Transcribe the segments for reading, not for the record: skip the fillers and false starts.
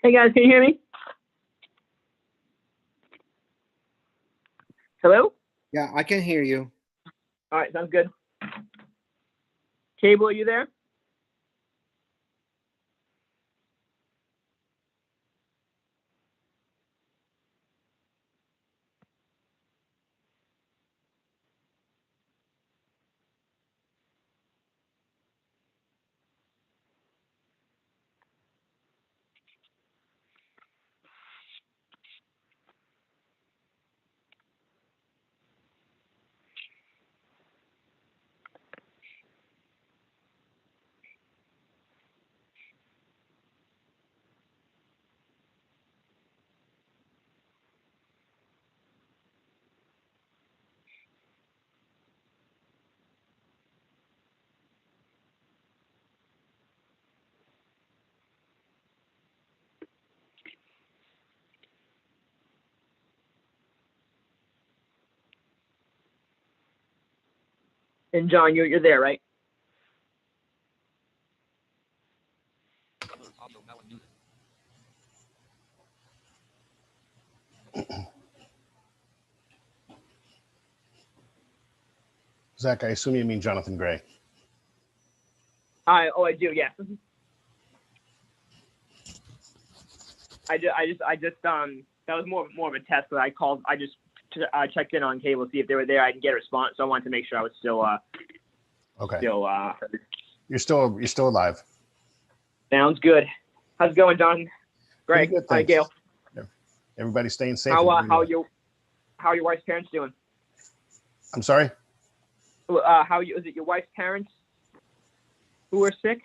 Hey guys, can you hear me? Hello? Yeah, I can hear you. All right, sounds good. Cable, are you there? And John, you're there, right? Zach, I assume you mean Jonathan Gray. I do, yes. I just that was more of a test, but I just checked in on cable to see if they were there. I didn't get a response, so I wanted to make sure I was still Okay. You're still alive. Sounds good. How's it going, John? Greg? Good, Hi, Gale. Yeah. Everybody's staying safe. How are your wife's parents doing? I'm sorry? Is it your wife's parents who are sick?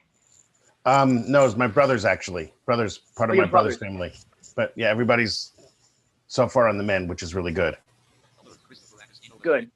No, it's my brother's actually. Part of my brother's family. But yeah, everybody's so far on the mend, which is really good. Good.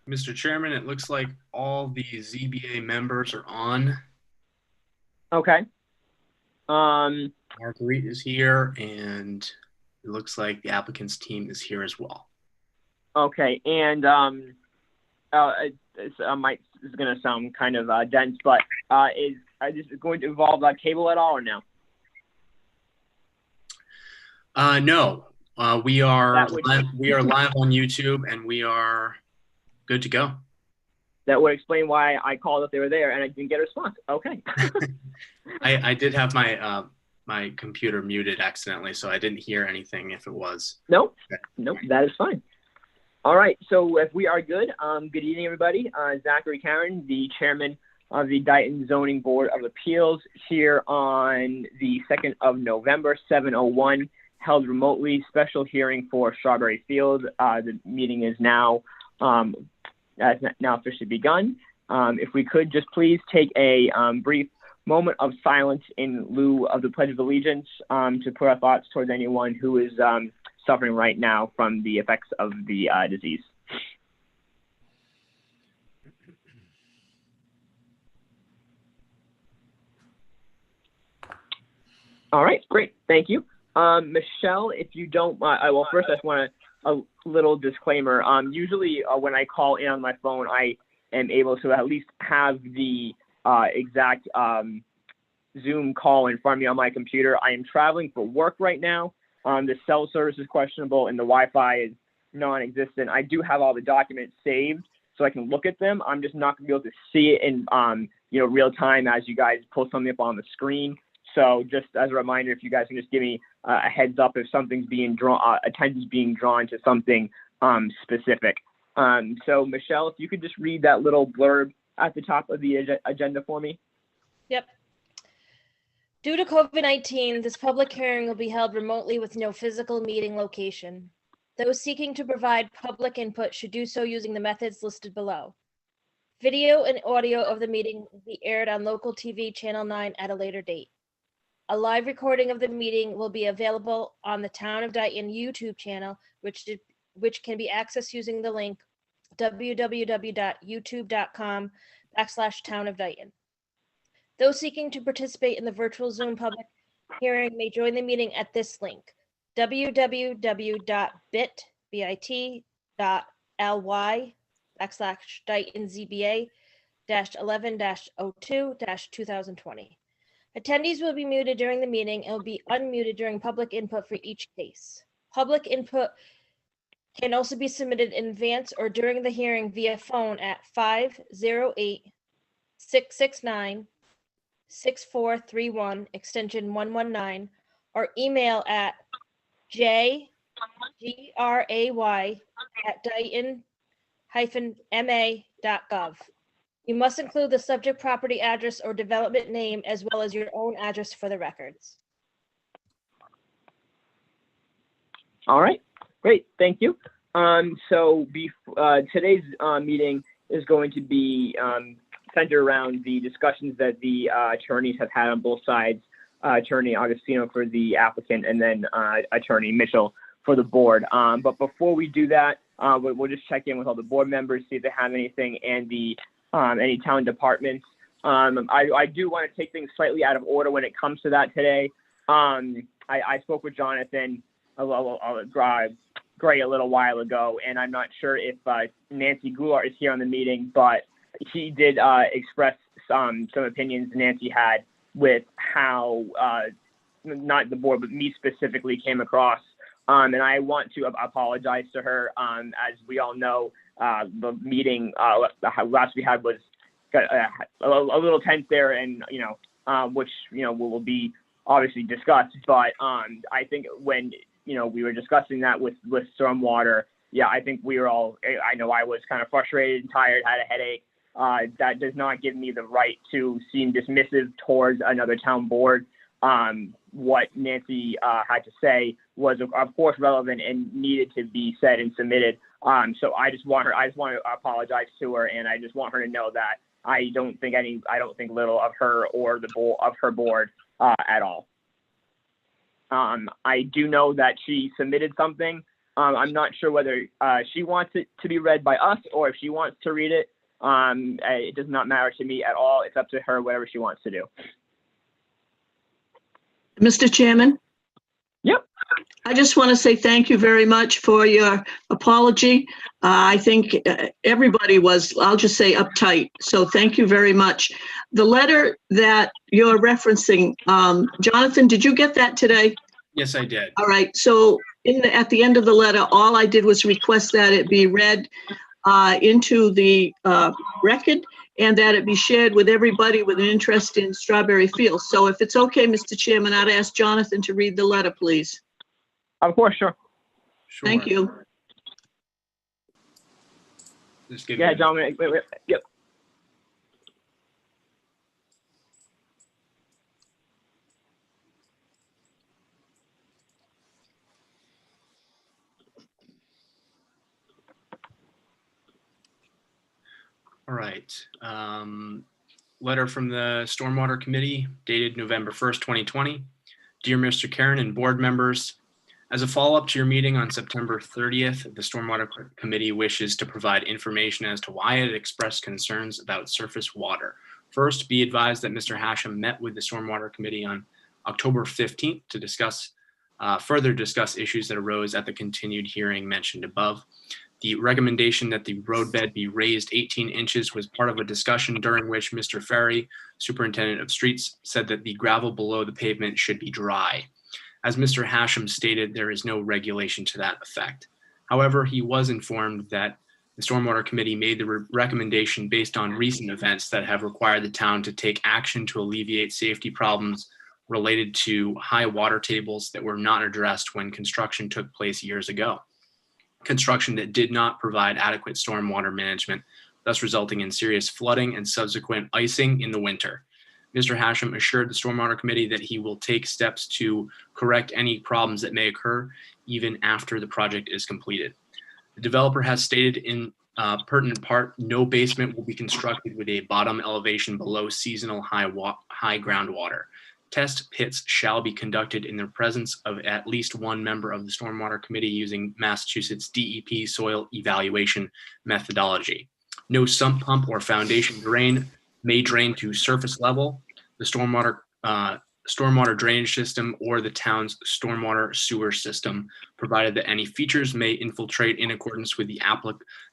Mr. Chairman, it looks like all the ZBA members are on. Okay. Marguerite is here, and it looks like the applicant's team is here as well. Okay, and it's going to sound kind of dense, but is this going to involve cable at all or no? No, we are live on YouTube, and we are good to go. That would explain why I called if they were there and I didn't get a response. Okay. I did have my my computer muted accidentally, so I didn't hear anything if it was. Nope, that is fine. All right, so if we are good, good evening, everybody. Zachary Caron, the chairman of the Dighton Zoning Board of Appeals, here on the 2nd of November, 7:01, held remotely, special hearing for Strawberry Field. The meeting is now officially begun. If we could just please take a brief moment of silence in lieu of the Pledge of Allegiance to put our thoughts towards anyone who is suffering right now from the effects of the disease. All right, great, thank you. Michelle, if you don't, well, first I just want a little disclaimer. Usually when I call in on my phone, I am able to at least have the exact Zoom call in front of me on my computer. I am traveling for work right now. The cell service is questionable and the Wi-Fi is non-existent. I do have all the documents saved so I can look at them. I'm just not gonna be able to see it in real time as you guys pull something up on the screen. So just as a reminder, if you guys can just give me a heads up if something's being drawn, attention's being drawn to something specific. So Michelle, if you could just read that little blurb at the top of the agenda for me. Yep. Due to COVID-19, this public hearing will be held remotely with no physical meeting location. Those seeking to provide public input should do so using the methods listed below. Video and audio of the meeting will be aired on local TV Channel 9 at a later date. A live recording of the meeting will be available on the Town of Dighton YouTube channel, which can be accessed using the link www.youtube.com/Town of Dighton. Those seeking to participate in the virtual Zoom public hearing may join the meeting at this link, www.bit.ly/DightonZBA-11-02-2020. Attendees will be muted during the meeting and will be unmuted during public input for each case. Public input can also be submitted in advance or during the hearing via phone at 508-669-6431, extension 119, or email at jgray@dighton-ma.gov. You must include the subject property address or development name as well as your own address for the records. All right, great, thank you. So today's meeting is going to be centered around the discussions that the attorneys have had on both sides, Attorney Augustino for the applicant and then Attorney Mitchell for the board. But before we do that, we'll just check in with all the board members, see if they have anything, and the any town departments. I do want to take things slightly out of order when it comes to that today. I spoke with Jonathan Gray a little while ago, and I'm not sure if Nancy Goulart is here on the meeting, but she did express some opinions Nancy had with how not the board, but me specifically came across. And I want to apologize to her. As we all know, the meeting last we had was a little tense there, and which will be obviously discussed. But I think when we were discussing that with stormwater, yeah, I think we were all. I know I was kind of frustrated and tired, had a headache. That does not give me the right to seem dismissive towards another town board. What Nancy had to say was, of course, relevant and needed to be said and submitted. So I just want to apologize to her, and I just want her to know that I don't think little of her or her board at all. I do know that she submitted something I'm not sure whether she wants it to be read by us or if she wants to read it. It does not matter to me at all. It's up to her, whatever she wants to do. Mr. Chairman? Yep. I just want to say thank you very much for your apology. I think everybody was, I'll just say, uptight. So thank you very much. The letter that you're referencing, Jonathan, did you get that today? Yes, I did. All right. So at the end of the letter, all I did was request that it be read into the record and that it be shared with everybody with an interest in Strawberry Fields. So if it's okay, Mr. Chairman, I'd ask Jonathan to read the letter, please. Of course, sure. Thank you. Just give Yeah, you- John. Wait. Yep. All right. Letter from the Stormwater Committee dated November 1st, 2020. Dear Mr. Caron and board members, as a follow-up to your meeting on September 30th, the Stormwater Committee wishes to provide information as to why it expressed concerns about surface water. First, be advised that Mr. Hashem met with the Stormwater Committee on October 15th to further discuss issues that arose at the continued hearing mentioned above. The recommendation that the roadbed be raised 18 inches was part of a discussion during which Mr. Ferry, Superintendent of Streets, said that the gravel below the pavement should be dry. As Mr. Hashem stated, there is no regulation to that effect. However, he was informed that the Stormwater Committee made the recommendation based on recent events that have required the town to take action to alleviate safety problems related to high water tables that were not addressed when construction took place years ago. Construction that did not provide adequate stormwater management, thus resulting in serious flooding and subsequent icing in the winter. Mr. Hashem assured the Stormwater Committee that he will take steps to correct any problems that may occur even after the project is completed. The developer has stated in pertinent part, no basement will be constructed with a bottom elevation below seasonal high groundwater. Test pits shall be conducted in the presence of at least one member of the Stormwater Committee using Massachusetts DEP soil evaluation methodology. No sump pump or foundation drain may drain to surface level, the stormwater drainage system, or the town's stormwater sewer system, provided that any features may infiltrate in accordance with the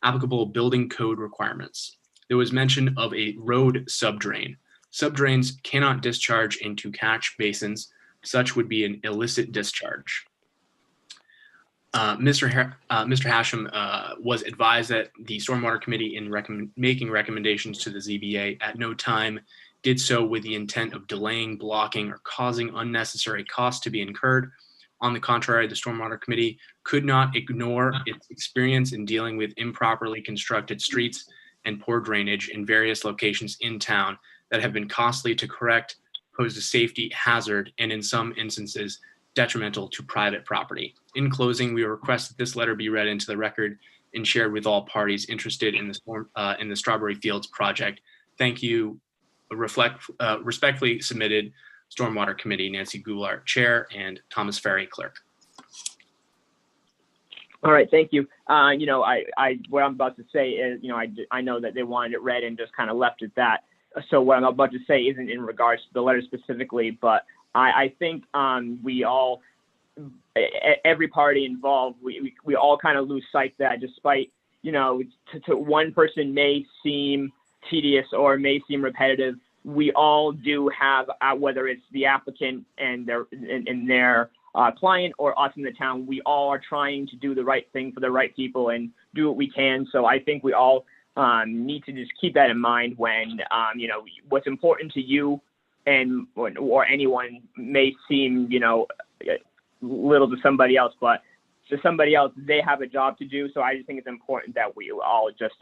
applicable building code requirements. There was mention of a road subdrain. Subdrains cannot discharge into catch basins. Such would be an illicit discharge. Mr. Hashem was advised that the Stormwater Committee, in making recommendations to the ZBA, at no time did so with the intent of delaying, blocking, or causing unnecessary costs to be incurred. On the contrary, the Stormwater Committee could not ignore its experience in dealing with improperly constructed streets and poor drainage in various locations in town that have been costly to correct, pose a safety hazard, and in some instances, detrimental to private property. In closing, we request that this letter be read into the record and shared with all parties interested in the Strawberry Fields project. Thank you. Respectfully submitted, Stormwater Committee, Nancy Goulart, Chair, and Thomas Ferry, Clerk. All right, thank you. What I'm about to say is, I know that they wanted it read and just kind of left it that. So what I'm about to say isn't in regards to the letter specifically, but I think we all, every party involved, we all kind of lose sight that despite, to one person may seem tedious or may seem repetitive, we all do have, whether it's the applicant and their client or us in the town, we all are trying to do the right thing for the right people and do what we can. So I think we all need to just keep that in mind when, what's important to you and or anyone may seem, little to somebody else, but to somebody else, they have a job to do. So I just think it's important that we all just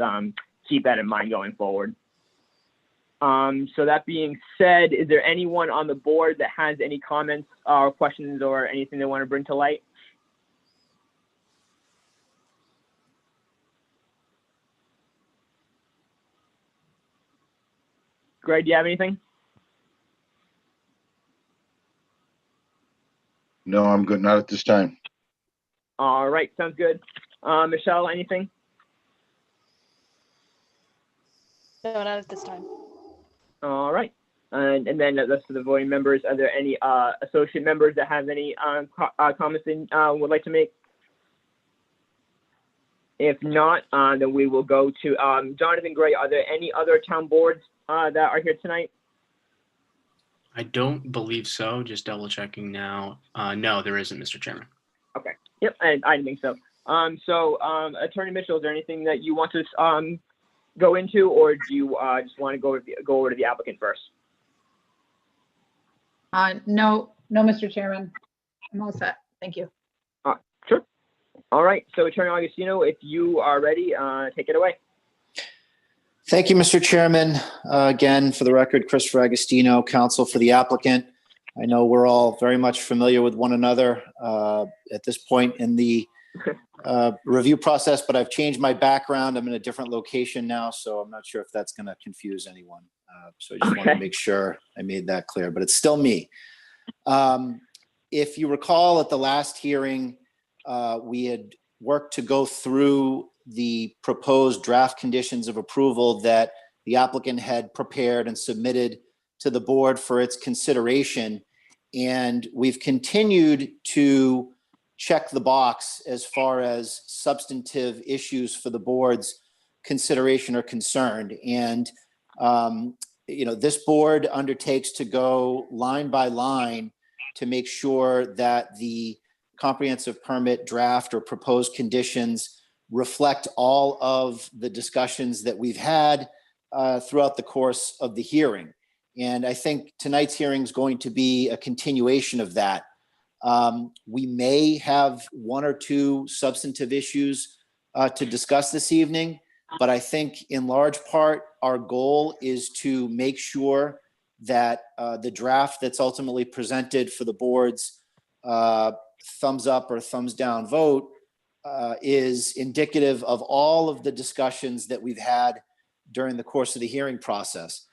keep that in mind going forward. So that being said, is there anyone on the board that has any comments or questions or anything they want to bring to light? Greg, do you have anything? No, I'm good. Not at this time. All right, sounds good. Michelle, anything? No, not at this time. All right. And then the rest of the voting members, are there any associate members that have any comments they would like to make? If not, then we will go to Jonathan Gray. Are there any other town boards that are here tonight? I don't believe so. Just double checking now. No, there isn't, Mr. Chairman. Okay. Yep, I didn't think so. Attorney Mitchell, is there anything that you want to go into, or do you just want to go over to the applicant first? No, Mr. Chairman. I'm all set. Thank you. Sure. All right. So, Attorney Augustino, if you are ready, take it away. Thank you, Mr. Chairman. Again, for the record, Christopher Agostino, counsel for the applicant. I know we're all very much familiar with one another at this point in the review process, but I've changed my background. I'm in a different location now, so I'm not sure if that's going to confuse anyone. So I just want to make sure I made that clear, but it's still me. If you recall, at the last hearing, we had worked to go through the proposed draft conditions of approval that the applicant had prepared and submitted to the board for its consideration. And we've continued to check the box as far as substantive issues for the board's consideration are concerned. And, this board undertakes to go line by line to make sure that the comprehensive permit draft or proposed conditions reflect all of the discussions that we've had throughout the course of the hearing. And I think tonight's hearing is going to be a continuation of that. We may have one or two substantive issues to discuss this evening, but I think in large part, our goal is to make sure that the draft that's ultimately presented for the board's thumbs up or thumbs down vote is indicative of all of the discussions that we've had during the course of the hearing process.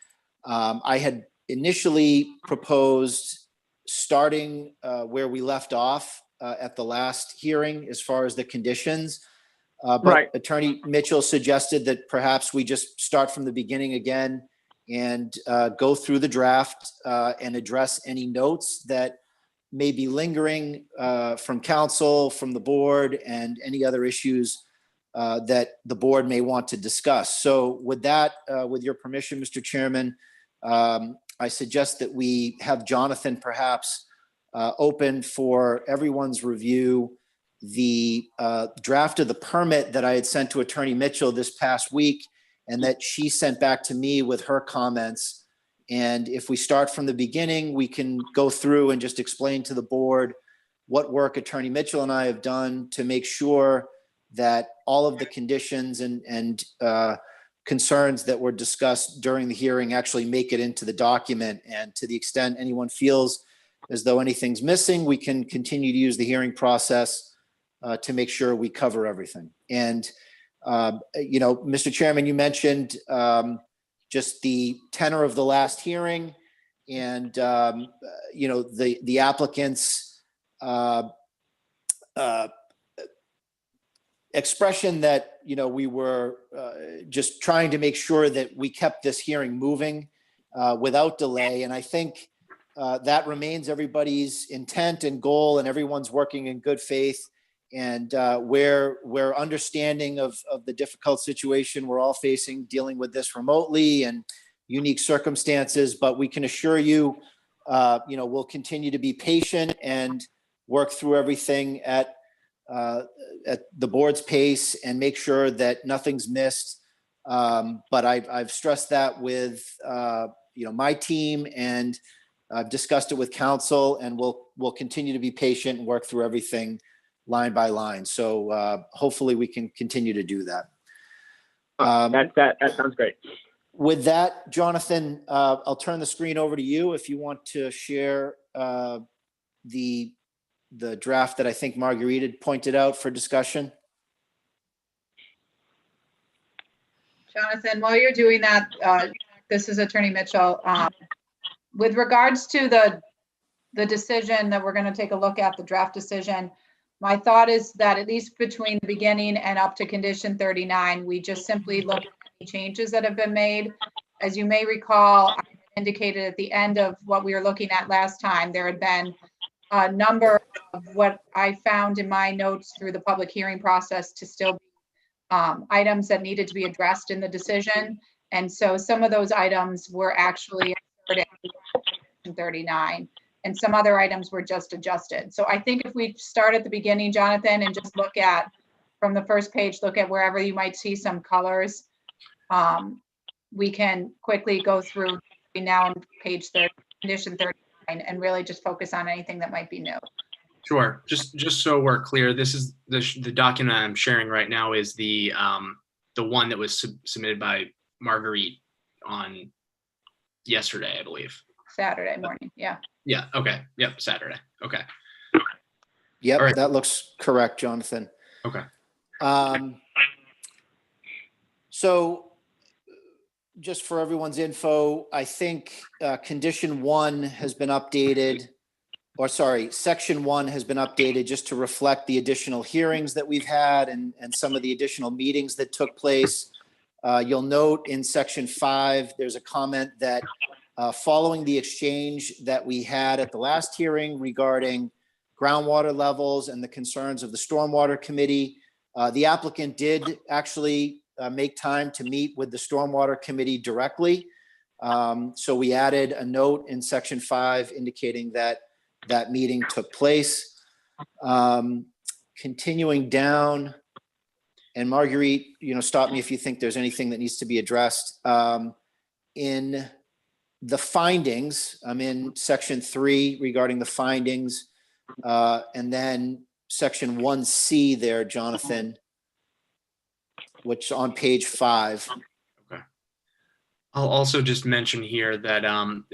I had initially proposed starting where we left off at the last hearing as far as the conditions. But Right. Attorney Mitchell suggested that perhaps we just start from the beginning again and go through the draft and address any notes that may be lingering from council, from the board, and any other issues that the board may want to discuss. So with that, with your permission, Mr. Chairman, I suggest that we have Jonathan perhaps open for everyone's review the draft of the permit that I had sent to Attorney Mitchell this past week and that she sent back to me with her comments. And if we start from the beginning, we can go through and just explain to the board what work Attorney Mitchell and I have done to make sure that all of the conditions and concerns that were discussed during the hearing actually make it into the document. And to the extent anyone feels as though anything's missing, we can continue to use the hearing process to make sure we cover everything. And, Mr. Chairman, you mentioned just the tenor of the last hearing and, the applicant's expression that, we were just trying to make sure that we kept this hearing moving without delay. And I think that remains everybody's intent and goal, and everyone's working in good faith. And we're understanding of the difficult situation we're all facing dealing with this remotely and unique circumstances, but we can assure you, we'll continue to be patient and work through everything at the board's pace and make sure that nothing's missed. But I've stressed that with, my team, and I've discussed it with council, and we'll continue to be patient and work through everything line by line. So hopefully we can continue to do that. That sounds great. With that, Jonathan, I'll turn the screen over to you if you want to share the draft that I think Marguerite had pointed out for discussion. Jonathan, while you're doing that, this is Attorney Mitchell. With regards to the decision that we're going to take a look at, the draft decision, My thought is that at least between the beginning and up to condition 39, we just simply look at any changes that have been made. As you may recall, I indicated at the end of what we were looking at last time, there had been a number of what I found in my notes through the public hearing process to still be items that needed to be addressed in the decision. And so some of those items were actually inserted in 39, and some other items were just adjusted. So I think if we start at the beginning, Jonathan, and just look at, from the first page, look at wherever you might see some colors, we can quickly go through now on page 30, condition 39, and really just focus on anything that might be new. Sure. Just so we're clear, this is the document I'm sharing right now is the one that was submitted by Marguerite on yesterday, I believe. Saturday morning, yeah. Yeah. Okay. Yep. Saturday. Okay. Yep, All right. that looks correct, Jonathan. Okay. So just for everyone's info, I think condition 1 has been updated, or sorry, section 1 has been updated just to reflect the additional hearings that we've had and some of the additional meetings that took place. You'll note in section 5, there's a comment that following the exchange that we had at the last hearing regarding groundwater levels and the concerns of the Stormwater Committee, the applicant did actually make time to meet with the Stormwater Committee directly. So we added a note in section 5 indicating that that meeting took place. Continuing down, and Marguerite, stop me if you think there's anything that needs to be addressed. In the findings, I'm in section 3 regarding the findings, and then section 1C there, Jonathan, which on page 5. Okay. I'll also just mention here that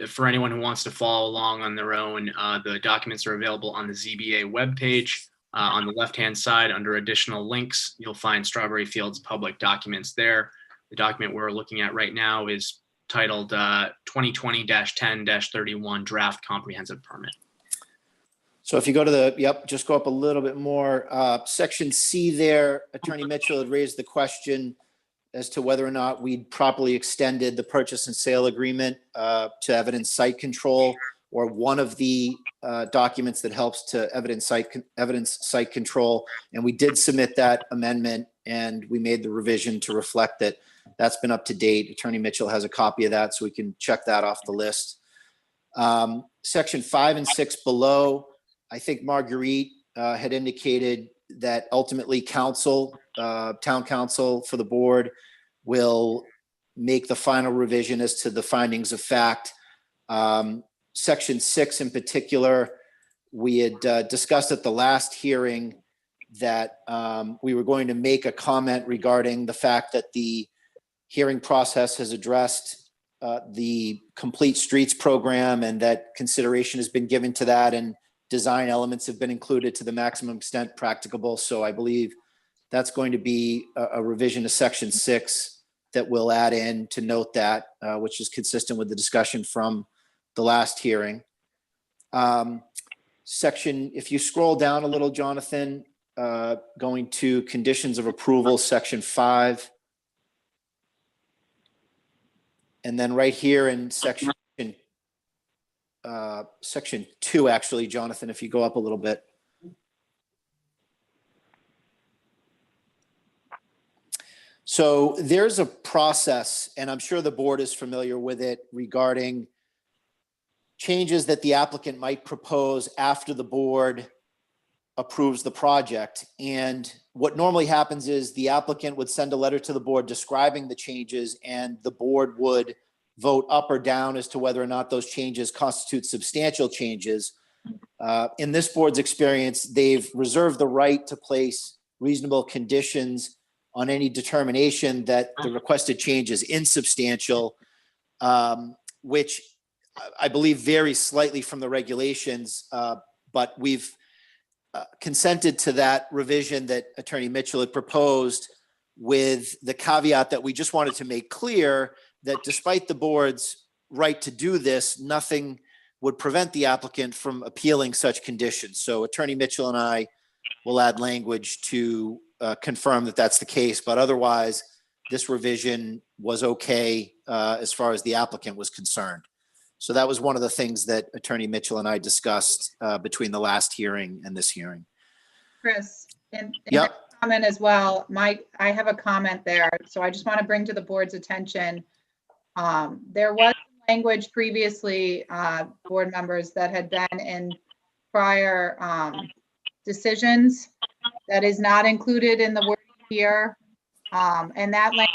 for anyone who wants to follow along on their own, the documents are available on the ZBA webpage. On the left-hand side, under additional links, you'll find Strawberry Fields public documents there. The document we're looking at right now is titled 2020-10-31 Draft Comprehensive Permit. So if you go to just go up a little bit more. Section C there, Attorney Mitchell had raised the question as to whether or not we'd properly extended the purchase and sale agreement to evidence site control, or one of the documents that helps to evidence site control. And we did submit that amendment, and we made the revision to reflect that that's been up to date. Attorney Mitchell has a copy of that, so we can check that off the list. Section 5 and 6 below, I think Marguerite had indicated that ultimately council, town council for the board, will make the final revision as to the findings of fact. Section 6 in particular, we had discussed at the last hearing that we were going to make a comment regarding the fact that the hearing process has addressed the Complete Streets program, and that consideration has been given to that, and design elements have been included to the maximum extent practicable. So I believe that's going to be a revision to section 6 that we'll add in to note that, which is consistent with the discussion from the last hearing. If you scroll down a little, Jonathan, going to conditions of approval, section 5. And then right here in section 2, actually, Jonathan, if you go up a little bit. So there's a process, and I'm sure the board is familiar with it, regarding changes that the applicant might propose after the board approves the project. And what normally happens is the applicant would send a letter to the board describing the changes, and the board would vote up or down as to whether or not those changes constitute substantial changes. In this board's experience, they've reserved the right to place reasonable conditions on any determination that the requested change is insubstantial, which I believe varies slightly from the regulations, but we've consented to that revision that Attorney Mitchell had proposed, with the caveat that we just wanted to make clear that despite the board's right to do this, nothing would prevent the applicant from appealing such conditions. So Attorney Mitchell and I we'll add language to confirm that that's the case. But otherwise, this revision was okay as far as the applicant was concerned. So that was one of the things that Attorney Mitchell and I discussed between the last hearing and this hearing. Chris, and Yep. that comment as well, Mike, I have a comment there. So I just want to bring to the board's attention. There was language previously, board members, that had been in prior decisions that is not included in the word here. And that language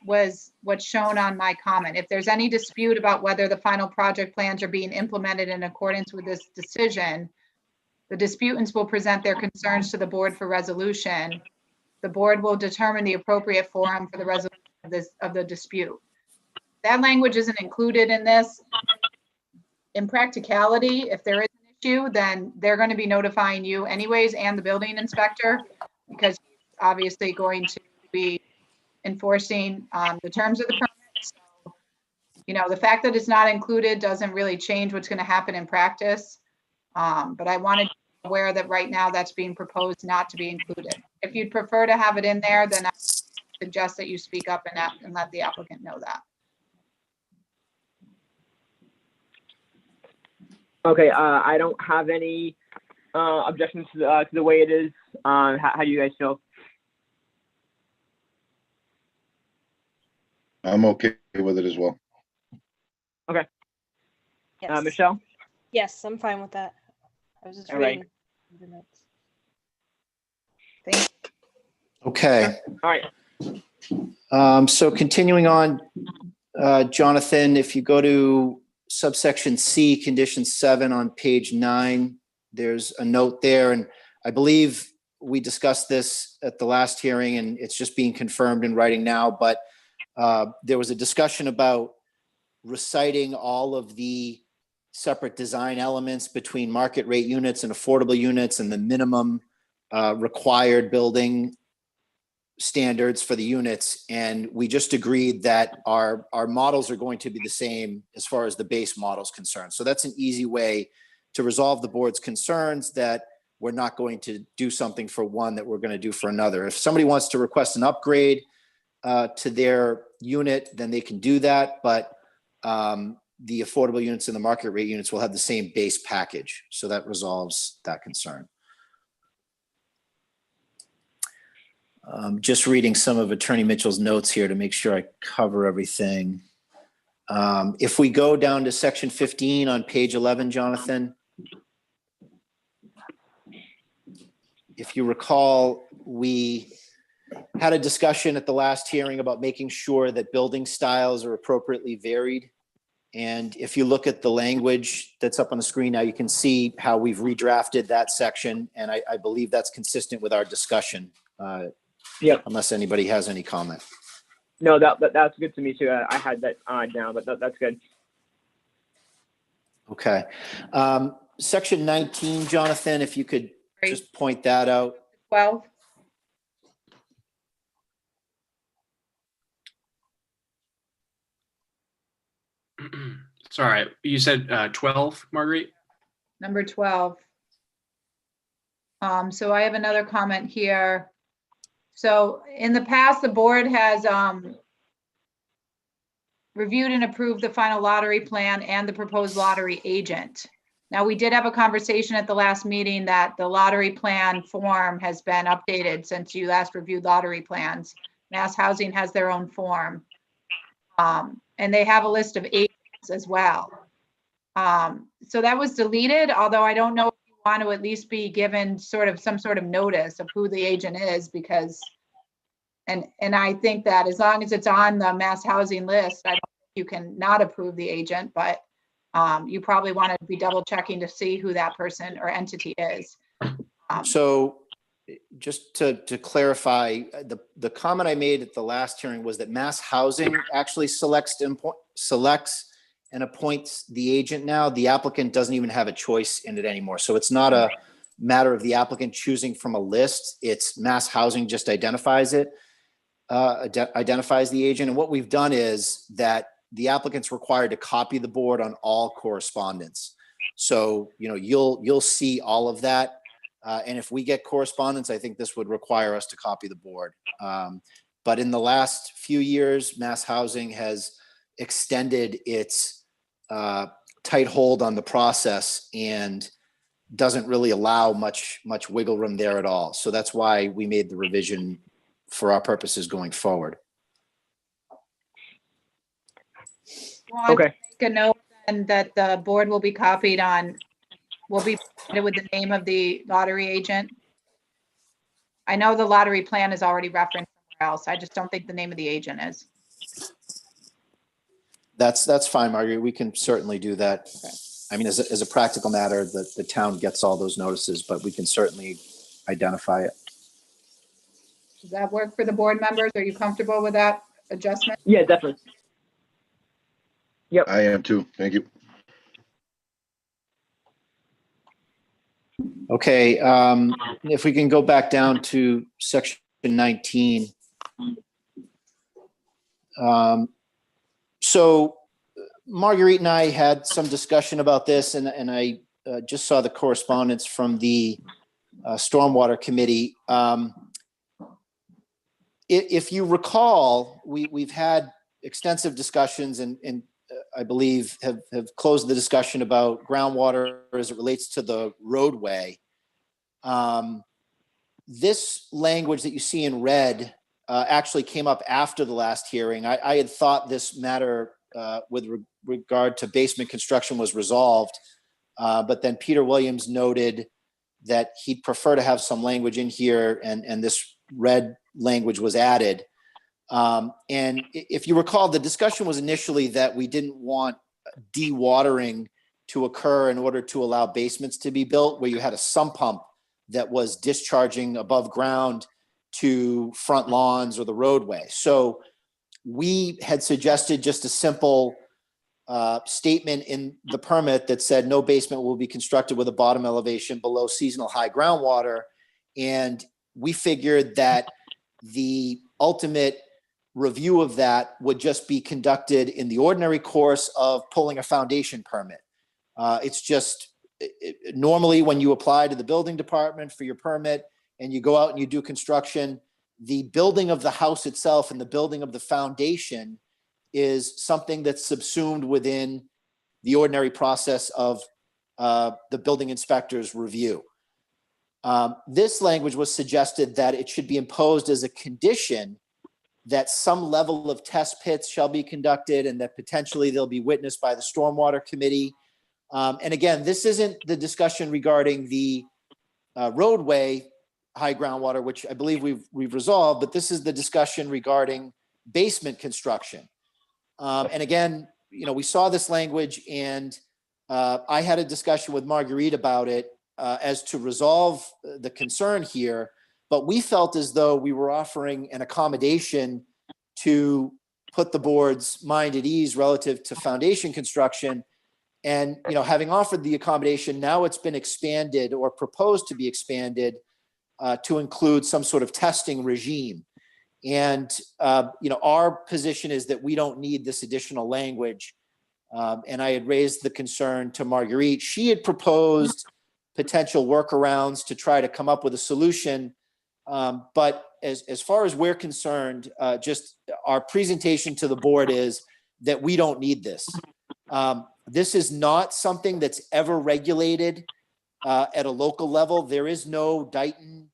was what's shown on my comment. If there's any dispute about whether the final project plans are being implemented in accordance with this decision, the disputants will present their concerns to the board for resolution. The board will determine the appropriate forum for the resolution of the dispute. That language isn't included in this. In practicality, if there is an issue, then they're going to be notifying you anyways and the building inspector, because he's obviously going to be enforcing the terms of the permit. So, you know, the fact that it's not included doesn't really change what's going to happen in practice. But I wanted to be aware that right now that's being proposed not to be included. If you'd prefer to have it in there, then I suggest that you speak up and let the applicant know that. Okay, I don't have any objections to the way it is. How do you guys feel? I'm okay with it as well. Okay. Yes. Michelle? Yes, I'm fine with that. I was just All right. reading the notes. Thank you. Okay. All right. So continuing on, Jonathan, if you go to subsection C, condition 7 on page 9, there's a note there. And I believe we discussed this at the last hearing, and it's just being confirmed in writing now. But there was a discussion about reciting all of the separate design elements between market rate units and affordable units and the minimum required building standards for the units. And we just agreed that our models are going to be the same as far as the base model is concerned. So that's an easy way to resolve the board's concerns, that we're not going to do something for one that we're going to do for another. If somebody wants to request an upgrade to their unit, then they can do that. But the affordable units and the market rate units will have the same base package. So that resolves that concern. Just reading some of Attorney Mitchell's notes here to make sure I cover everything. If we go down to section 15 on page 11, Jonathan, if you recall, we had a discussion at the last hearing about making sure that building styles are appropriately varied. And if you look at the language that's up on the screen now, you can see how we've redrafted that section. And I believe that's consistent with our discussion. Yep. Unless anybody has any comment. No, that's good to me too. I had that down, but that's good. Okay. Section 19, Jonathan, if you could Great. just point that out. 12. Sorry, you said 12, Marguerite? Number 12. So I have another comment here. So in the past, the board has reviewed and approved the final lottery plan and the proposed lottery agent. Now, we did have a conversation at the last meeting that the lottery plan form has been updated since you last reviewed lottery plans. Mass Housing has their own form. And they have a list of agents as well. So that was deleted, although I don't know if you want to at least be given some sort of notice of who the agent is, because, and I think that as long as it's on the Mass Housing list, I don't think you can not approve the agent, but you probably want to be double checking to see who that person or entity is. So just to clarify, the comment I made at the last hearing was that Mass Housing actually selects and appoints the agent now. The applicant doesn't even have a choice in it anymore. So it's not a matter of the applicant choosing from a list. It's Mass Housing just identifies it, identifies the agent. And what we've done is that the applicant's required to copy the board on all correspondence. So, you'll see all of that. And if we get correspondence, I think this would require us to copy the board. But in the last few years, Mass Housing has extended its tight hold on the process and doesn't really allow much wiggle room there at all. So that's why we made the revision for our purposes going forward. Okay. Make a note and that the board will be copied on, will be provided with the name of the lottery agent. I know the lottery plan is already referenced somewhere else. I just don't think the name of the agent is. That's fine, Marguerite. We can certainly do that. Okay. I mean, as a practical matter, the town gets all those notices, but we can certainly identify it. Does that work for the board members? Are you comfortable with that adjustment? Yeah, definitely. I am too. Thank you. Okay, if we can go back down to section 19. So Marguerite and I had some discussion about this, and I just saw the correspondence from the Stormwater Committee. If you recall, we've had extensive discussions and I believe have closed the discussion about groundwater as it relates to the roadway. This language that you see in red actually came up after the last hearing. I had thought this matter with regard to basement construction was resolved, but then Peter Williams noted that he'd prefer to have some language in here, and this red language was added. And if you recall, the discussion was initially that we didn't want dewatering to occur in order to allow basements to be built, where you had a sump pump that was discharging above ground to front lawns or the roadway. So we had suggested just a simple statement in the permit that said no basement will be constructed with a bottom elevation below seasonal high groundwater. And we figured that the ultimate review of that would just be conducted in the ordinary course of pulling a foundation permit. It's just normally when you apply to the building department for your permit and you go out and you do construction, the building of the house itself and the building of the foundation is something that's subsumed within the ordinary process of the building inspector's review. This language was suggested that it should be imposed as a condition that some level of test pits shall be conducted and that potentially they'll be witnessed by the Stormwater Committee. And again, this isn't the discussion regarding the roadway high groundwater, which I believe we've resolved, but this is the discussion regarding basement construction. And again, you know, we saw this language and I had a discussion with Marguerite about it as to resolve the concern here, but we felt as though we were offering an accommodation to put the board's mind at ease relative to foundation construction. And, you know, having offered the accommodation, now it's been expanded or proposed to be expanded to include some sort of testing regime. And, you know, our position is that we don't need this additional language. And I had raised the concern to Marguerite. She had proposed potential workarounds to try to come up with a solution. But as far as we're concerned, just our presentation to the board is that we don't need this. This is not something that's ever regulated at a local level. There is no Dayton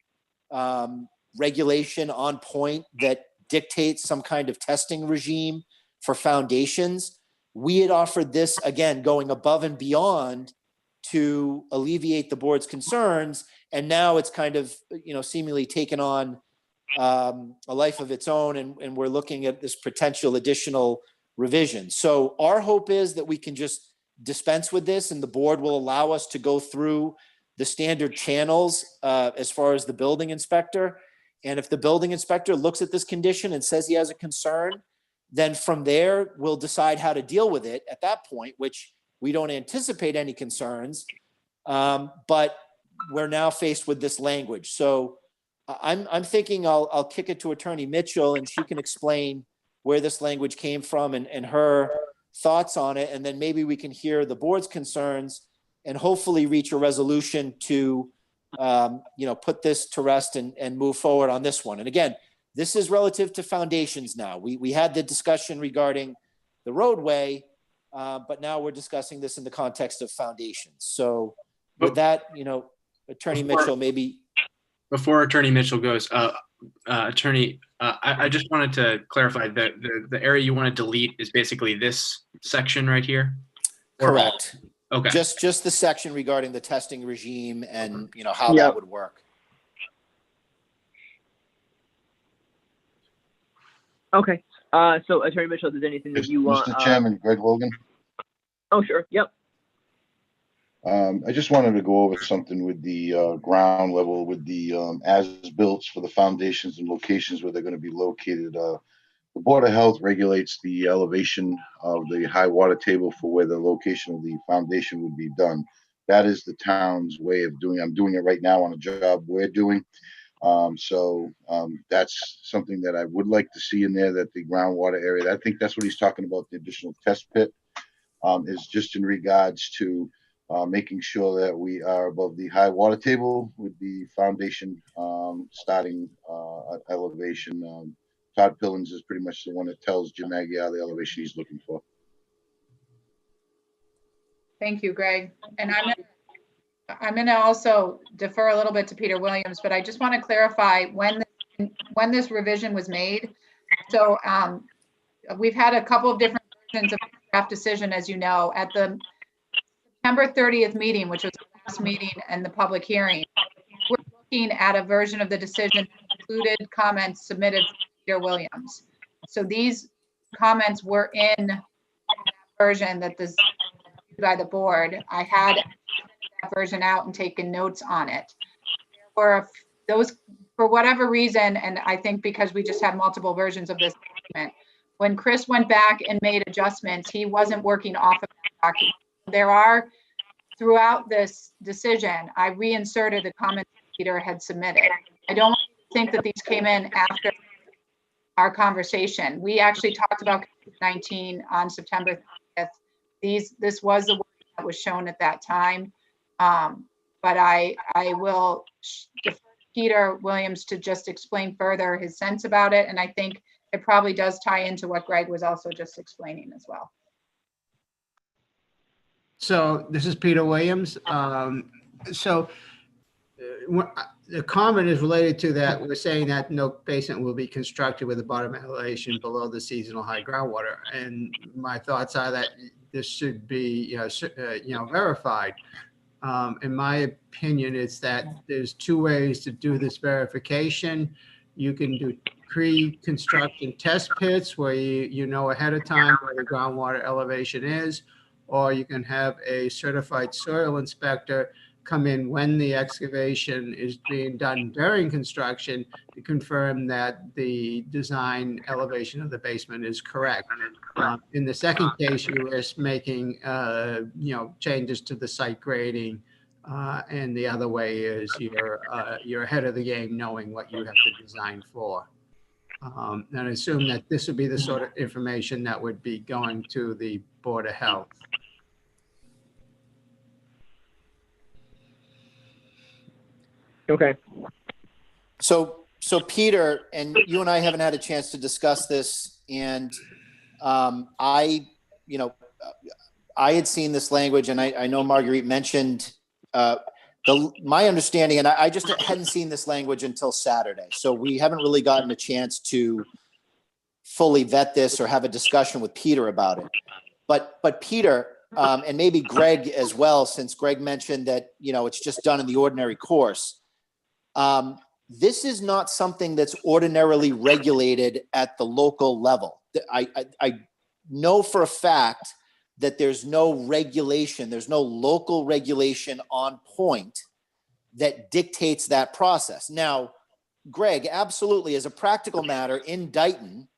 regulation on point that dictates some kind of testing regime for foundations. We had offered this, again, going above and beyond to alleviate the board's concerns. And now it's kind of, you know, seemingly taken on a life of its own. And we're looking at this potential additional revision. So our hope is that we can just dispense with this and the board will allow us to go through the standard channels as far as the building inspector. And if the building inspector looks at this condition and says he has a concern, then from there, we'll decide how to deal with it at that point, which we don't anticipate any concerns. But we're now faced with this language. So I'm thinking I'll kick it to Attorney Mitchell and she can explain where this language came from and her thoughts on it. And then maybe we can hear the board's concerns and hopefully reach a resolution to put this to rest and move forward on this one. And again, this is relative to foundations now. We had the discussion regarding the roadway, but now we're discussing this in the context of foundations. So with that, Attorney Mitchell, maybe. Before Attorney Mitchell goes, Attorney, I just wanted to clarify that the area you want to delete is basically this section right here? Correct. Okay. Just the section regarding the testing regime and, how that would work. Okay. So Attorney Mitchell, if there's anything that you want. Mr. Chairman, Greg Logan. Oh, sure. Yep. I just wanted to go over something with the ground level, with the as-built for the foundations and locations where they're going to be located. The Board of Health regulates the elevation of the high water table for where the location of the foundation would be done. That is the town's way of doing. I'm doing it right now on a job we're doing. So that's something that I would like to see in there, that the groundwater area, I think that's what he's talking about, the additional test pit, is just in regards to making sure that we are above the high water table with the foundation starting at elevation. Todd Pillins is pretty much the one that tells Jim Aguiar the elevation he's looking for. Thank you, Greg. And I'm going to also defer a little bit to Peter Williams, but I just want to clarify when this revision was made. So we've had a couple of different versions of the draft decision, as you know. At the September 30th meeting, which was the last meeting and the public hearing, we're looking at a version of the decision that included comments submitted by Peter Williams. So these comments were in that version that is by the board. I had that version out and taken notes on it. There were those, for whatever reason, and I think because we just had multiple versions of this document, when Chris went back and made adjustments, he wasn't working off of that document. There are, throughout this decision, I reinserted the comments Peter had submitted. I don't think that these came in after our conversation. We actually talked about COVID-19 on September 30th. This was the word that was shown at that time. But I will defer to Peter Williams to just explain further his sense about it. And I think it probably does tie into what Greg was also just explaining as well. So this is Peter Williams. The comment is related to that. We're saying that no basement will be constructed with a bottom elevation below the seasonal high groundwater. And my thoughts are that this should be, verified. In my opinion, it's that there's two ways to do this verification. You can do pre-construction test pits where you know ahead of time where the groundwater elevation is, or you can have a certified soil inspector come in when the excavation is being done during construction to confirm that the design elevation of the basement is correct. In the second case, you risk making changes to the site grading, and the other way is you're ahead of the game knowing what you have to design for. And I assume that this would be the sort of information that would be going to the Board of Health. Okay. So Peter, and you and I haven't had a chance to discuss this, and I had seen this language, and I know Marguerite mentioned my understanding, and I just hadn't seen this language until Saturday. So we haven't really gotten a chance to fully vet this or have a discussion with Peter about it. But Peter, and maybe Greg as well, since Greg mentioned that, it's just done in the ordinary course. This is not something that's ordinarily regulated at the local level. I know for a fact that there's no regulation, there's no local regulation on point that dictates that process. Now, Greg, absolutely, as a practical matter in Dighton,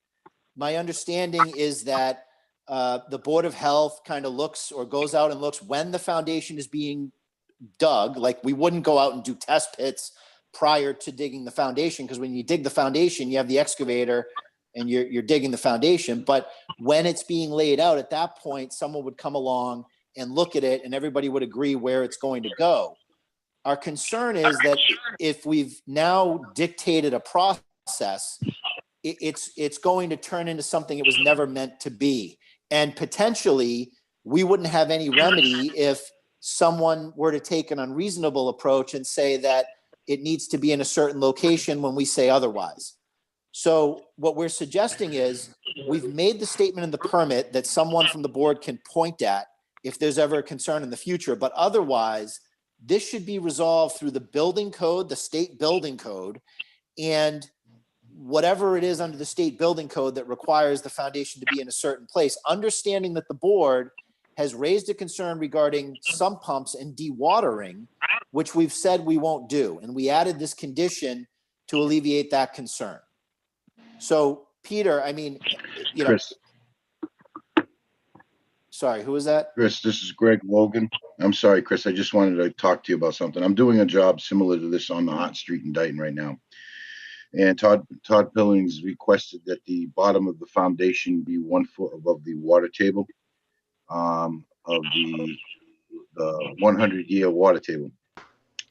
my understanding is that the Board of Health kind of looks or goes out and looks when the foundation is being dug. Like, we wouldn't go out and do test pits prior to digging the foundation, because when you dig the foundation, you have the excavator and you're digging the foundation. But when it's being laid out, at that point, someone would come along and look at it and everybody would agree where it's going to go. Our concern is that if we've now dictated a process, it's going to turn into something it was never meant to be. And potentially, we wouldn't have any remedy if someone were to take an unreasonable approach and say that it needs to be in a certain location when we say otherwise. So what we're suggesting is we've made the statement in the permit that someone from the board can point at if there's ever a concern in the future, but otherwise, this should be resolved through the building code, the state building code, and whatever it is under the state building code that requires the foundation to be in a certain place, understanding that the board has raised a concern regarding sump pumps and dewatering, which we've said we won't do. And we added this condition to alleviate that concern. So Peter, I mean, you know, Chris. Sorry, who is that? Chris, this is Greg Logan. I'm sorry, Chris. I just wanted to talk to you about something. I'm doing a job similar to this on the hot street in Dayton right now. And Todd Pillings requested that the bottom of the foundation be 1 foot above the water table of the 100-year water table.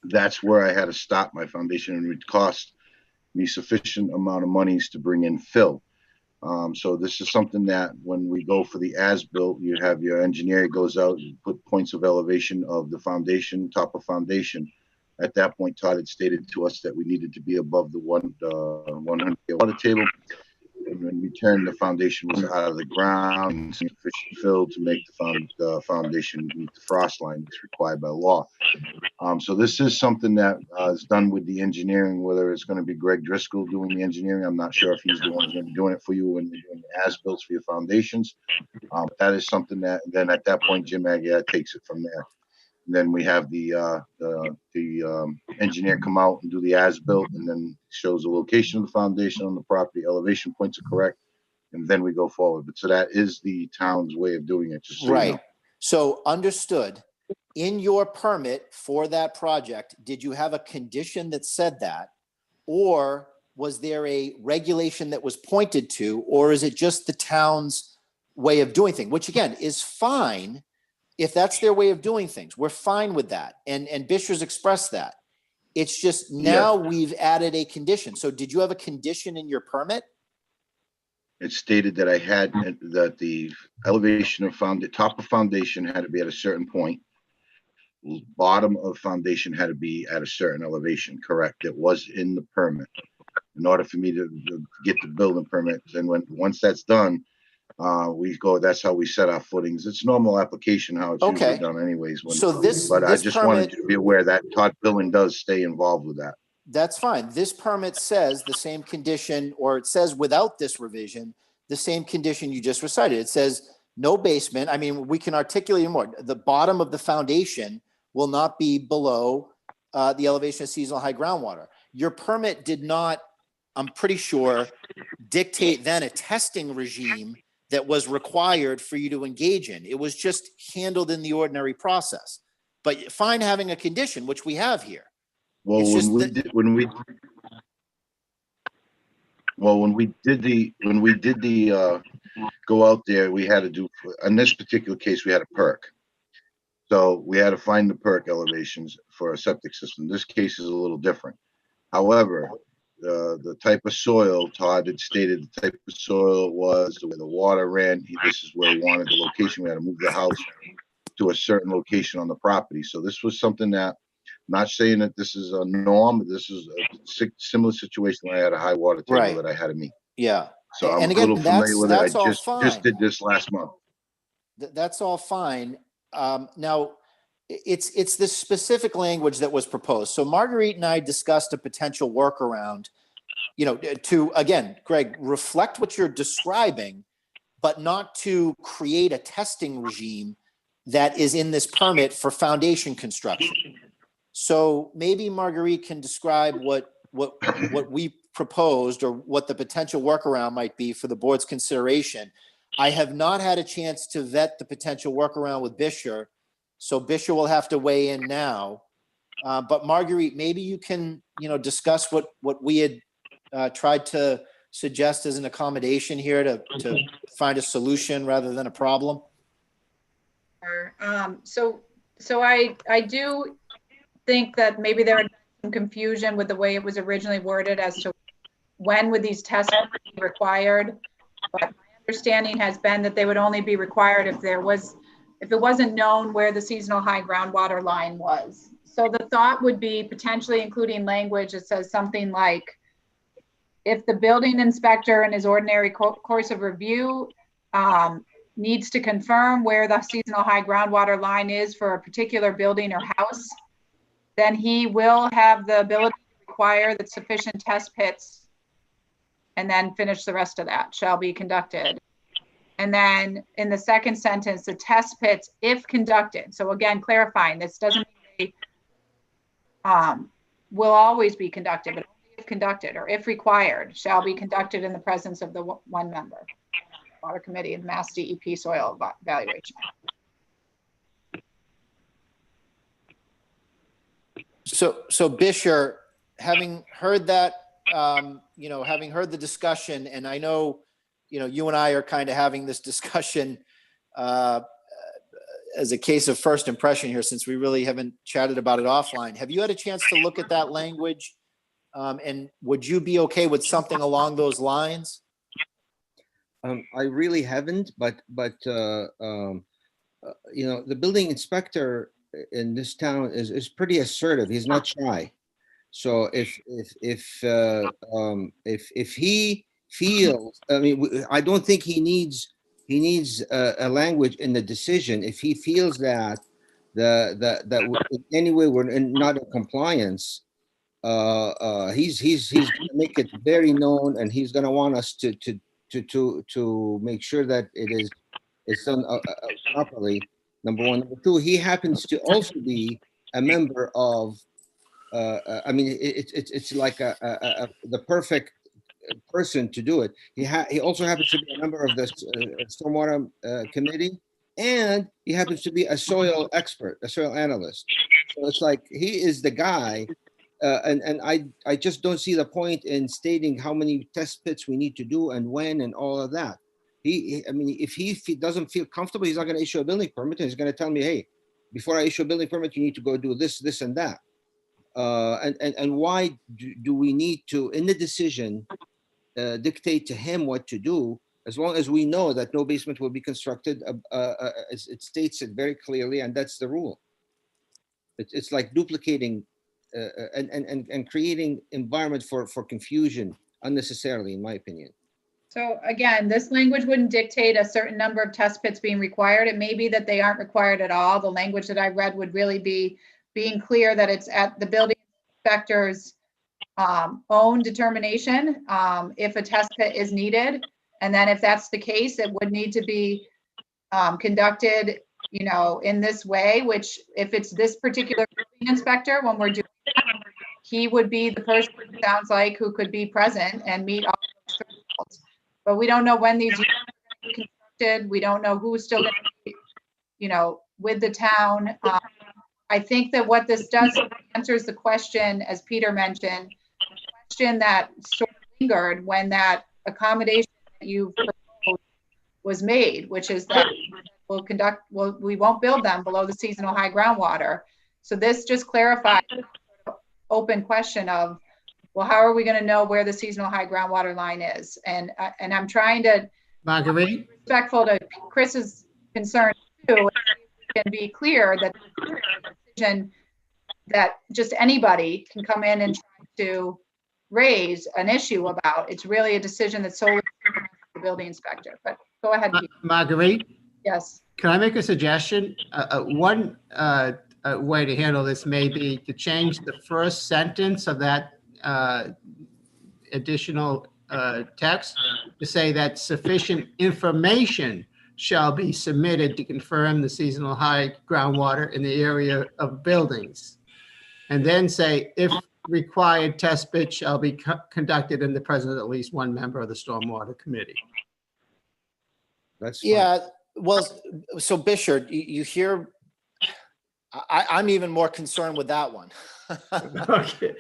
That's where I had to stop my foundation, and it would cost me sufficient amount of monies to bring in fill. So this is something that when we go for the as-built, you have your engineer goes out and put points of elevation of the foundation, top of foundation. At that point, Todd had stated to us that we needed to be above the 100-year water table. And when we turned, the foundation was out of the ground and sufficient fill to make the foundation meet the frost line that's required by law. So this is something that is done with the engineering, whether it's going to be Greg Driscoll doing the engineering. I'm not sure if he's the one who's going to be doing it for you when you're doing the as-built for your foundations. That is something that then at that point, Jim Aguirre takes it from there. And then we have the engineer come out and do the as-built, and then shows the location of the foundation on the property, elevation points are correct, and then we go forward. But so that is the town's way of doing it. Just so Right. You know. So understood. In your permit for that project, did you have a condition that said that? Or was there a regulation that was pointed to, or is it just the town's way of doing things, which again is fine. If that's their way of doing things, we're fine with that. And Bisher's expressed that. It's just now we've added a condition. So did you have a condition in your permit? It stated that I had that the elevation of top of foundation had to be at a certain point. Bottom of foundation had to be at a certain elevation. Correct. It was in the permit. In order for me to get the building permit, then once that's done, we go. That's how we set our footings. It's normal application how it's usually done, anyways. But I just wanted you to be aware that Todd Billing does stay involved with that. That's fine. This permit says the same condition, or it says without this revision, the same condition you just recited. It says no basement. I mean, we can articulate more. The bottom of the foundation will not be below the elevation of seasonal high groundwater. Your permit did not, I'm pretty sure, dictate then a testing regime that was required for you to engage in. It was just handled in the ordinary process. But fine having a condition, which we have here. Well, when we did the go out there, we had to do, in this particular case, we had a perk. So we had to find the perk elevations for a septic system. This case is a little different. However, the type of soil, Todd had stated the type of soil was, the way the water ran. This is where he wanted the location. We had to move the house to a certain location on the property. So this was something that, not saying that this is a norm, but this is a similar situation where I had a high water table that I had to meet. Yeah. So I'm a little familiar with it. I just did this last month. That's all fine. Now, it's this specific language that was proposed. So Marguerite and I discussed a potential workaround, to, again, Greg, reflect what you're describing, but not to create a testing regime that is in this permit for foundation construction. So maybe Marguerite can describe what we proposed, or what the potential workaround might be for the board's consideration. I have not had a chance to vet the potential workaround with Bisher, so Bisher will have to weigh in now. But Marguerite, maybe you can, discuss what we had tried to suggest as an accommodation here to find a solution rather than a problem. So I do think that maybe there was some confusion with the way it was originally worded as to when would these tests be required. But my understanding has been that they would only be required if it wasn't known where the seasonal high groundwater line was. So the thought would be potentially including language that says something like, if the building inspector in his ordinary course of review needs to confirm where the seasonal high groundwater line is for a particular building or house, then he will have the ability to require that sufficient test pits, and then finish the rest of that, shall be conducted. And then in the second sentence, the test pits, if conducted. So again, clarifying, this doesn't mean they will always be conducted, but only if conducted, or if required, shall be conducted in the presence of the one member. Water Committee and Mass DEP soil evaluation. So Bisher, having heard that, having heard the discussion, and I know, you and I are kind of having this discussion as a case of first impression here, since we really haven't chatted about it offline. Have you had a chance to look at that language? And would you be okay with something along those lines? I really haven't, but the building inspector in this town is pretty assertive. He's not shy. So if he feels, I don't think he needs a language in the decision. If he feels that in any way we're not in compliance, he's going to make it very known, and he's going to want us to make sure that it's done properly. Number one. Number two, he happens to also be a member of. It's like the perfect person to do it. He also happens to be a member of the stormwater committee, and he happens to be a soil expert, a soil analyst. So it's like he is the guy. And I just don't see the point in stating how many test pits we need to do and when and all of that. If he doesn't feel comfortable, he's not going to issue a building permit. And he's going to tell me, hey, before I issue a building permit, you need to go do this, this, and that. And why do we need to, in the decision, dictate to him what to do, as long as we know that no basement will be constructed? It states it very clearly, and that's the rule. It's like duplicating and creating environment for confusion unnecessarily, in my opinion. So again, this language wouldn't dictate a certain number of test pits being required. It may be that they aren't required at all. The language that I read would really be being clear that it's at the building inspector's own determination if a test pit is needed. And then if that's the case, it would need to be conducted, in this way, which if it's this particular building inspector, when we're doing that, he would be the person, it sounds like, who could be present and meet all those thresholds. But we don't know when these units are going to be constructed. We don't know who's still going to be, with the town. I think that what this does answers the question, as Peter mentioned, the question that sort of lingered when that accommodation that you proposed was made, which is that we won't build them below the seasonal high groundwater. So this just clarifies the open question of, well, how are we going to know where the seasonal high groundwater line is? And I'm trying to be respectful to Chris's concern too, and be clear that the decision that just anybody can come in and try to raise an issue about. It's really a decision that's solely the building inspector. But go ahead, Pete. Marguerite? Yes. Can I make a suggestion? One way to handle this may be to change the first sentence of that additional text to say that sufficient information shall be submitted to confirm the seasonal high groundwater in the area of buildings. And then say, if required, test pits shall be conducted in the presence of at least one member of the stormwater committee. That's fine. Yeah. Well, so Bisher, you hear, I'm even more concerned with that one. Okay.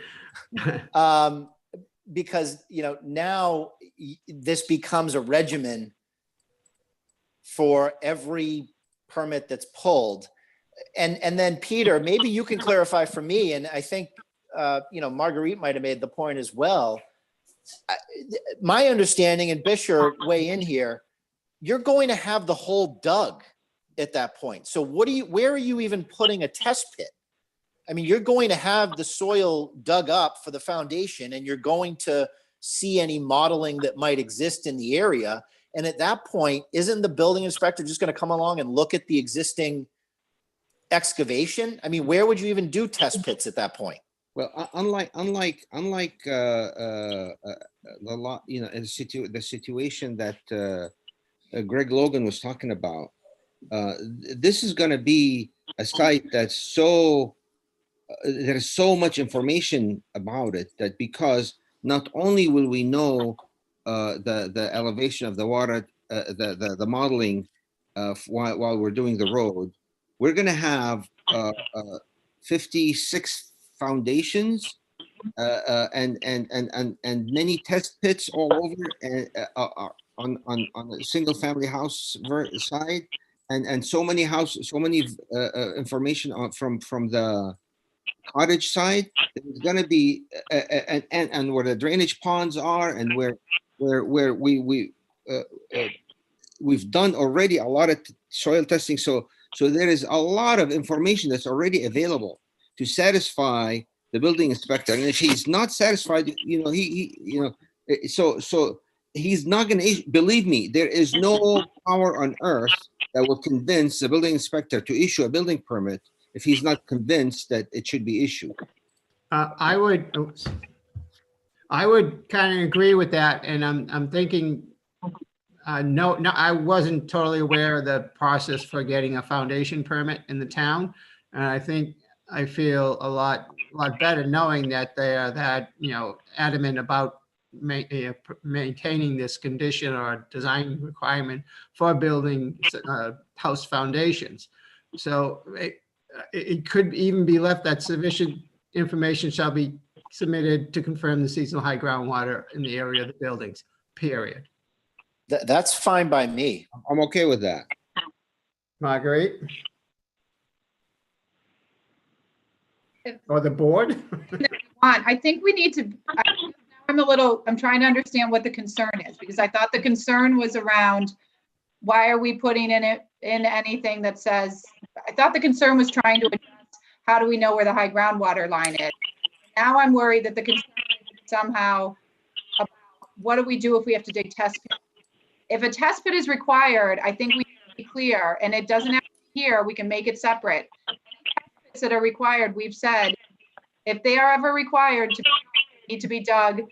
Because, now this becomes a regimen for every permit that's pulled. And then Peter, maybe you can clarify for me, and I think, Marguerite might have made the point as well. My understanding, and Bisher weigh in here, you're going to have the hole dug at that point. So where are you even putting a test pit? I mean, you're going to have the soil dug up for the foundation, and you're going to see any modeling that might exist in the area. And at that point, isn't the building inspector just going to come along and look at the existing excavation? I mean, where would you even do test pits at that point? Well, unlike the lot, the situation that Greg Logan was talking about, this is going to be a site that's there's so much information about it that, because not only will we know the elevation of the water, the modeling while we're doing the road, we're going to have 56 foundations and many test pits all over on a single family house side, and so many information from the cottage side. It's going to be and where the drainage ponds are, and where we've done already a lot of soil testing. So there is a lot of information that's already available to satisfy the building inspector. And if he's not satisfied, so he's not going to, believe me, there is no power on earth that will convince the building inspector to issue a building permit if he's not convinced that it should be issued. I would kind of agree with that. And I'm thinking, no, I wasn't totally aware of the process for getting a foundation permit in the town. And I feel a lot better knowing that they are that, adamant about maintaining this condition or design requirement for building house foundations. So it could even be left that sufficient information shall be submitted to confirm the seasonal high groundwater in the area of the buildings, period. That's fine by me. I'm okay with that. Marguerite? Or the board? I think we need to, I'm trying to understand what the concern is, because I thought the concern was around, why are we putting in anything that says, I thought the concern was trying to address, how do we know where the high groundwater line is? Now I'm worried that the concern is somehow, about what do we do if we have to dig test pits? If a test pit is required, I think we need to be clear, and it doesn't have to be here, we can make it separate. Test pits that are required, we've said, if they are ever required to need to be dug,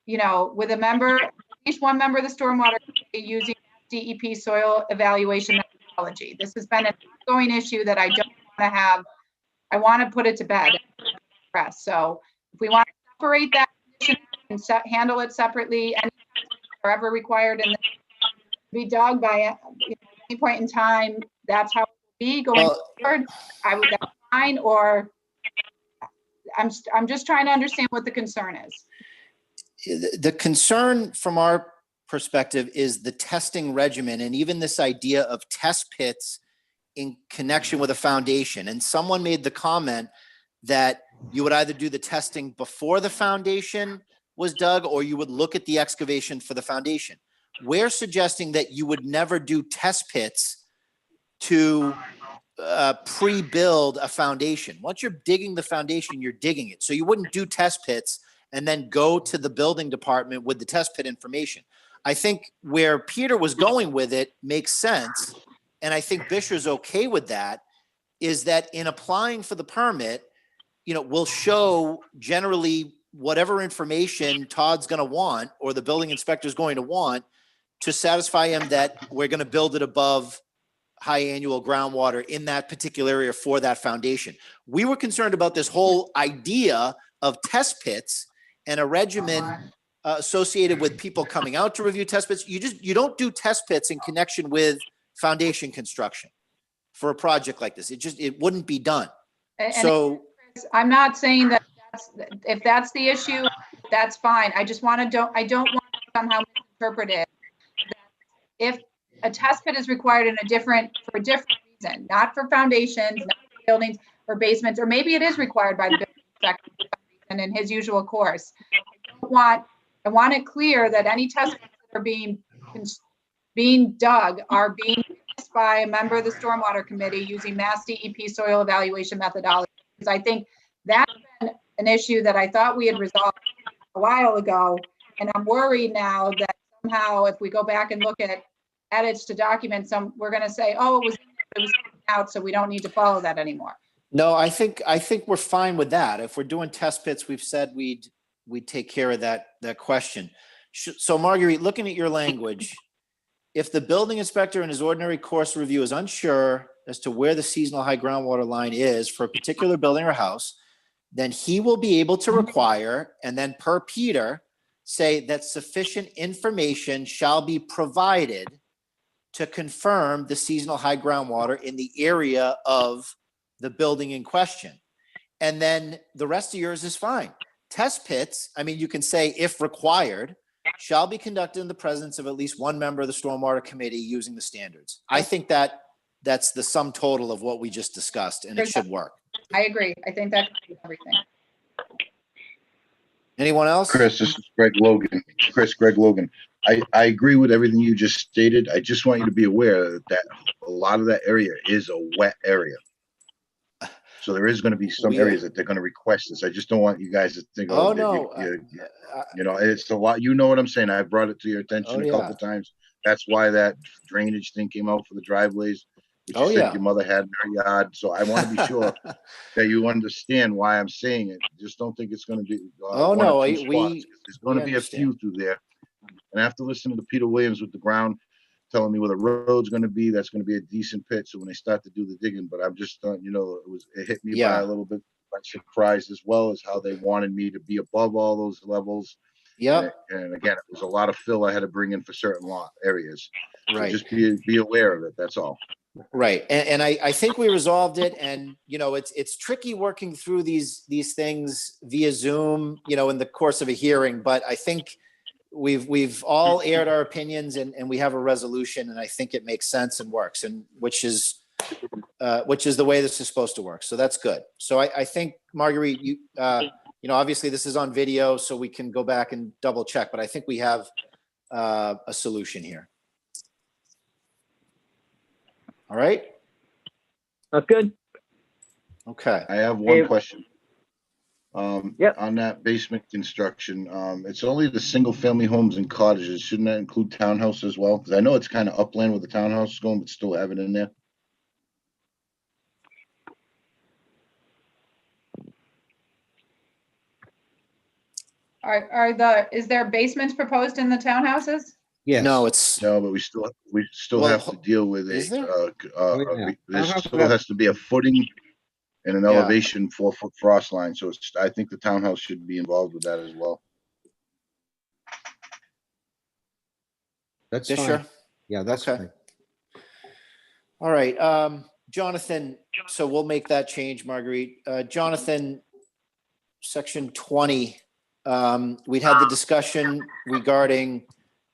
with at least one member of the stormwater committee using DEP soil evaluation methodology. This has been an ongoing issue that I don't want to have. I want to put it to bed. So if we want to separate that and handle it separately, and wherever required and be dug by any point in time, that's how it will be going forward. I would, that's fine, or I'm just trying to understand what the concern is. The concern from our perspective is the testing regimen, and even this idea of test pits in connection with a foundation. And someone made the comment that you would either do the testing before the foundation was dug, or you would look at the excavation for the foundation. We're suggesting that you would never do test pits to pre-build a foundation. Once you're digging the foundation, you're digging it. So you wouldn't do test pits and then go to the building department with the test pit information. I think where Peter was going with it makes sense. And I think Bisher's okay with that, is that in applying for the permit, we'll show generally whatever information Todd's going to want, or the building inspector is going to want, to satisfy him that we're going to build it above high annual groundwater in that particular area for that foundation. We were concerned about this whole idea of test pits and a regimen associated with people coming out to review test pits. You don't do test pits in connection with foundation construction for a project like this. It wouldn't be done. So I'm not saying that if that's the issue, that's fine. I just I don't want to somehow misinterpret it. If a test pit is required for a different reason, not for foundations, not for buildings or basements, or maybe it is required by the building inspector and in his usual course. I want it clear that any test pits that are being dug are being witnessed by a member of the Stormwater Committee using Mass DEP soil evaluation methodology. Because I think that's been an issue that I thought we had resolved a while ago. And I'm worried now that somehow if we go back and look at edits to documents, we're going to say, oh, it was out, so we don't need to follow that anymore. No, I think we're fine with that. If we're doing test pits, we've said we'd take care of that question. So Marguerite, looking at your language, if the building inspector in his ordinary course review is unsure as to where the seasonal high groundwater line is for a particular building or house, then he will be able to require, and then per Peter, say that sufficient information shall be provided to confirm the seasonal high groundwater in the area of the building in question. And then the rest of yours is fine. Test pits, I mean, you can say if required, shall be conducted in the presence of at least one member of the Stormwater Committee using the standards. I think that's the sum total of what we just discussed, and it should work. I agree. I think that covers everything. Anyone else? Chris, this is Greg Logan. Greg Logan. I agree with everything you just stated. I just want you to be aware that a lot of that area is a wet area. So there is going to be some areas that they're going to request this. I just don't want you guys to think, oh no, you know, it's a lot. You know what I'm saying? I brought it to your attention a couple times. That's why that drainage thing came out for the driveways, which you said your mother had in her yard. So I want to be sure that you understand why I'm saying it. Just don't think it's going to be. There's going to be a few through there, and after listening to Peter Williams with the ground, telling me where the road's going to be, that's going to be a decent pit. So when they start to do the digging, but I'm just, you know, it hit me by a little bit by surprise, as well as how they wanted me to be above all those levels. Yeah. And again, it was a lot of fill I had to bring in for certain lot areas. Right. So just be aware of it. That's all. Right. And I think we resolved it. And, you know, it's tricky working through these things via Zoom, you know, in the course of a hearing, but I think we've all aired our opinions and we have a resolution, and I think it makes sense and works, and which is the way this is supposed to work. So that's good. So I think, Marguerite, you know, obviously this is on video, so we can go back and double check, but I think we have a solution here. All right. That's good. Okay. I have one question. Yep. On that basement construction, it's only the single family homes and cottages. Shouldn't that include townhouse as well? Because I know it's kind of upland with the townhouse going, but still have it in there. Is there basements proposed in the townhouses? Yes. No, but we still have to deal with is there? there still has to be a footing and an elevation 4-foot frost line. So I think the townhouse should be involved with that as well. That's fine. Sure. Yeah, that's okay. All right. Jonathan, so we'll make that change, Marguerite. Jonathan, section 20, we'd had the discussion regarding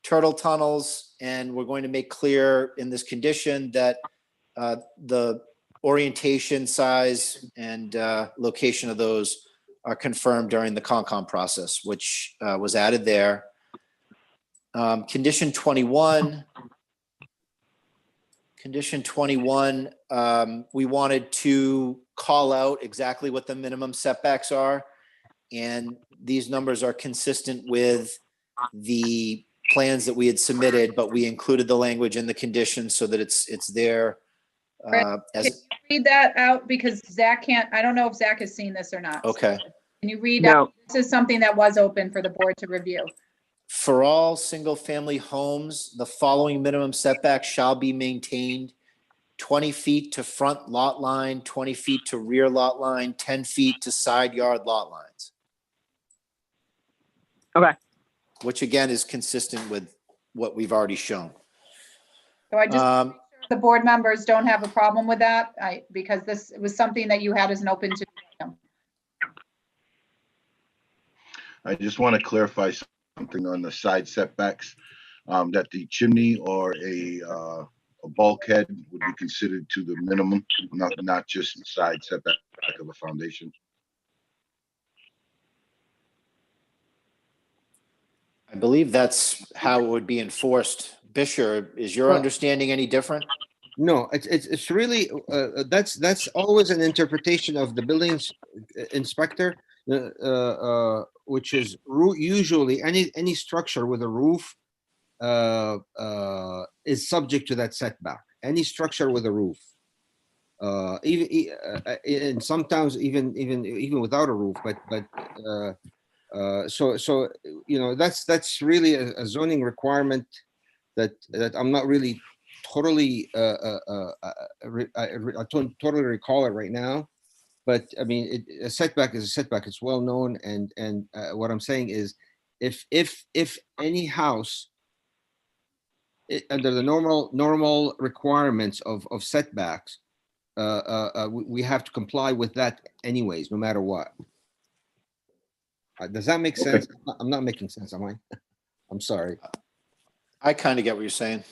turtle tunnels, and we're going to make clear in this condition that the orientation, size, and location of those are confirmed during the Concom process, which was added there. Condition 21. Condition 21, we wanted to call out exactly what the minimum setbacks are, and these numbers are consistent with the plans that we had submitted, but we included the language in the condition so that it's there. Can you read that out, because Zach can't, I don't know if Zach has seen this or not. Okay. Can you read out, this is something that was open for the board to review. For all single-family homes, the following minimum setback shall be maintained: 20 feet to front lot line, 20 feet to rear lot line, 10 feet to side yard lot lines. Okay. Which again is consistent with what we've already shown. So I just, the board members don't have a problem with that, because this was something that you had as an open to. I just want to clarify something on the side setbacks, that the chimney or a bulkhead would would be considered to the minimum, not just the side setback of a foundation. I believe that's how it would be enforced. Bisher, is your Well- understanding any different? No, it's really, that's always an interpretation of the building inspector, which is usually any structure with a roof is subject to that setback. Any structure with a roof, and sometimes even without a roof. So you know, that's really a zoning requirement that I'm not really totally I don't totally recall it right now. But I mean, a setback is a setback. It's well known, and what I'm saying is, if any house under the normal requirements of setbacks, we have to comply with that anyways, no matter what. Does that make sense? I'm not making sense, am I? I'm sorry. I kind of get what you're saying.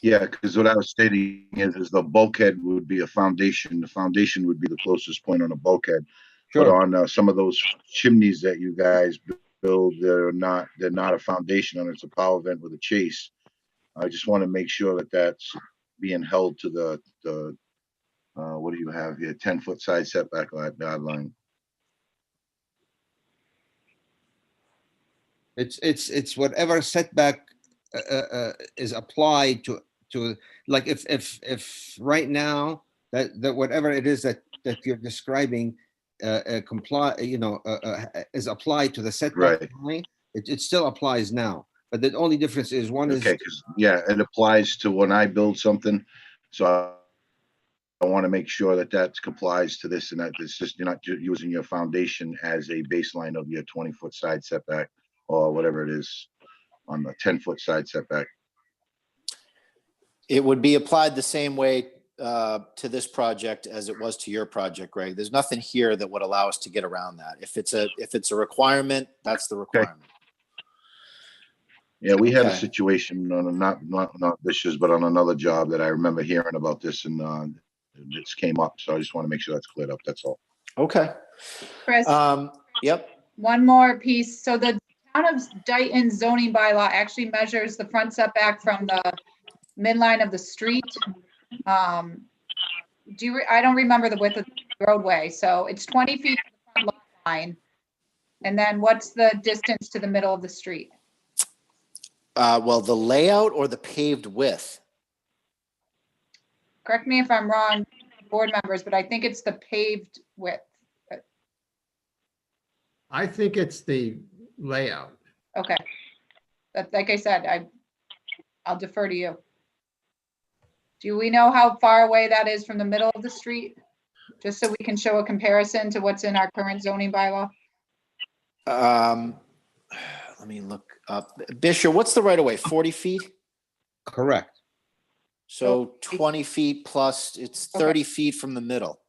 Yeah, because what I was stating is the bulkhead would be a foundation. The foundation would be the closest point on a bulkhead. Sure. But on some of those chimneys that you guys build, they're not a foundation, and it's a power vent with a chase. I just want to make sure that that's being held to the what do you have here? 10-foot side setback guideline. It's whatever setback is applied to, like if right now that whatever it is that you're describing comply, is applied to the setback Right. line, it still applies now. But the only difference is one is Okay, because yeah, it applies to when I build something, so I want to make sure that that complies to this and that. It's just you're not using your foundation as a baseline of your 20-foot side setback or whatever it is on the 10-foot side setback. It would be applied the same way to this project as it was to your project, Greg. There's nothing here that would allow us to get around that. If it's a requirement, that's the requirement. Yeah, we had a Okay. situation on not Bishop's, but on another job that I remember hearing about this, and this came up. So I just want to make sure that's cleared up. That's all. Okay. Chris, Yep. one more piece. So the town of Dayton zoning bylaw actually measures the front setback from the midline of the street. I don't remember the width of the roadway. So it's 20 feet to the front lot line. And then what's the distance to the middle of the street? Well, the layout or the paved width? Correct me if I'm wrong, board members, but I think it's the paved width. I think it's the layout. Okay. But like I said, I'll defer to you. Do we know how far away that is from the middle of the street? Just so we can show a comparison to what's in our current zoning bylaw? Let me look up. Bishop, what's the right of way? 40 feet? correct. So 20 feet plus, it's 30 feet from the middle.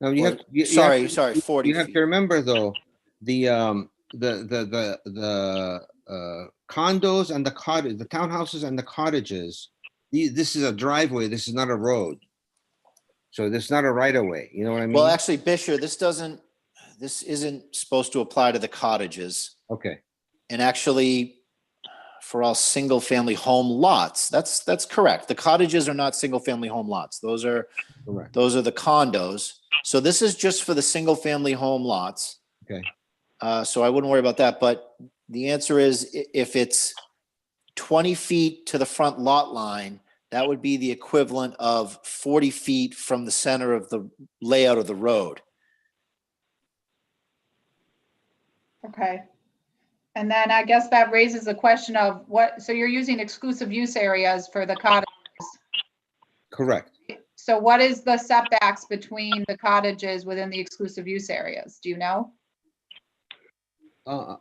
Now you have, Sorry, 40 you have feet. to remember though, the condos and the cottage, the townhouses and the cottages, this is a driveway, this is not a road. So this is not a right of way, you know what I mean? Well, actually, Bishop, this isn't supposed to apply to the cottages. Okay, And actually, for all single-family home lots, that's correct. The cottages are not single-family home lots. Those are correct. the condos. So this is just for the single-family home lots. Okay. So I wouldn't worry about that. But the answer is if it's 20 feet to the front lot line, that would be the equivalent of 40 feet from the center of the layout of the road. Okay. And then I guess that raises the question of so you're using exclusive use areas for the cottages. Correct. So what is the setbacks between the cottages within the exclusive use areas? Do you know? I'm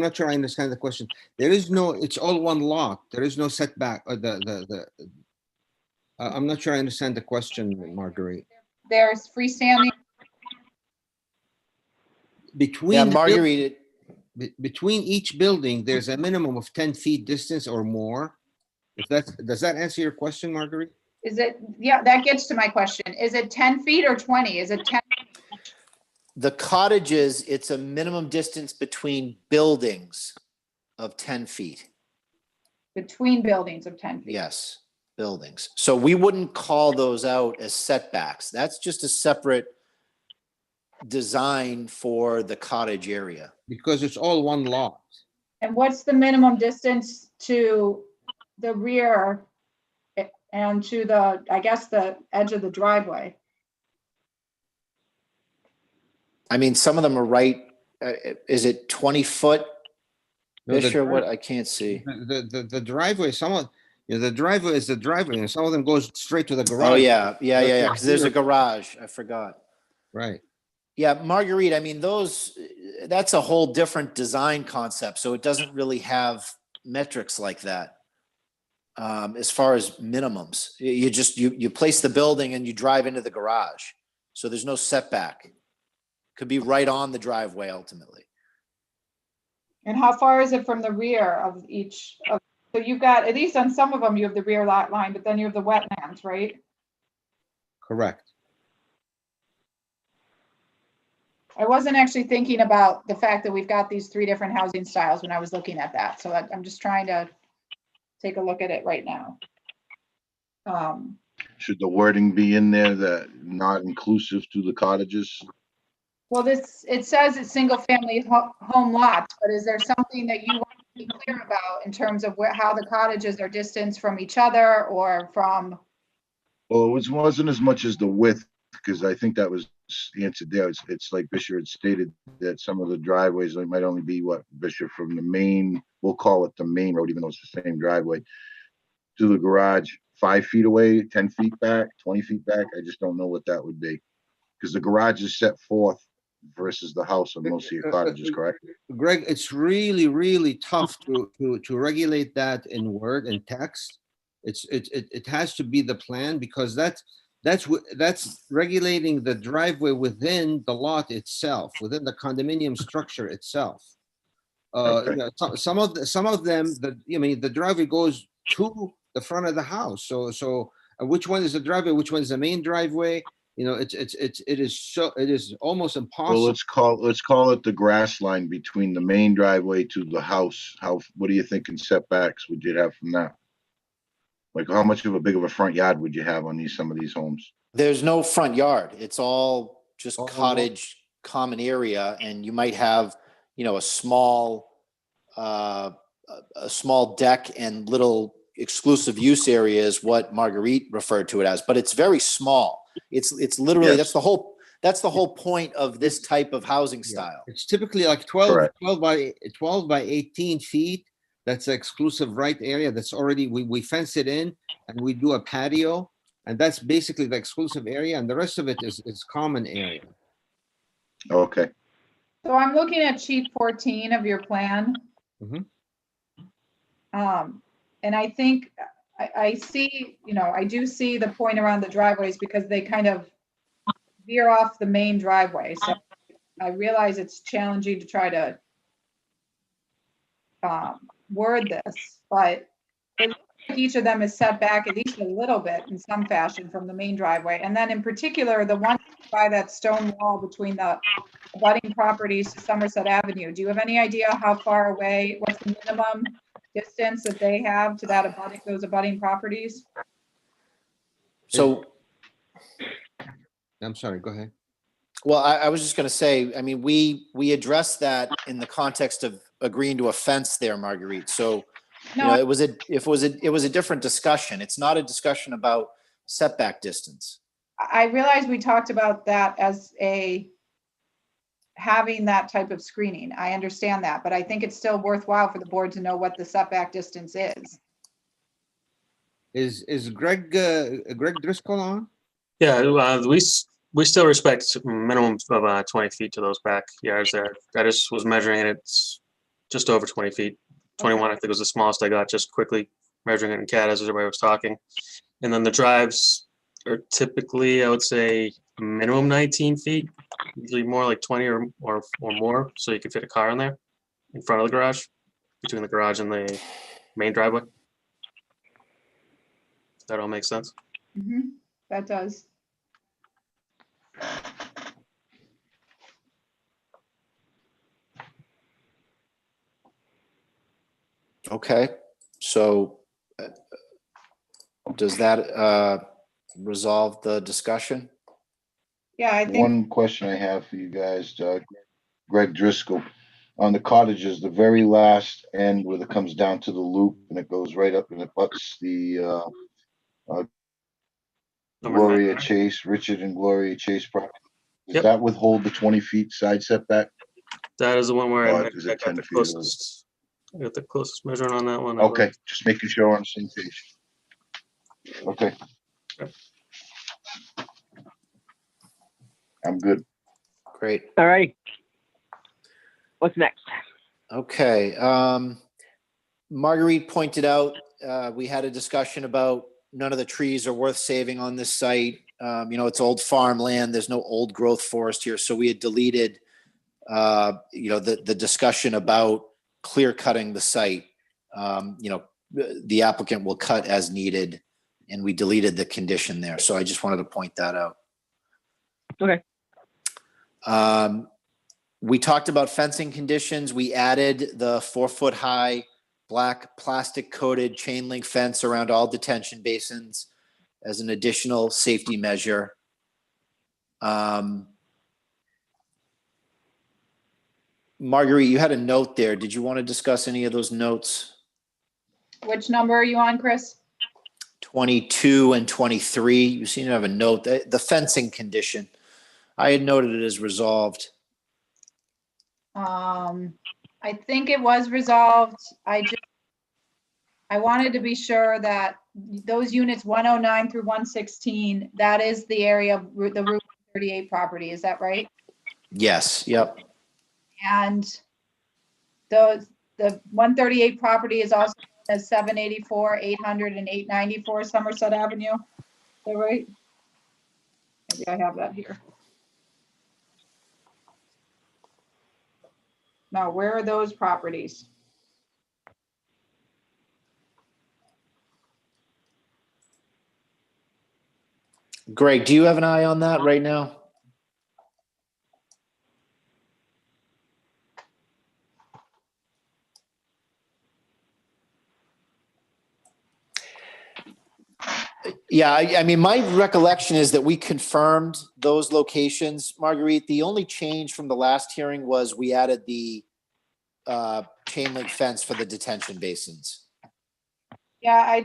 not sure I understand the question. There is no, it's all one lot. There is no setback. I'm not sure I understand the question, Marguerite. There's freestanding, Yeah, Marguerite, Between each building, there's a minimum of 10 feet distance or more. Does that answer your question, Marguerite? Is it, yeah, that gets to my question. Is it 10 feet or 20? Is it 10? The cottages, it's a minimum distance between buildings of 10 feet. Between buildings of 10 feet? Yes, buildings. So we wouldn't call those out as setbacks. That's just a separate design for the cottage area. Because it's all one lot. And what's the minimum distance to the rear and to the, I guess, the edge of the driveway? I mean, some of them are right. Is it 20 foot? No, Sure, what I can't see. The driveway, some of, the driveway is the driveway, and some of them goes straight to the garage. Oh, yeah. Because there's a garage. I forgot. Right. Yeah, Marguerite, I mean, that's a whole different design concept. So it doesn't really have metrics like that. As far as minimums, you place the building and you drive into the garage. So there's no setback. Could be right on the driveway ultimately. And how far is it from the rear of each? So you've got, at least on some of them, you have the rear lot line, but then you have the wetlands, right? Correct. I wasn't actually thinking about the fact that we've got these 3 different housing styles when I was looking at that. So I'm just trying to take a look at it right now. Should the wording be in there that not inclusive to the cottages? Well, it says it's single family home lots, but is there something that you want to be clear about in terms of how the cottages are distanced from each other or from? Well, it wasn't as much as the width, because I think that was answered there. It's like Bishop had stated that some of the driveways might only be Bishop, from the main, we'll call it the main road, even though it's the same driveway, to the garage, 5 feet away, 10 feet back, 20 feet back. I just don't know what that would be, because the garage is set forth versus the house on most of your cottages, correct? Greg, it's really, really tough to regulate that in word and text. It has to be the plan, because that's regulating the driveway within the lot itself, within the condominium structure itself. Okay. Some of them, the driveway goes to the front of the house. So which one is the driveway? Which one is the main driveway? It is almost impossible. Well, let's call it the grass line between the main driveway to the house. What do you think in setbacks would you have from that? Like, how much of a front yard would you have on some of these homes? There's no front yard. It's all just cottage common area, and you might have, a small deck and little exclusive use areas, what Marguerite referred to it as, but it's very small. It's literally, Yes. that's the whole point of this type of housing style. It's typically like 12 Correct. 12 by 18 feet. That's the exclusive right area. That's already, we fence it in and we do a patio, and that's basically the exclusive area, and the rest of it is common area. Okay. So I'm looking at sheet 14 of your plan. Mhm. And I think I see, I do see the point around the driveways because they kind of veer off the main driveway. So I realize it's challenging to try to word this, but it looks like each of them is set back at least a little bit in some fashion from the main driveway. And then in particular, the one by that stone wall between the abutting properties to Somerset Avenue. Do you have any idea how far away, what's the minimum distance that they have to those abutting properties? So, I'm sorry, go ahead. well, I was just going to say, I mean, we addressed that in the context of agreeing to a fence there, Marguerite. So, No, it was a different discussion. It's not a discussion about setback distance. I realize we talked about that as having that type of screening. I understand that, but I think it's still worthwhile for the board to know what the setback distance is. Is Greg Driscoll on? Yeah, we still respect minimum of 20 feet to those backyards there. I just was measuring it. It's just over 20 feet. 21, I think, was the smallest I got, just quickly measuring it in CAD as everybody was talking. And then the drives are typically, I would say, minimum 19 feet, usually more like 20 or more, so you can fit a car in there in front of the garage, between the garage and the main driveway. That all makes sense. That does. Okay, so does that resolve the discussion? Yeah, I think, One question I have for you guys, Greg Driscoll, on the cottages, the very last end where it comes down to the loop and it goes right up and it butts the Number Gloria 9. Chase, Richard and Gloria Chase property. Does Yep. that withhold the 20 feet side setback? That is the one where Or I is it got 10 the feet? closest. I got the closest measurement on that one. I Okay, just making sure we're on the same page. Okay. Yep. I'm good. Great. All right. What's next? Okay. Marguerite pointed out, we had a discussion about none of the trees are worth saving on this site. It's old farmland. There's no old growth forest here. So we had deleted, the discussion about clear cutting the site. The applicant will cut as needed, and we deleted the condition there. So I just wanted to point that out. Okay. We talked about fencing conditions. We added the 4-foot high black plastic coated chain link fence around all detention basins as an additional safety measure. Marguerite, you had a note there. Did you want to discuss any of those notes? which number are you on, Chris? 22 and 23. You seem to have a note. The fencing condition. I had noted it as resolved. I think it was resolved. I wanted to be sure that those units 109 through 116, that is the area of the Route 38 property. Is that right? Yes. Yep. And the 138 property is also known as 784, 800, and 894 Somerset Avenue. Is that right? Maybe I have that here. Now, where are those properties? Greg, do you have an eye on that right now? Yeah, I mean, my recollection is that we confirmed those locations, Marguerite. The only change from the last hearing was we added the chain link fence for the detention basins. Yeah,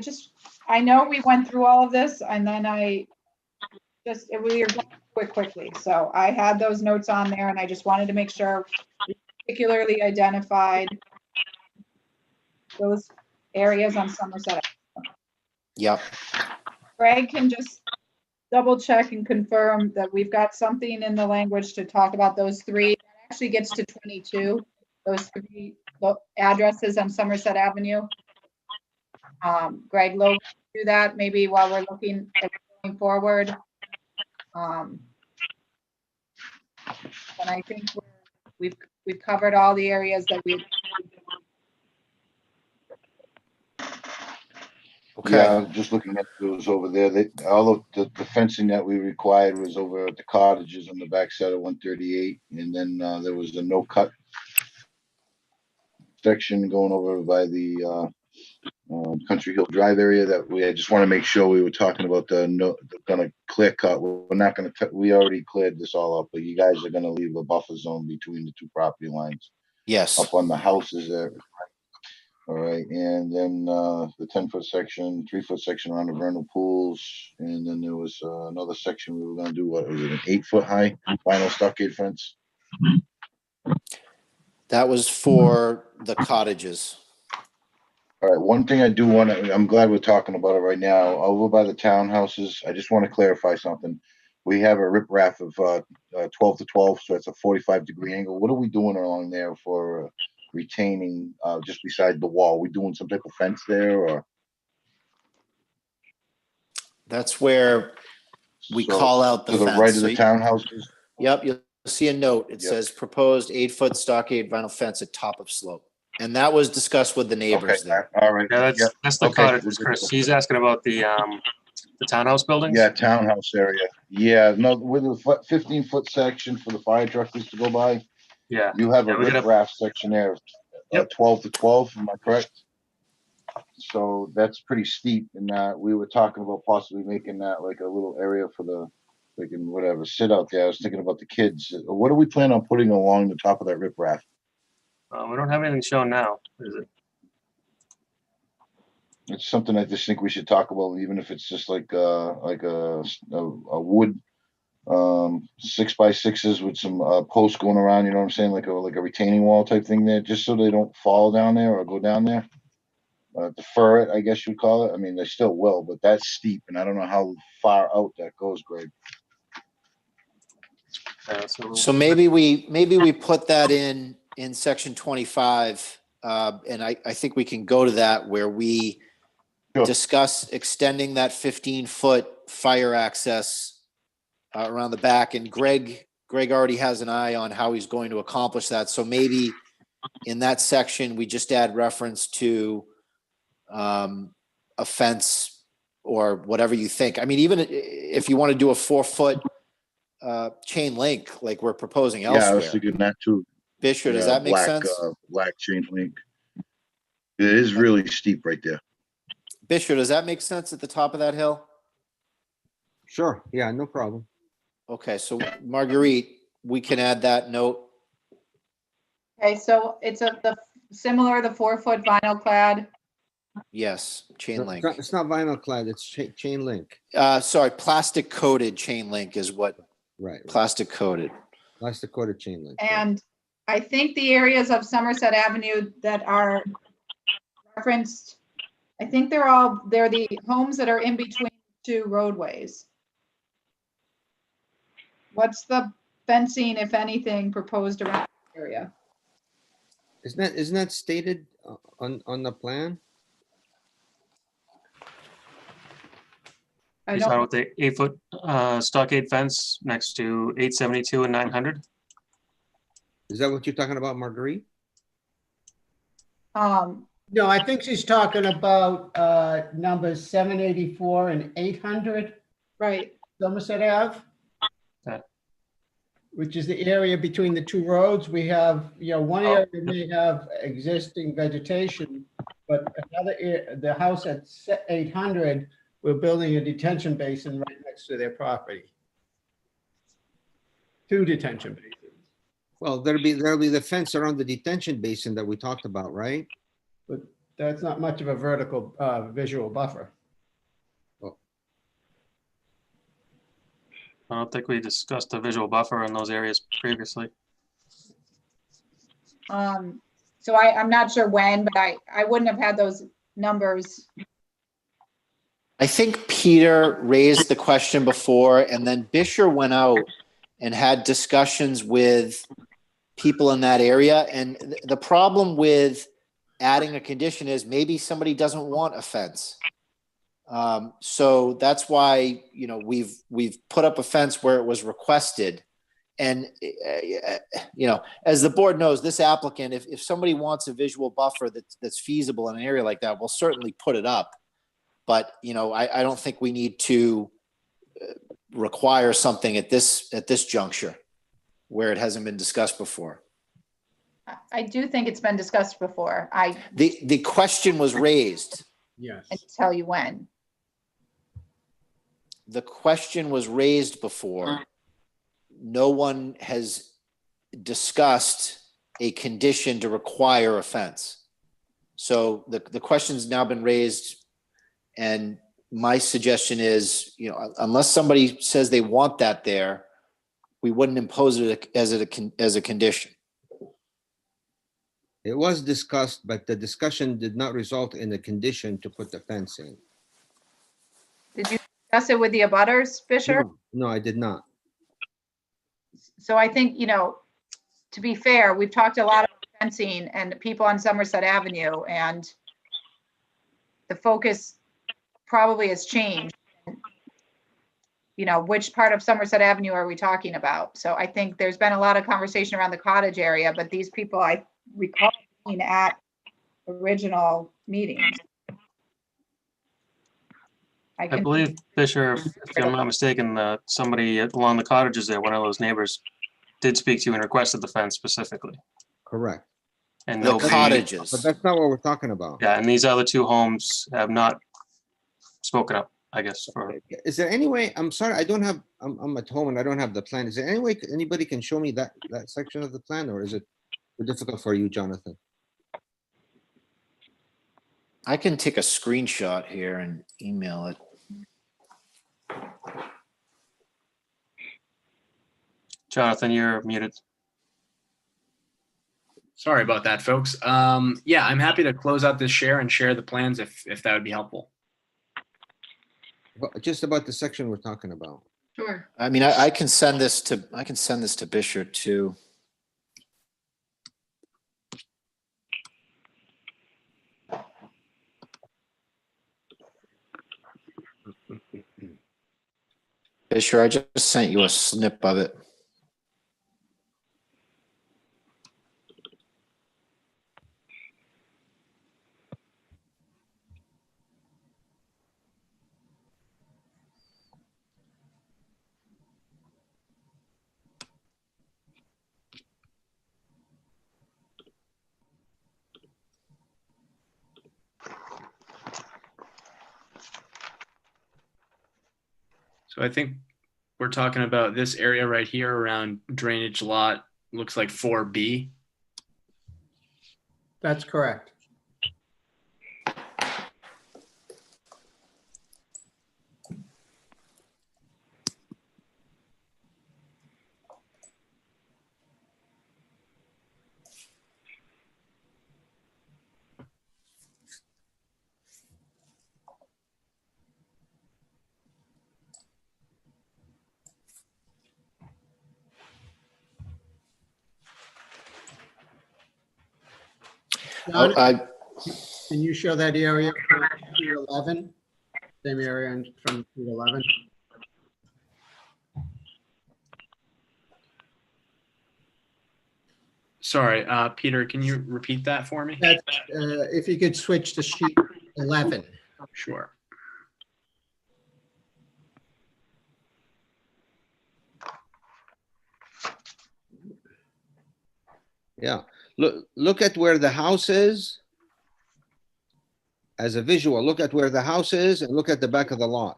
I know we went through all of this and then we were going through it quickly. So I had those notes on there and I just wanted to make sure we particularly identified those areas on Somerset. Yep. Greg can just double check and confirm that we've got something in the language to talk about those three. It actually gets to 22, those three addresses on Somerset Avenue. Greg, Logan, do that maybe while we're looking at going forward. And I think we've covered all the areas that we've. Okay. Yeah, just looking at those over there, all of the fencing that we required was over at the cottages on the backside of 138. And then there was a no cut section going over by the Country Hill Drive area that I just want to make sure we were talking about gonna clear cut. We're not gonna we already cleared this all up, but you guys are gonna leave a buffer zone between the two property lines. Yes. Up on the houses there. All right, and then the 10-foot section, 3-foot section around the vernal pools, and then there was another section we were going to do. What was it? An 8-foot high vinyl stockade fence. That was for the cottages. All right. One thing I do want to, I'm glad we're talking about it right now. Over by the townhouses, I just want to clarify something. We have a riprap of 12 to 12, so it's a 45-degree angle. What are we doing along there for retaining just beside the wall? We doing some type of fence there, or? That's where we call out the to the fence. right of the townhouses. Yep, you'll see a note. It says proposed 8-foot stockade vinyl fence at top of slope. And that was discussed with the Okay, neighbors there. all right. Yeah, Yep. that's the Okay. cottages, Chris. He's asking about the townhouse buildings. Yeah, townhouse area. Yeah, no, with a 15-foot section for the fire truckers to go by, Yeah. you have a Yeah, we could have- riprap section there, Yep. 12 to 12, am I correct? So that's pretty steep in that we were talking about possibly making that like a little area for the, they can whatever, sit out there. I was thinking about the kids. What do we plan on putting along the top of that riprap? We don't have anything shown now, is it? It's something I just think we should talk about, even if it's just like a wood 6x6s with some posts going around, you know what I'm saying, like a retaining wall type thing there, just so they don't fall down there or go down there. Defer it, I guess you'd call it. I mean, they still will, but that's steep, and I don't know how far out that goes, Greg. So maybe we put that in section 25, and I think we can go to that where we Sure. discuss extending that 15-foot fire access around the back. And Greg already has an eye on how he's going to accomplish that. So maybe in that section, we just add reference to a fence or whatever you think. I mean, even if you want to do a 4-foot chain link like we're proposing elsewhere. Yeah, I was thinking that too. Bishop, does that make sense? Black chain link. It is really steep right there. Bishop, does that make sense at the top of that hill? Sure, yeah, no problem. Okay, so Marguerite, we can add that note. Okay, so it's the 4-foot vinyl clad. Yes, chain link. It's not vinyl clad, it's chain link. Sorry, plastic coated chain link is what. Right. Plastic coated. Plastic coated chain link. And I think the areas of Somerset Avenue that are referenced, I think they're the homes that are in between two roadways. What's the fencing, if anything, proposed around the area? Isn't that stated on the plan? I You're don't, talking about the 8-foot stockade fence next to 872 and 900? Is that what you're talking about, Marguerite? No, I think she's talking about numbers 784 and 800 right. Somerset Ave. Okay. Which is the area between the two roads. We have, one area may have existing vegetation, but the house at 800, we're building a detention basin right next to their property. 2 detention basins. Well, there'll be the fence around the detention basin that we talked about, right? But that's not much of a vertical visual buffer. I don't think we discussed the visual buffer in those areas previously. So I'm not sure when, but I wouldn't have had those numbers. I think Peter raised the question before, and then Bisher went out and had discussions with people in that area. And the problem with adding a condition is maybe somebody doesn't want a fence. So that's why, we've put up a fence where it was requested. And, as the board knows, this applicant, if somebody wants a visual buffer that's feasible in an area like that, we'll certainly put it up. But, I don't think we need to require something at this juncture where it hasn't been discussed before. I do think it's been discussed before. The question was raised. Yes. I can tell you when. The question was raised before. No one has discussed a condition to require a fence. So the question's now been raised, and my suggestion is, unless somebody says they want that there, we wouldn't impose it as a condition. It was discussed, but the discussion did not result in a condition to put the fence in. Did you discuss it with the abutters, Fisher? No, I did not. So I think, to be fair, we've talked a lot about fencing and people on Somerset Avenue, and the focus probably has changed. Which part of Somerset Avenue are we talking about? So I think there's been a lot of conversation around the cottage area, but these people, I recall being at original meetings. I believe, Fisher, if I'm not mistaken, somebody along the cottages there, one of those neighbors, did speak to you and requested the fence specifically. Correct. And The nobody, cottages. But that's not what we're talking about. yeah, and these other two homes have not spoken up, I guess, for, Is there any way, I'm sorry, I don't have, I'm at home and I don't have the plan. Is there any way anybody can show me that section of the plan, or is it difficult for you, Jonathan? I can take a screenshot here and email it. Jonathan, you're muted. Sorry about that, folks. Yeah, I'm happy to close out this share and share the plans if that would be helpful. But just about the section we're talking about. Sure. I mean, I can send this to Bisher too. Bisher, I just sent you a snip of it. So I think we're talking about this area right here around drainage lot, looks like 4B. That's correct. John, can you show that area from sheet 11? Same area from sheet 11? Sorry, Peter, can you repeat that for me? That's, if you could switch to sheet 11. Sure. Yeah, look at where the house is. As a visual, look at where the house is and look at the back of the lot.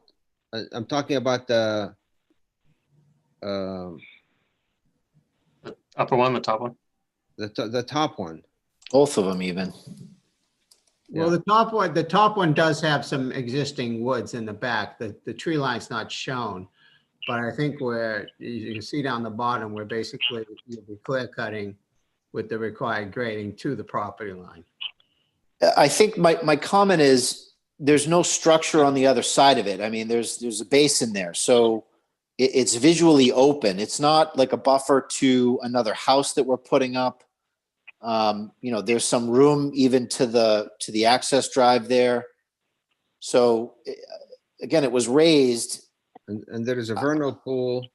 I'm talking about the upper one, the top one. The top one. Both of them even. Well, the top one does have some existing woods in the back. The tree line's not shown, but I think where you can see down the bottom where basically you'll be clear cutting with the required grading to the property line. I think my comment is there's no structure on the other side of it. I mean, there's a basin there, so it's visually open. It's not like a buffer to another house that we're putting up. You know, there's some room even to the access drive there. So again, it was raised. And there is a vernal pool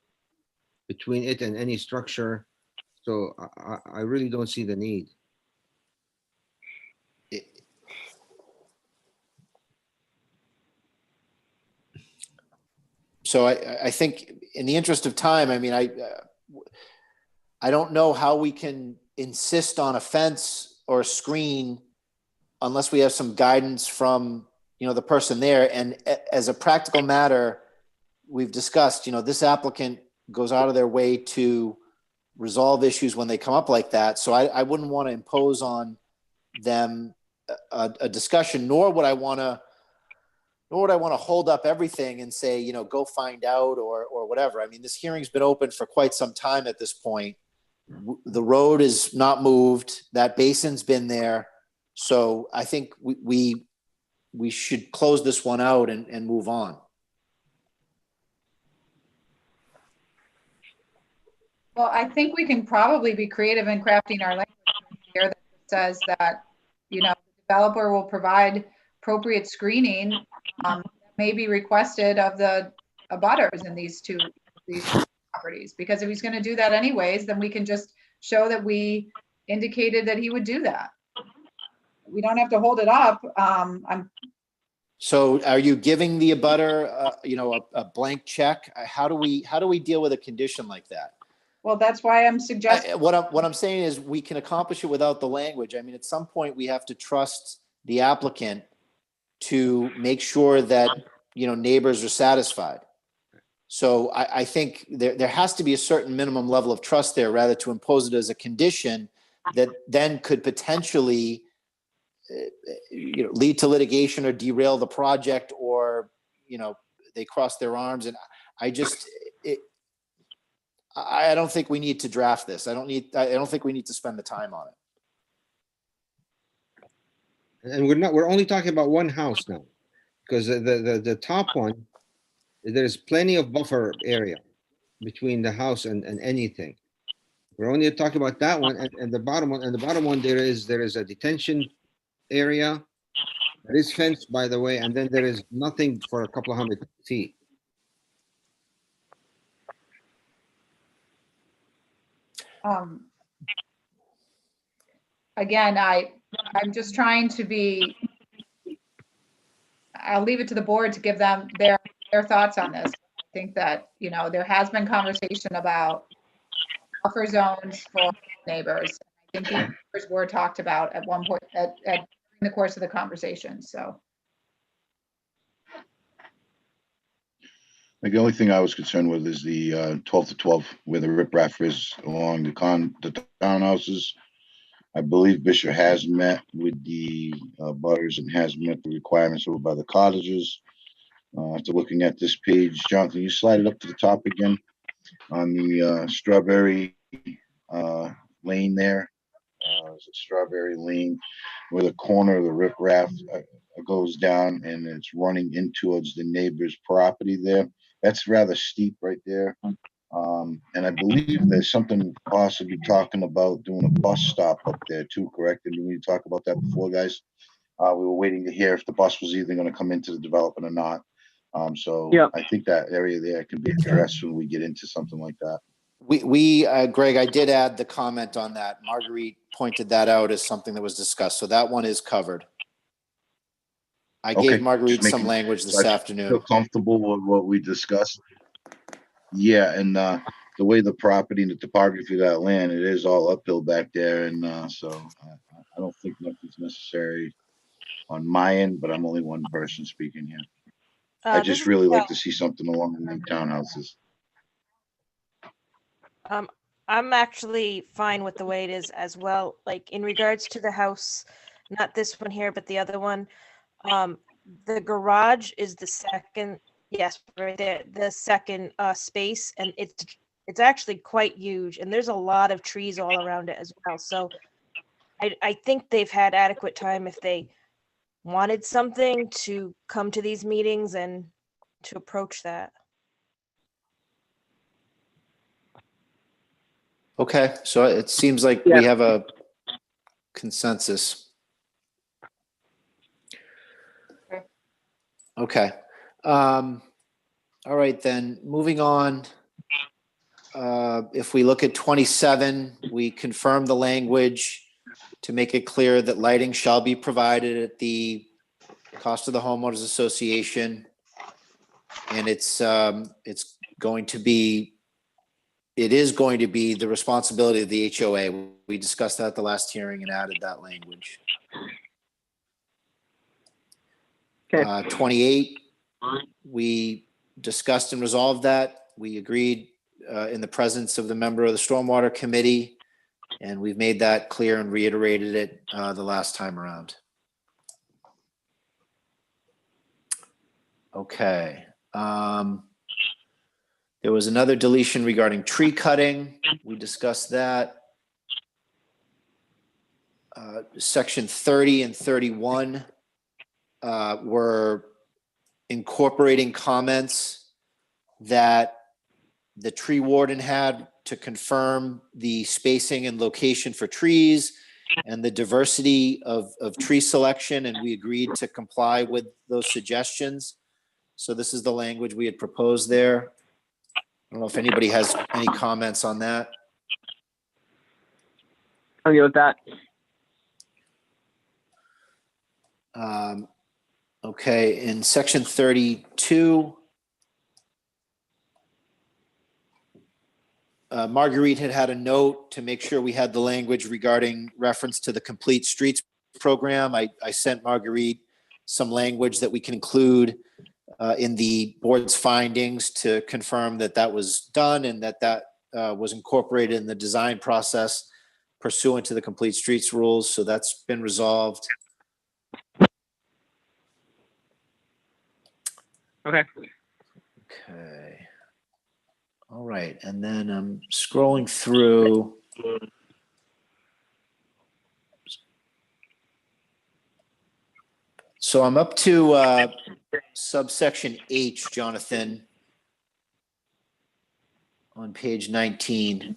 between it and any structure. So I really don't see the need. So I think in the interest of time, I mean, I don't know how we can insist on a fence or a screen unless we have some guidance from, you know, the person there. And as a practical matter, we've discussed, you know, this applicant goes out of their way to resolve issues when they come up like that. So I wouldn't want to impose on them a discussion, nor would I want to hold up everything and say, you know, go find out or whatever. I mean, this hearing's been open for quite some time at this point. The road is not moved. That basin's been there. So I think we should close this one out and move on. Well, I think we can probably be creative in crafting our language here that says that, you know, the developer will provide appropriate screening may be requested of the abutters in these properties, because if he's going to do that anyways, then we can just show that we indicated that he would do that. we don't have to hold it up. So are you giving the abutter, a blank check? How do we deal with a condition like that? Well, that's why I'm suggesting. What I'm saying is we can accomplish it without the language. I mean, at some point we have to trust the applicant to make sure that, neighbors are satisfied. So I think there has to be a certain minimum level of trust there, rather to impose it as a condition that then could potentially lead to litigation or derail the project, or, they cross their arms. And I don't think we need to draft this. I don't think we need to spend the time on it. And we're only talking about one house now, because the top one, there's plenty of buffer area between the house and anything. We're only talking about that one and the bottom one. And the bottom one, there is a detention area that is fenced, by the way, and then there is nothing for a couple of 100 feet. Again, I'm just trying to be, I'll leave it to the board to give them their thoughts on this. I think that, there has been conversation about buffer zones for neighbors. I think the neighbors were talked about at one point in the course of the conversation, so. Like, the only thing I was concerned with is the 12 to 12, where the riprap is along the townhouses. I believe Bishop has met with the butters and has met the requirements over by the cottages. After looking at this page, Jonathan, you slide it up to the top again on the Strawberry Lane there. Is it Strawberry Lane, where the corner of the riprap goes down and it's running in towards the neighbor's property there. That's rather steep right there. And I believe there's something possibly talking about doing a bus stop up there too, correct? Didn't we talk about that before, guys? We were waiting to hear if the bus was either going to come into the development or not. So yep. I think that area there can be addressed when we get into something like that. We Greg, I did add the comment on that. Marguerite pointed that out as something that was discussed. So that one is covered. I gave Marguerite some language this afternoon. Feel comfortable with what we discussed. Yeah, and the way the property and the topography of that land, it is all uphill back there, and so I don't think nothing's necessary on my end. But I'm only one person speaking here. I just really like to see something along the new townhouses. I'm actually fine with the way it is as well. Like, in regards to the house, not this one here, but the other one. The garage is the second, yes, right there, the second space, and it's actually quite huge, and there's a lot of trees all around it as well. So I think they've had adequate time, if they wanted something, to come to these meetings and to approach that. Okay, so it seems like we have a consensus. Okay. All right, then moving on. If we look at 27, we confirm the language to make it clear that lighting shall be provided at the cost of the homeowners association. And it is going to be the responsibility of the HOA. We discussed that at the last hearing and added that language. Okay. 28, we discussed and resolved that. We agreed in the presence of the member of the Stormwater Committee, and we've made that clear and reiterated it the last time around. Okay. There was another deletion regarding tree cutting. We discussed that. Section 30 and 31 were incorporating comments that the tree warden had to confirm the spacing and location for trees and the diversity of tree selection, and we agreed to comply with those suggestions. So this is the language we had proposed there. I don't know if anybody has any comments on that. I'm good with that. Okay, in section 32, Marguerite had a note to make sure we had the language regarding reference to the Complete Streets program. I sent Marguerite some language that we can include in the board's findings to confirm that that was done and that was incorporated in the design process pursuant to the Complete Streets rules. So that's been resolved. Okay. Okay. All right. And then I'm scrolling through. So I'm up to subsection H, Jonathan, on page 19.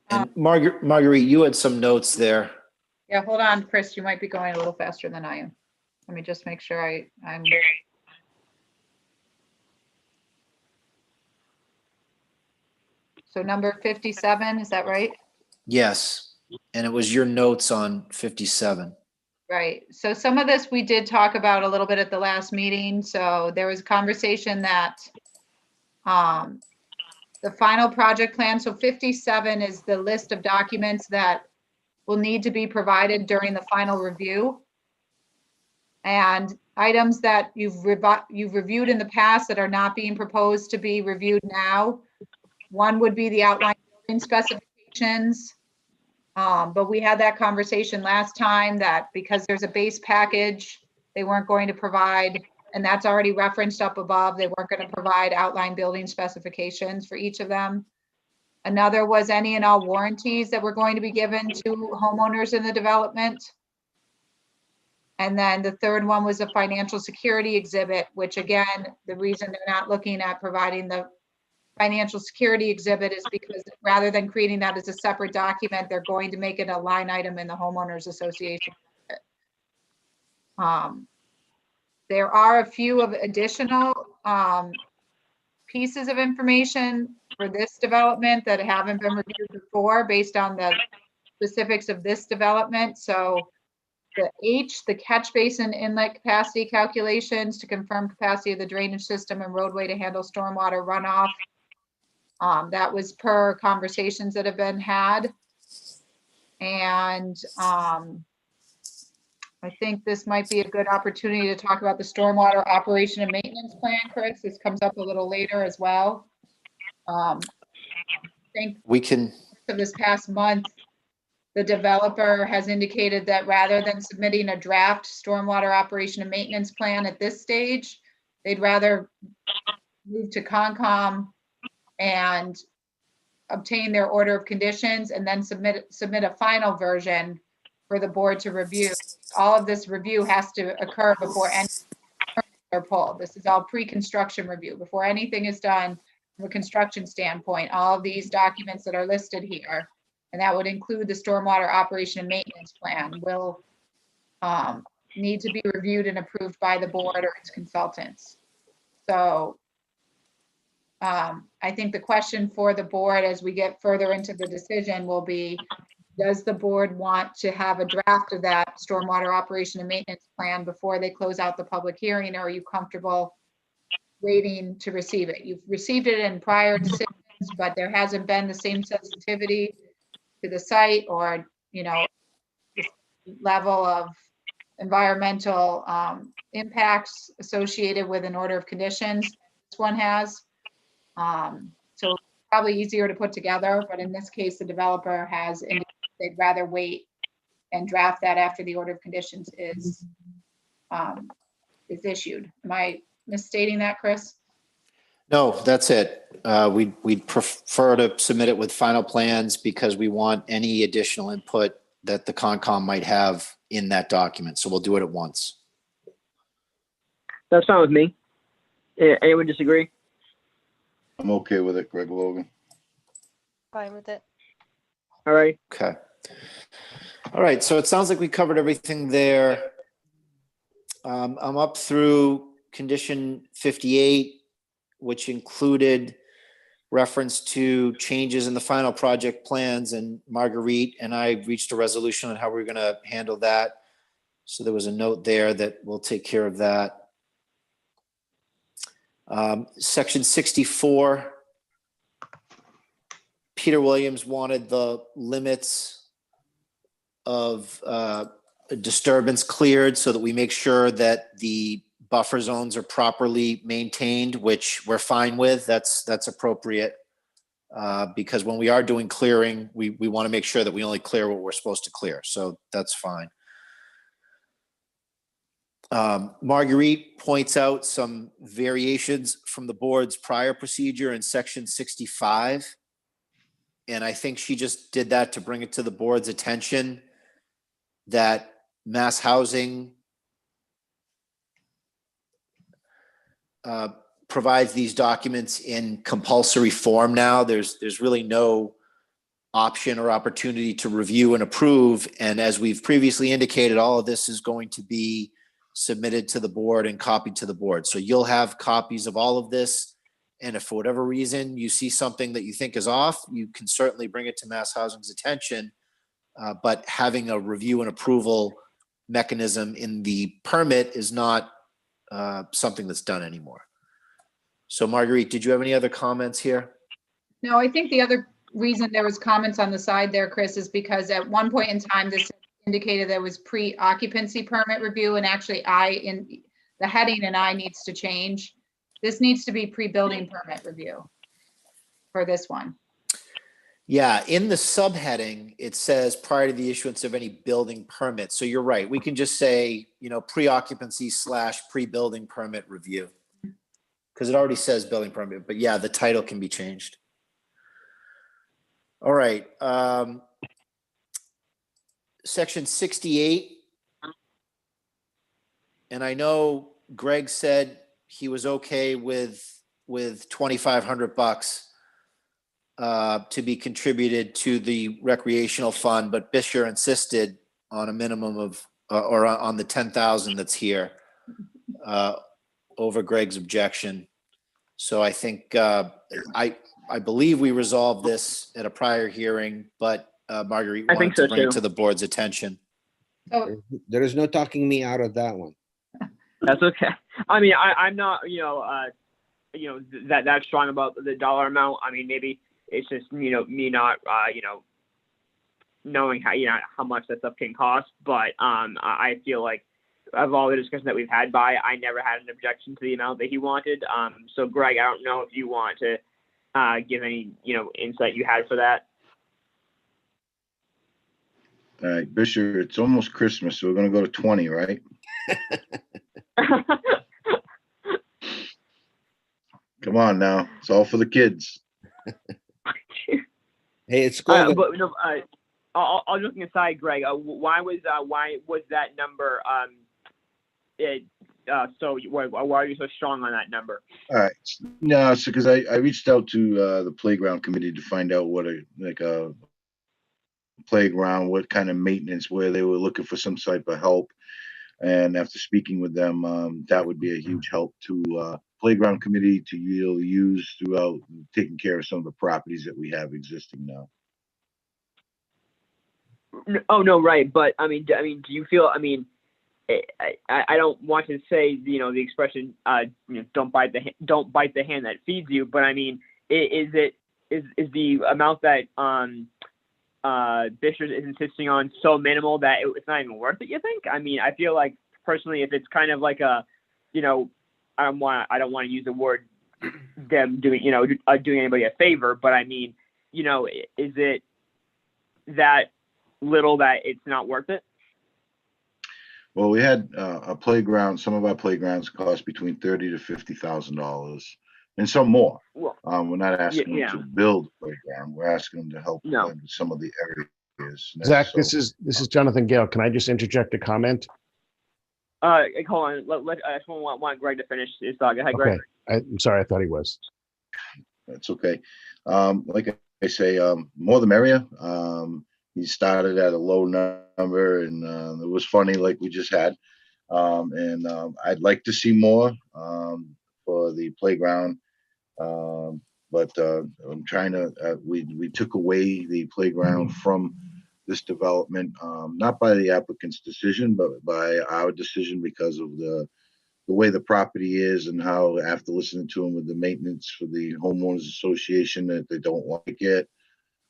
And Marguerite, you had some notes there. Yeah, hold on, Chris, you might be going a little faster than I am. Let me just make sure I'm. So number 57, is that right? Yes. And it was your notes on 57. Right. So some of this we did talk about a little bit at the last meeting. So there was a conversation that the final project plan, so 57 is the list of documents that will need to be provided during the final review. And items that you've reviewed in the past that are not being proposed to be reviewed now. One would be the outline building specifications. But we had that conversation last time that because there's a base package, they weren't going to provide, and that's already referenced up above, they weren't going to provide outline building specifications for each of them. Another was any and all warranties that were going to be given to homeowners in the development. And then the third one was a financial security exhibit, which again, the reason they're not looking at providing the financial security exhibit is because rather than creating that as a separate document, they're going to make it a line item in the homeowners association. There are a few of additional pieces of information for this development that haven't been reviewed before based on the specifics of this development. So the catch basin inlet capacity calculations to confirm capacity of the drainage system and roadway to handle stormwater runoff. That was per conversations that have been had. And I think this might be a good opportunity to talk about the stormwater operation and maintenance plan, Chris. This comes up a little later as well. I think we can. of this past month, the developer has indicated that rather than submitting a draft stormwater operation and maintenance plan at this stage, they'd rather move to Concom and obtain their order of conditions and then submit a final version for the board to review. All of this review has to occur before any are pulled. This is all pre-construction review. Before anything is done from a construction standpoint, all of these documents that are listed here, and that would include the stormwater operation and maintenance plan, will need to be reviewed and approved by the board or its consultants. So I think the question for the board as we get further into the decision will be, does the board want to have a draft of that stormwater operation and maintenance plan before they close out the public hearing, or are you comfortable waiting to receive it? You've received it in prior decisions, but there hasn't been the same sensitivity to the site or, you know, level of environmental impacts associated with an order of conditions. This one has. So probably easier to put together, but in this case, the developer has indicated they'd rather wait and draft that after the order of conditions is issued. Am I misstating that, Chris? No, that's it. We'd prefer to submit it with final plans because we want any additional input that the Concom might have in that document. So we'll do it at once. That's fine with me. Anyone disagree? I'm okay with it, Greg Logan. Fine with it. All right. Okay. All right. So it sounds like we covered everything there. I'm up through condition 58, which included reference to changes in the final project plans, and Marguerite and I reached a resolution on how we're going to handle that. So there was a note there that we'll take care of that. Section 64, Peter Williams wanted the limits of disturbance cleared so that we make sure that the buffer zones are properly maintained, which we're fine with. That's appropriate, because when we are doing clearing, we want to make sure that we only clear what we're supposed to clear. So that's fine. Marguerite points out some variations from the board's prior procedure in section 65. And I think she just did that to bring it to the board's attention that Mass Housing provides these documents in compulsory form now. There's really no option or opportunity to review and approve. And as we've previously indicated, all of this is going to be submitted to the board and copied to the board. So you'll have copies of all of this. And if for whatever reason you see something that you think is off, you can certainly bring it to Mass Housing's attention. But having a review and approval mechanism in the permit is not something that's done anymore. So Marguerite, did you have any other comments here? No, I think the other reason there was comments on the side there, Chris, is because at one point in time, this indicated there was pre-occupancy permit review, and actually in the heading and I needs to change. This needs to be pre-building permit review for this one. Yeah, in the subheading, it says prior to the issuance of any building permit. So you're right. We can just say, pre-occupancy / pre-building permit review, because it already says building permit. But yeah, the title can be changed. All right. Section 68. And I know Greg said he was okay with $2,500 to be contributed to the recreational fund, but Bisher insisted on a minimum of, or on the 10,000 that's here, over Greg's objection. So I think, I believe we resolved this at a prior hearing, but Marguerite wanted to bring it to the board's attention. So There is no talking me out of that one. That's okay. I mean, I'm not, that strong about the dollar amount. I mean, maybe it's just, me not, knowing how much that stuff can cost. But I feel like of all the discussion that we've had I never had an objection to the amount that he wanted. So Greg, I don't know if you want to give any, insight you had for that. All right, Bishop, it's almost Christmas, so we're gonna go to 20, right? Come on now, it's all for the kids. Hey, it's cool. But no, all joking aside, Greg, why was that number? So why are you so strong on that number? All right, no, so because I reached out to the playground committee to find out what a playground, what kind of maintenance, where they were looking for some type of help. And after speaking with them, that would be a huge help to playground committee to use throughout taking care of some of the properties that we have existing now. Oh no, right. But I mean, do you feel? I mean, I don't want to say the expression don't bite the hand that feeds you. But I mean, is the amount that Bishop is insisting on so minimal that it's not even worth it, you think? I mean, I feel like personally, if it's kind of like a, I don't want to use the word them doing, doing anybody a favor, but I mean, is it that little that it's not worth it? Well, we had a playground. Some of our playgrounds cost between $30,000 to $50,000, and some more. Well, we're not asking them to build a playground. We're asking them to help with some of the areas. Zach, this is Jonathan Gale. Can I just interject a comment? Hold on. I just want Greg to finish his thought. Go ahead, Greg. Okay. I'm sorry. I thought he was. That's okay. Like I say, more the merrier. He started at a low number, and it was funny, like we just had. And I'd like to see more for the playground. But I'm trying to, we took away the playground from this development, not by the applicant's decision, but by our decision because of the way the property is and how, after listening to them with the maintenance for the homeowners association, that they don't like it.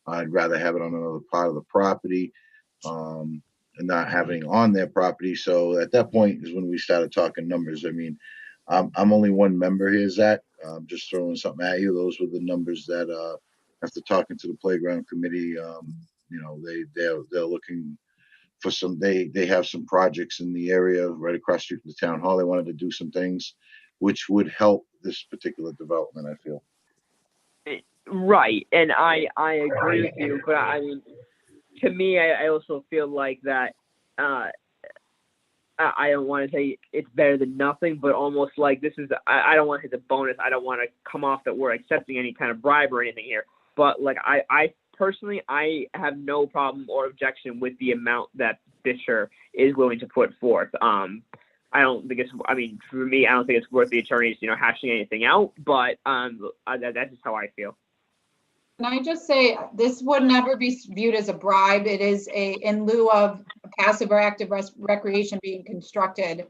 I'd rather have it on another part of the property, and not having it on their property. So at that point is when we started talking numbers. I mean, I'm only one member here, Zach. I'm just throwing something at you. Those were the numbers that, after talking to the playground committee, they're looking for some. They have some projects in the area right across the street from the town hall. They wanted to do some things which would help this particular development, I feel. Right, and I agree with you, but I mean, to me, I also feel like that. I don't want to say it's better than nothing, but almost like this is. I don't want to hit the bonus. I don't want to come off that we're accepting any kind of bribe or anything here. But like I personally, I have no problem or objection with the amount that Fisher is willing to put forth. I don't think it's. I mean, for me, I don't think it's worth the attorneys, hashing anything out. But that's just how I feel. Can I just say, this would never be viewed as a bribe. It is in lieu of passive or active recreation being constructed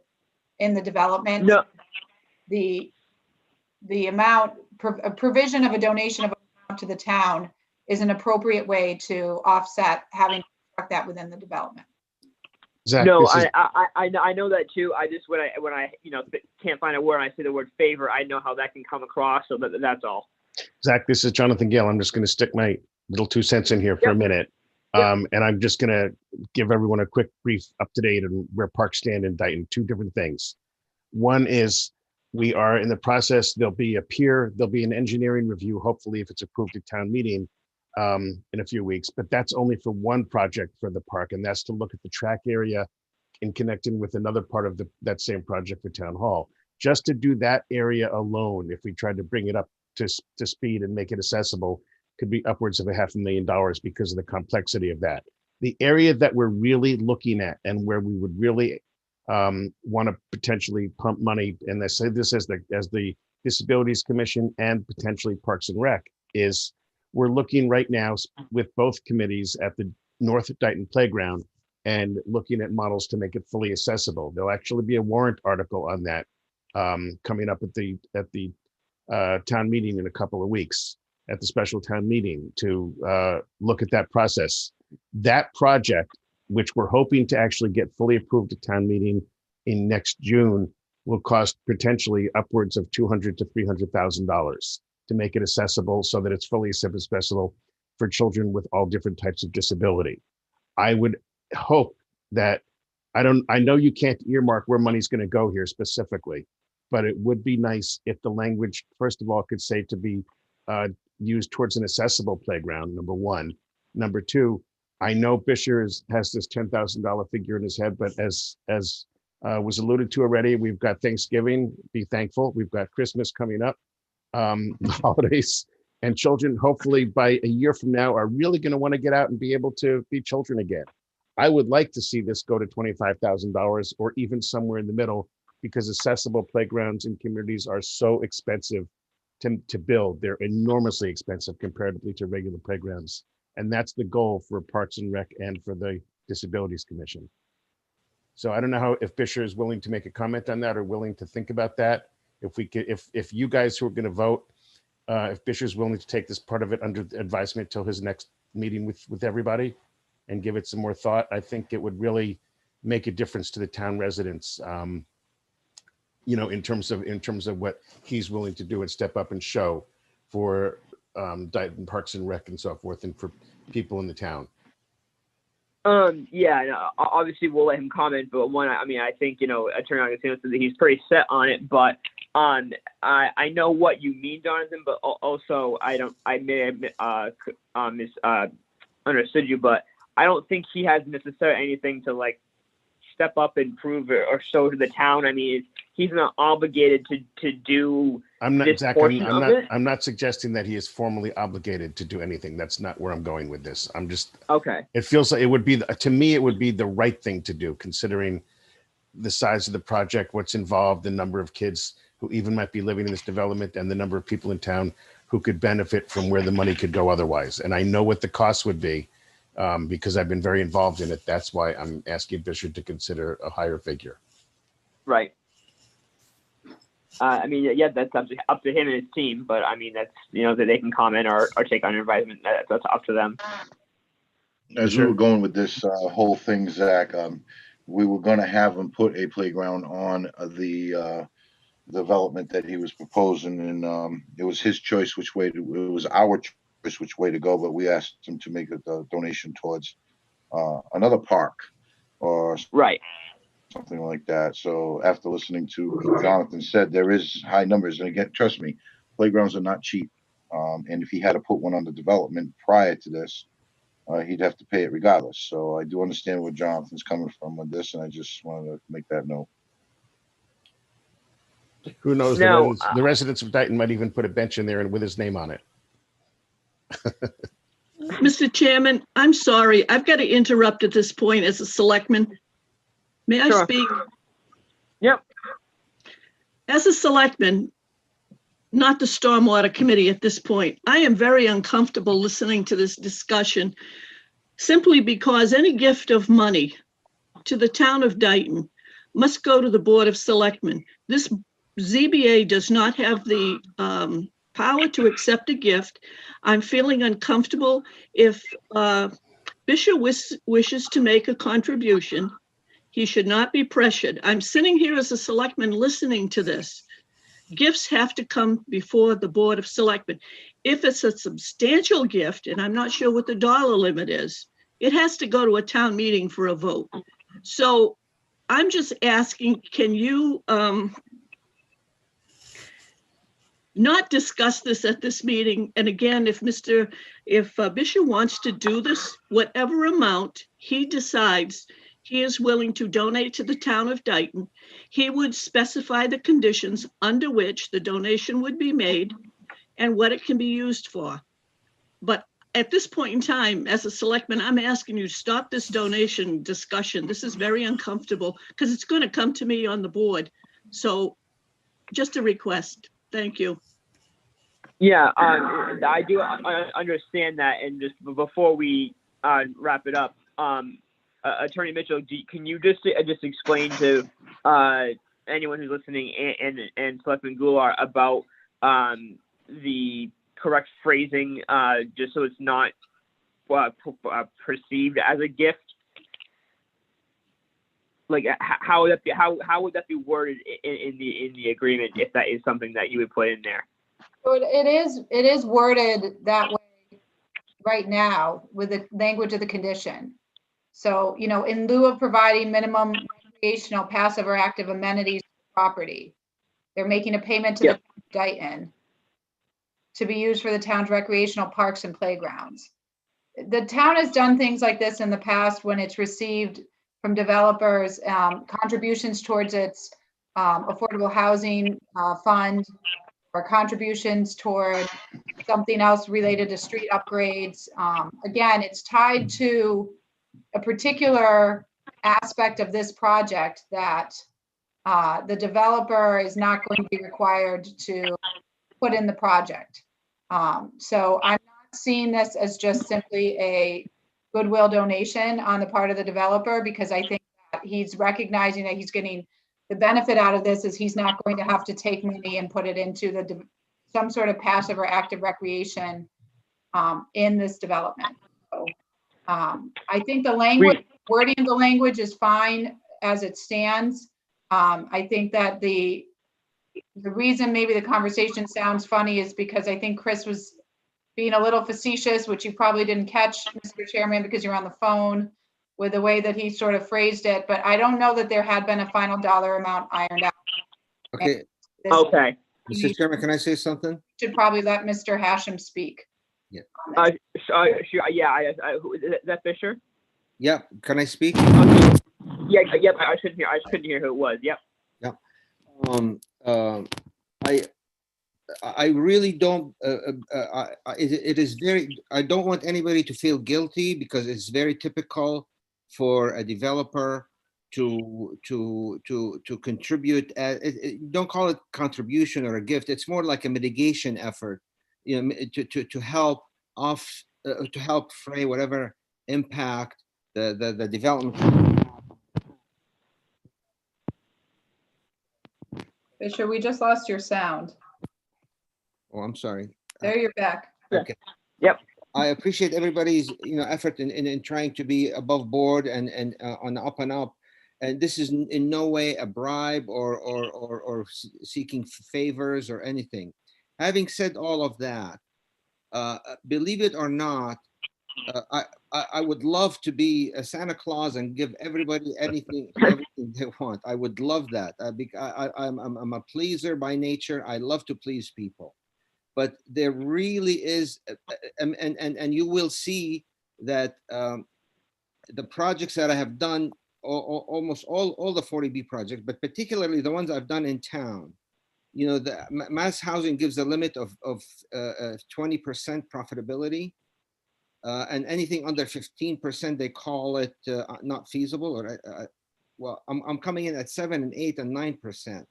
in the development. No. The amount, provision of a donation of amount to the town is an appropriate way to offset having to construct that within the development. Zach, No, I know that too. I just when I can't find a word, and I say the word favor, I know how that can come across. So that's all. Zach, this is Jonathan Gale. I'm just going to stick my little 2 cents in here for a minute. And I'm just going to give everyone a quick brief up to date on where parks stand in Dayton. 2 different things. One is we are in the process. There'll be an engineering review, hopefully, if it's approved at town meeting in a few weeks. But that's only for one project for the park, and that's to look at the track area in connecting with another part of that same project for town hall. Just to do that area alone, if we tried to bring it up to speed and make it accessible, could be upwards of $500,000 because of the complexity of that. The area that we're really looking at and where we would really want to potentially pump money, and I say this as the Disabilities Commission and potentially Parks and Rec, is we're looking right now with both committees at the North Dayton Playground and looking at models to make it fully accessible. There'll actually be a warrant article on that coming up at the town meeting in a couple of weeks, at the special town meeting, to look at that process. That project, which we're hoping to actually get fully approved at town meeting in next June, will cost potentially upwards of $200,000 to $300,000 to make it accessible so that it's fully accessible for children with all different types of disability. I would hope that, I know you can't earmark where money's going to go here specifically, but it would be nice if the language, first of all, could say to be used towards an accessible playground, number one. Number two, I know Fisher has this $10,000 figure in his head, but as was alluded to already, we've got Thanksgiving, be thankful. We've got Christmas coming up, the holidays, and children, hopefully by a year from now, are really going to want to get out and be able to be children again. I would like to see this go to $25,000 or even somewhere in the middle, because accessible playgrounds in communities are so expensive to build. They're enormously expensive comparatively to regular playgrounds. And that's the goal for Parks and Rec and for the Disabilities Commission. So I don't know if Fisher is willing to make a comment on that or willing to think about that. If we could, if you guys who are going to vote, if Fisher is willing to take this part of it under advisement till his next meeting with everybody and give it some more thought, I think it would really make a difference to the town residents. In terms of what he's willing to do and step up and show for Dayton Parks and Rec and so forth, and for people in the town. Obviously we'll let him comment, but I think Attorney Augustino said that he's pretty set on it, but I know what you mean, Jonathan, but also I may have misunderstood you, but I don't think he has necessarily anything to step up and prove or show to the town. I mean, he's not obligated to do. I'm not, this Zach. I'm not suggesting that he is formally obligated to do anything. That's not where I'm going with this. I'm just okay. It feels like it would be, to me, it would be the right thing to do, considering the size of the project, what's involved, the number of kids who even might be living in this development, and the number of people in town who could benefit from where the money could go otherwise. And I know what the cost would be because I've been very involved in it. That's why I'm asking Bishop to consider a higher figure. Right. I mean, yeah, that's up to him and his team, but I mean, that's, that they can comment or take on advisement. That's up to them. As we were going with this whole thing, Zach, we were going to have him put a playground on the development that he was proposing, and it was his choice which way it was our choice which way to go, but we asked him to make a donation towards another park or right, something like that. So after listening to what Jonathan said, there is high numbers, and again, trust me, playgrounds are not cheap, and if he had to put one under development prior to this, he'd have to pay it regardless. So I do understand where Jonathan's coming from with this, and I just wanted to make that note. Who knows? No, the residents of Dayton might even put a bench in there and with his name on it. Mr. Chairman, I'm sorry. I've got to interrupt at this point as a selectman. May I Sure. speak? Yep. As a selectman, not the Stormwater Committee at this point, I am very uncomfortable listening to this discussion simply because any gift of money to the town of Dayton must go to the Board of Selectmen. This ZBA does not have the power to accept a gift. I'm feeling uncomfortable. If Bishop wishes to make a contribution, he should not be pressured. I'm sitting here as a selectman listening to this. Gifts have to come before the Board of Selectmen. If it's a substantial gift, and I'm not sure what the dollar limit is, it has to go to a town meeting for a vote. So I'm just asking, can you not discuss this at this meeting? And again, if Bishop wants to do this, whatever amount he decides he is willing to donate to the town of Dayton, he would specify the conditions under which the donation would be made and what it can be used for. But at this point in time, as a selectman, I'm asking you to stop this donation discussion. This is very uncomfortable because it's going to come to me on the board. So just a request. Thank you. Yeah, I do understand that. And just before we wrap it up, Attorney Mitchell, can you just explain to anyone who's listening and Selectman Goulart about the correct phrasing, just so it's not perceived as a gift? Like how would that be worded in the agreement if that is something that you would put in there? So it is worded that way right now with the language of the condition. So, in lieu of providing minimum recreational, passive or active amenities to the property, they're making a payment to the town of Dayton to be used for the town's recreational parks and playgrounds. The town has done things like this in the past when it's received from developers contributions towards its affordable housing fund, or contributions toward something else related to street upgrades. Again, it's tied to a particular aspect of this project that the developer is not going to be required to put in the project. So I'm not seeing this as just simply a goodwill donation on the part of the developer, because I think that he's recognizing that he's getting the benefit out of this is he's not going to have to take money and put it into some sort of passive or active recreation in this development. So I think the language, wording of the language is fine as it stands. I think that the reason maybe the conversation sounds funny is because I think Chris was being a little facetious, which you probably didn't catch, Mr. Chairman, because you're on the phone, with the way that he sort of phrased it. But I don't know that there had been a final dollar amount ironed out. Okay. Okay. Mr. Chairman, can I say something? Should probably let Mr. Hashem speak. Yeah. Sure. Yeah. Is that Fisher? Yeah. Can I speak? Yeah. Yep. I couldn't hear who it was. Yep. Yeah. I really don't. It is very. I don't want anybody to feel guilty, because it's very typical for a developer to contribute. Don't call it contribution or a gift. It's more like a mitigation effort to help to help fray whatever impact the development. Fisher, we just lost your sound. Oh, I'm sorry. There, you're back. Okay. Yep. I appreciate everybody's effort in trying to be above board and on the up and up. And this is in no way a bribe or seeking favors or anything. Having said all of that, believe it or not, I would love to be a Santa Claus and give everybody everything they want. I would love that. I'm a pleaser by nature. I love to please people. But there really is, and you will see that the projects that I have done, almost all the 40B projects, but particularly the ones I've done in town, the mass housing gives a limit of 20% profitability, and anything under 15%, they call it not feasible. Or well, I'm coming in at 7 and 8 and 9%.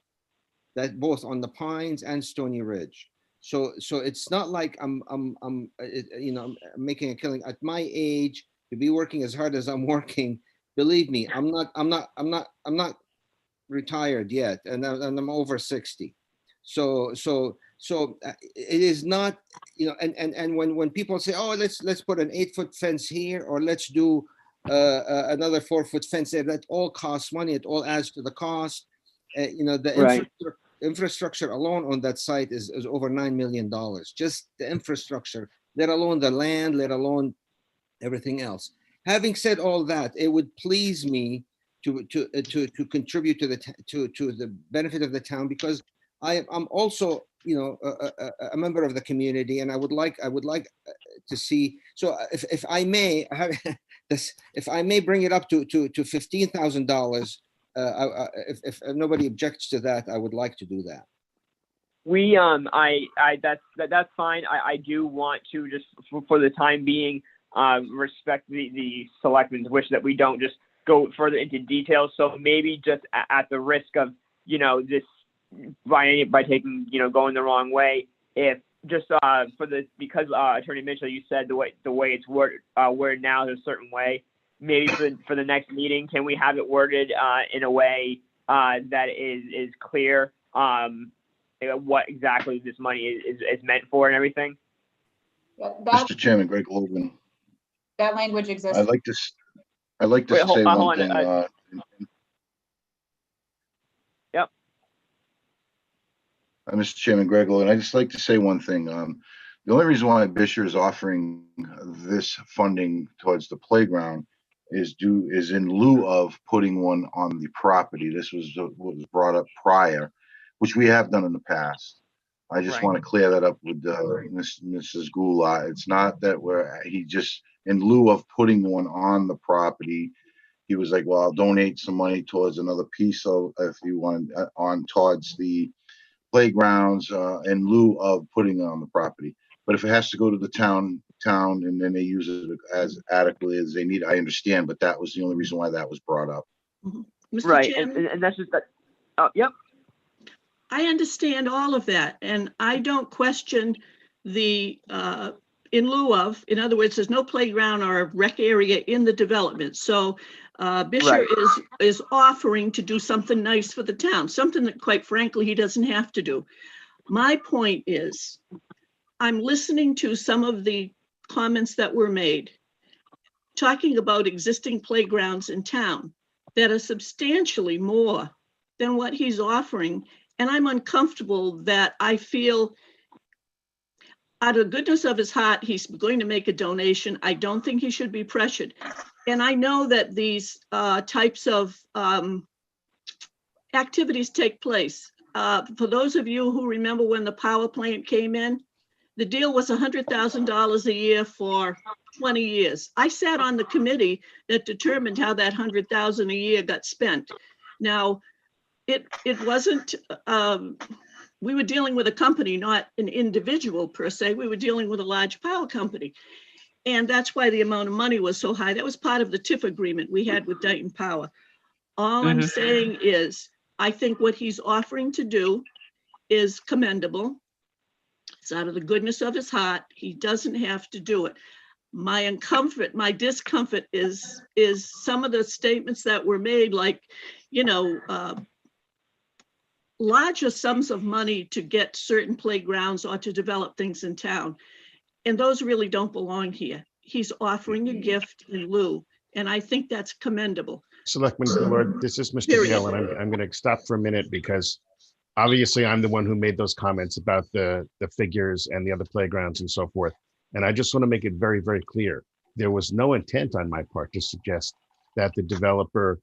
That both on the Pines and Stony Ridge. So it's not like I'm making a killing at my age to be working as hard as I'm working. Believe me, I'm not retired yet, and I'm over 60. So it is not, and when people say, oh, let's put an 8-foot fence here, or let's do another 4-foot fence there, that all costs money. It all adds to the cost. The Right. Infrastructure alone on that site is over $9 million. Just the infrastructure, let alone the land, let alone everything else. Having said all that, it would please me to contribute to the benefit of the town, because I'm also a member of the community, and I would like to see. So if I may if I may bring it up to $15,000. If nobody objects to that, I would like to do that. We that's fine. I do want to just for the time being respect the selectmen's wish that we don't just go further into details. So maybe just at the risk of this by taking going the wrong way, if just because Attorney Mitchell, you said the way it's worded now is a certain way. Maybe for the next meeting, can we have it worded in a way that is clear what exactly this money is meant for and everything? Mr. Chairman, Greg Logan. That language exists. I'd like to say one thing. Yep. Mr. Chairman, Greg Logan, I'd just like to say one thing. The only reason why Bisher is offering this funding towards the playground is in lieu of putting one on the property. This was what was brought up prior, which we have done in the past. I just want to clear that up with Mrs. Goulart. It's not that he just, in lieu of putting one on the property, he was like, well, I'll donate some money towards another piece of, if you want, towards the playgrounds in lieu of putting it on the property. But if it has to go to the town, and then they use it as adequately as they need, I understand. But that was the only reason why that was brought up. Mr. Right, Chairman, and that's just that. Yep. I understand all of that, and I don't question the in lieu of. In other words, there's no playground or rec area in the development. So Bisher is offering to do something nice for the town, something that, quite frankly, he doesn't have to do. My point is, I'm listening to some of the comments that were made, talking about existing playgrounds in town that are substantially more than what he's offering. And I'm uncomfortable that I feel out of the goodness of his heart, he's going to make a donation. I don't think he should be pressured. And I know that these types of activities take place. For those of you who remember when the power plant came in, the deal was $100,000 a year for 20 years. I sat on the committee that determined how that $100,000 a year got spent. Now, it wasn't, we were dealing with a company, not an individual per se. We were dealing with a large power company. And that's why the amount of money was so high. That was part of the TIF agreement we had with Dayton Power. All I'm saying is, I think what he's offering to do is commendable. It's out of the goodness of his heart. He doesn't have to do it. My discomfort is some of the statements that were made, like, larger sums of money to get certain playgrounds or to develop things in town. And those really don't belong here. He's offering a gift in lieu, and I think that's commendable. Selectman Goulart, this is Mr. Period. Gale, and I'm going to stop for a minute because obviously I'm the one who made those comments about the figures and the other playgrounds and so forth. And I just want to make it very, very clear. There was no intent on my part to suggest that the developer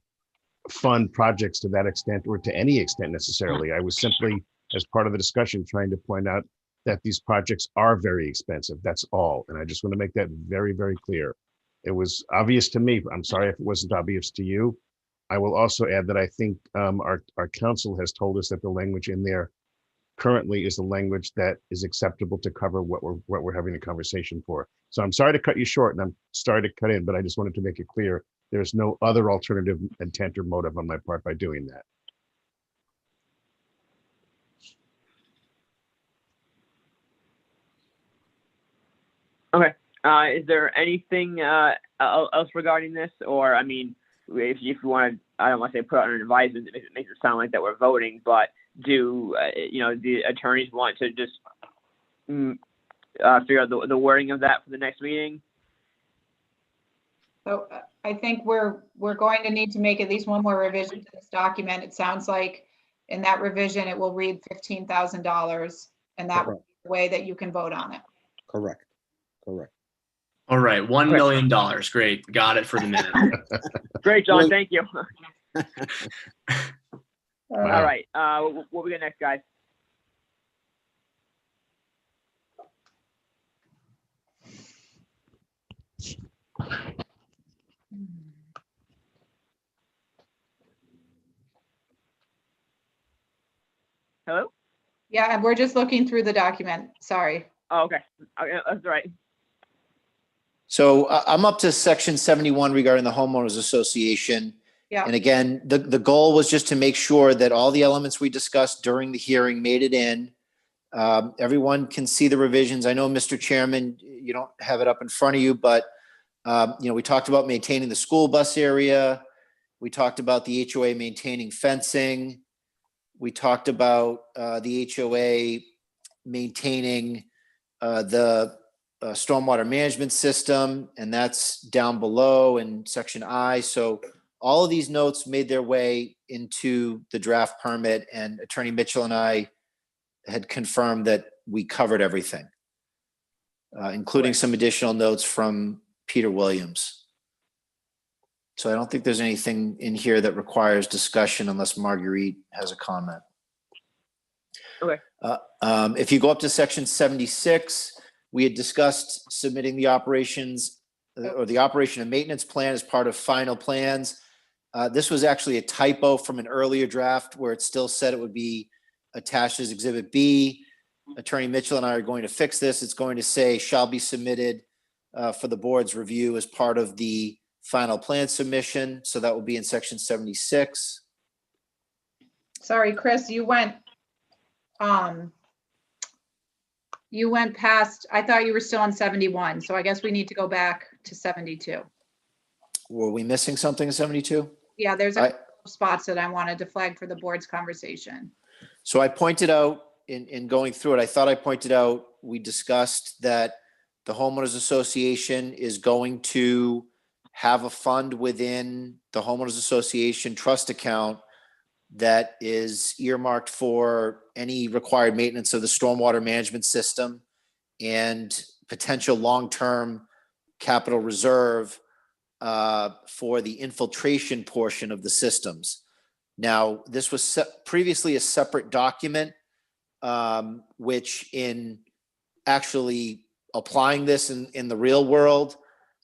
fund projects to that extent or to any extent necessarily. I was simply, as part of the discussion, trying to point out that these projects are very expensive. That's all. And I just want to make that very, very clear. It was obvious to me. I'm sorry if it wasn't obvious to you. I will also add that I think our council has told us that the language in there currently is the language that is acceptable to cover what we're having a conversation for. So I'm sorry to cut you short, and I'm sorry to cut in, but I just wanted to make it clear there's no other alternative intent or motive on my part by doing that. Okay. Is there anything else regarding this? Or, I mean, if you want to, I don't want to say put out an advisement, it makes it sound like that we're voting, but do, the attorneys want to just figure out the wording of that for the next meeting? So I think we're going to need to make at least one more revision to this document. It sounds like in that revision, it will read $15,000, and that will be the way that you can vote on it. Correct. All right, $1 million. Great, got it for the minute. Great, John. Well- Thank you. Wow. All right. What we got next, guys? Hello? Yeah, we're just looking through the document. Sorry. Oh, okay. Okay, that's all right. So I'm up to section 71 regarding the homeowners association. Yeah. And again, the goal was just to make sure that all the elements we discussed during the hearing made it in. Everyone can see the revisions. I know, Mr. Chairman, you don't have it up in front of you, but we talked about maintaining the school bus area. We talked about the HOA maintaining fencing. We talked about the HOA maintaining the stormwater management system, and that's down below in section I. So all of these notes made their way into the draft permit, and Attorney Mitchell and I had confirmed that we covered everything, including some additional notes from Peter Williams. So I don't think there's anything in here that requires discussion unless Marguerite has a comment. Okay. If you go up to section 76, we had discussed submitting the operations or the operation and maintenance plan as part of final plans. This was actually a typo from an earlier draft where it still said it would be attached as Exhibit B. Attorney Mitchell and I are going to fix this. It's going to say shall be submitted for the board's review as part of the final plan submission. So that will be in section 76. Sorry, Chris, you went past, I thought you were still on 71. So I guess we need to go back to 72. Were we missing something in 72? Yeah, there's a couple of spots that I wanted to flag for the board's conversation. So I pointed out in going through it, I thought I pointed out, we discussed that the homeowners association is going to have a fund within the homeowners association trust account that is earmarked for any required maintenance of the stormwater management system and potential long-term capital reserve for the infiltration portion of the systems. Now, this was previously a separate document, which in actually applying this in the real world,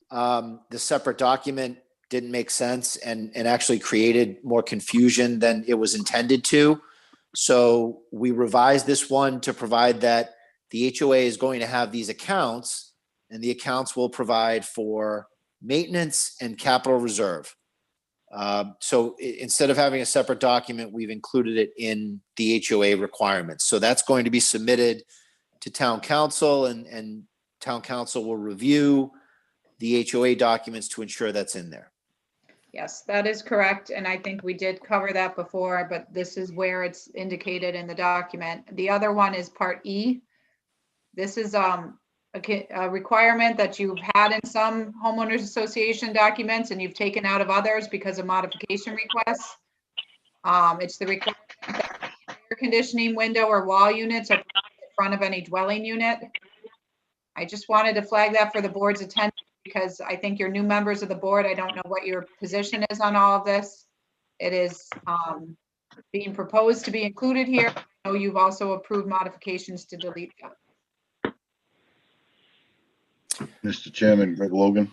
the separate document didn't make sense and actually created more confusion than it was intended to. So we revised this one to provide that the HOA is going to have these accounts, and the accounts will provide for maintenance and capital reserve. So instead of having a separate document, we've included it in the HOA requirements. So that's going to be submitted to town council, and town council will review the HOA documents to ensure that's in there. Yes, that is correct. And I think we did cover that before, but this is where it's indicated in the document. The other one is Part E. This is a requirement that you've had in some homeowners association documents and you've taken out of others because of modification requests. It's the requirement that air conditioning window or wall units are in front of any dwelling unit. I just wanted to flag that for the board's attention because I think you're new members of the board. I don't know what your position is on all of this. It is being proposed to be included here. I know you've also approved modifications to delete that. Mr. Chairman, Greg Logan.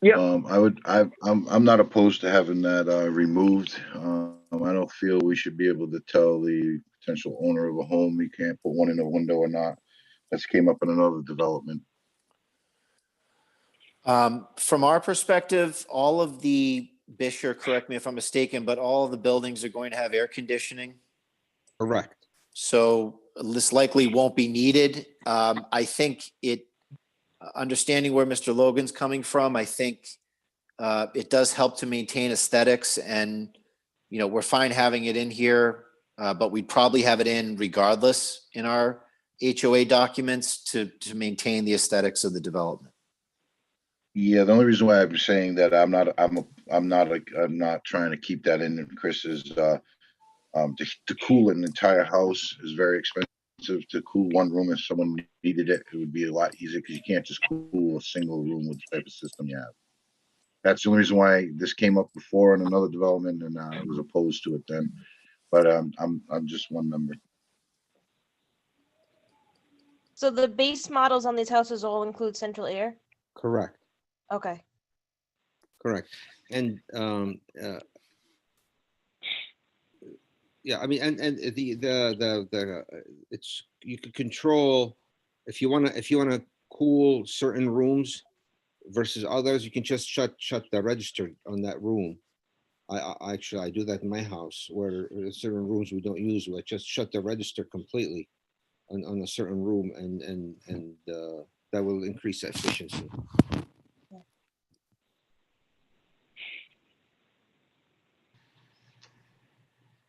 Yeah. I'm not opposed to having that removed. I don't feel we should be able to tell the potential owner of a home he can't put one in a window or not. That's came up in another development. From our perspective, all of the, Bisher, correct me if I'm mistaken, but all of the buildings are going to have air conditioning. Correct. So this likely won't be needed. I think understanding where Mr. Logan's coming from, I think it does help to maintain aesthetics, and, you know, we're fine having it in here, but we'd probably have it in regardless in our HOA documents to maintain the aesthetics of the development. Yeah, the only reason why I'm saying that I'm not trying to keep that in, Chris, is to cool an entire house is very expensive. To cool one room, if someone needed it, it would be a lot easier because you can't just cool a single room with the type of system you have. That's the only reason why this came up before in another development, and I was opposed to it then. But I'm just one member. So the base models on these houses all include central air? Correct. Okay. Correct. And yeah, I mean, and the it's, you can control if you want to cool certain rooms versus others. You can just shut the register on that room. I actually do that in my house, where certain rooms we don't use. We just shut the register completely on a certain room, and that will increase efficiency.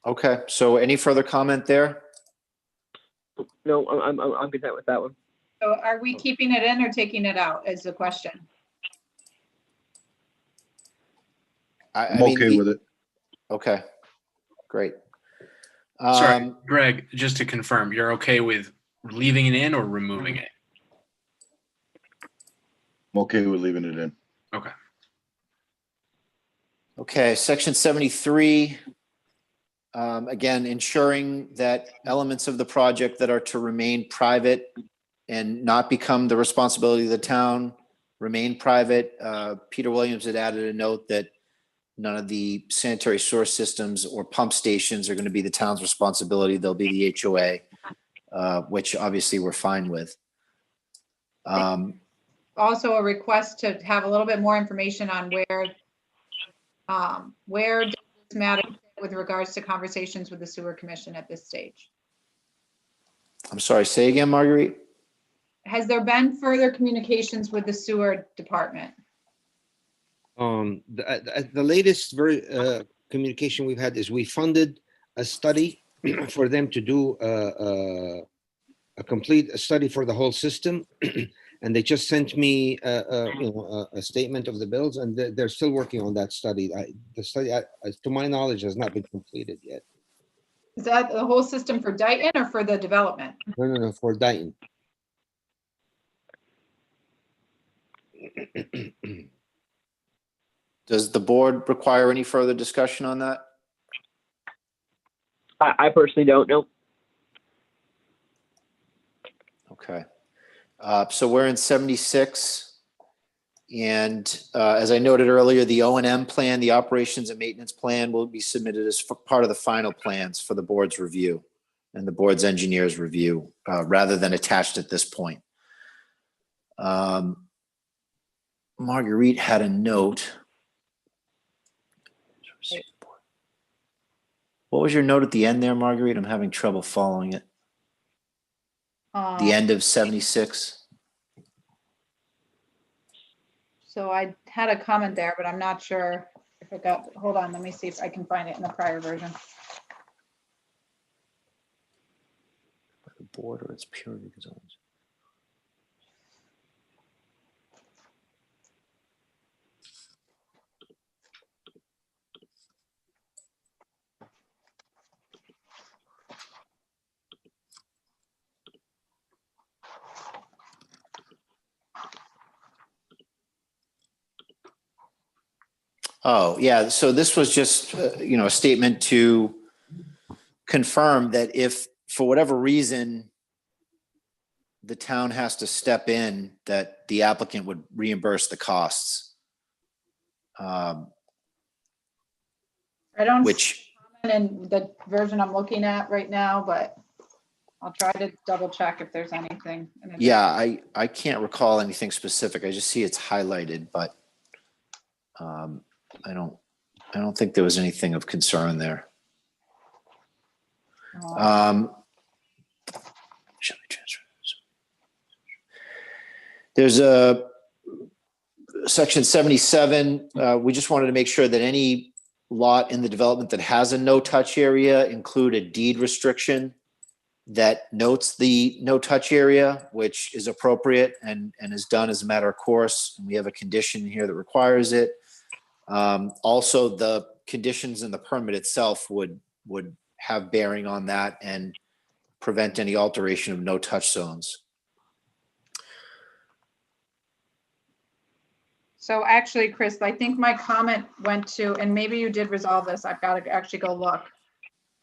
Okay, so any further comment there? No, I'm content with that one. So are we keeping it in or taking it out is the question. I'm okay with it. Okay, great. Sorry, Greg, just to confirm, you're okay with leaving it in or removing it? I'm okay with leaving it in. Okay. Okay, section 73. Again, ensuring that elements of the project that are to remain private and not become the responsibility of the town remain private. Peter Williams had added a note that none of the sanitary source systems or pump stations are going to be the town's responsibility. They'll be the HOA, which obviously we're fine with. Also a request to have a little bit more information on where does this matter with regards to conversations with the sewer commission at this stage. I'm sorry, say again, Marguerite? Has there been further communications with the sewer department? The latest communication we've had is we funded a study for them to do a complete study for the whole system. And they just sent me a statement of the bills, and they're still working on that study. The study, to my knowledge, has not been completed yet. Is that the whole system for Dayton or for the development? No, for Dayton. Does the board require any further discussion on that? I personally don't know. Okay. So we're in 76. And as I noted earlier, the O&M plan, the operations and maintenance plan, will be submitted as part of the final plans for the board's review and the board's engineers review, rather than attached at this point. Marguerite had a note. What was your note at the end there, Marguerite? I'm having trouble following it. The end of 76. So I had a comment there, but I'm not sure if it got, hold on, let me see if I can find it in the prior version. The border, it's purity zones. Oh, yeah. So this was just, a statement to confirm that if for whatever reason the town has to step in, that the applicant would reimburse the costs. I don't see Which, in the version I'm looking at right now, but I'll try to double check if there's anything. yeah, I can't recall anything specific. I just see it's highlighted, but I don't think there was anything of concern there. Shall we transfer this? There's a section 77. We just wanted to make sure that any lot in the development that has a no-touch area include a deed restriction that notes the no-touch area, which is appropriate and is done as a matter of course. And we have a condition here that requires it. Also, the conditions in the permit itself would have bearing on that and prevent any alteration of no-touch zones. So actually, Chris, I think my comment went to, and maybe you did resolve this, I've got to actually go look.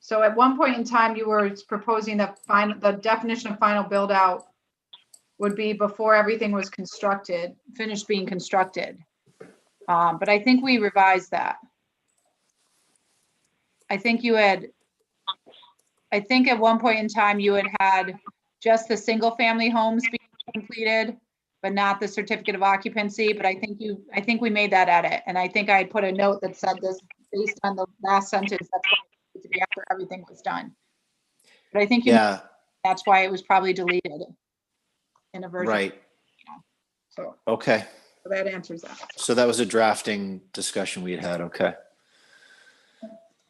So at one point in time, you were proposing the definition of final build out would be before everything was constructed, finished being constructed. But I think we revised that. I think at one point in time you had just the single family homes being completed, but not the certificate of occupancy. But I think we made that edit. And I think I had put a note that said this based on the last sentence, that's what it needed to be after everything was done. But I think that's why it was probably deleted in a version. Right. So okay. So that answers that. So that was a drafting discussion we had. Okay.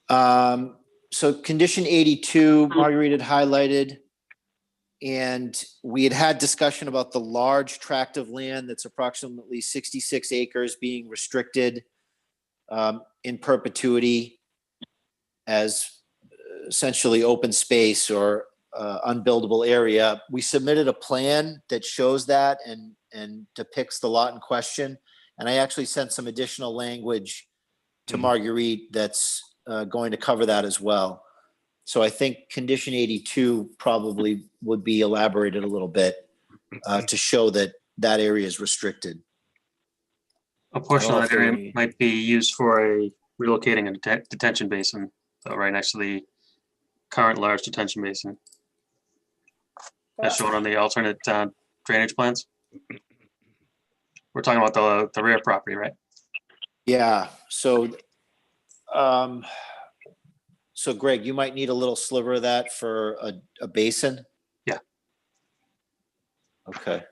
So condition 82, Marguerite had highlighted, and we had discussion about the large tract of land that's approximately 66 acres being restricted in perpetuity as essentially open space or unbuildable area. We submitted a plan that shows that and depicts the lot in question. And I actually sent some additional language to Marguerite that's going to cover that as well. So I think condition 82 probably would be elaborated a little bit to show that that area is restricted. A portion of that area might be used for relocating a detention basin, right next to the current large detention basin, as shown on the alternate drainage plans. We're talking about the rear property, right? Yeah. So, so Greg, you might need a little sliver of that for a basin. Yeah. Okay.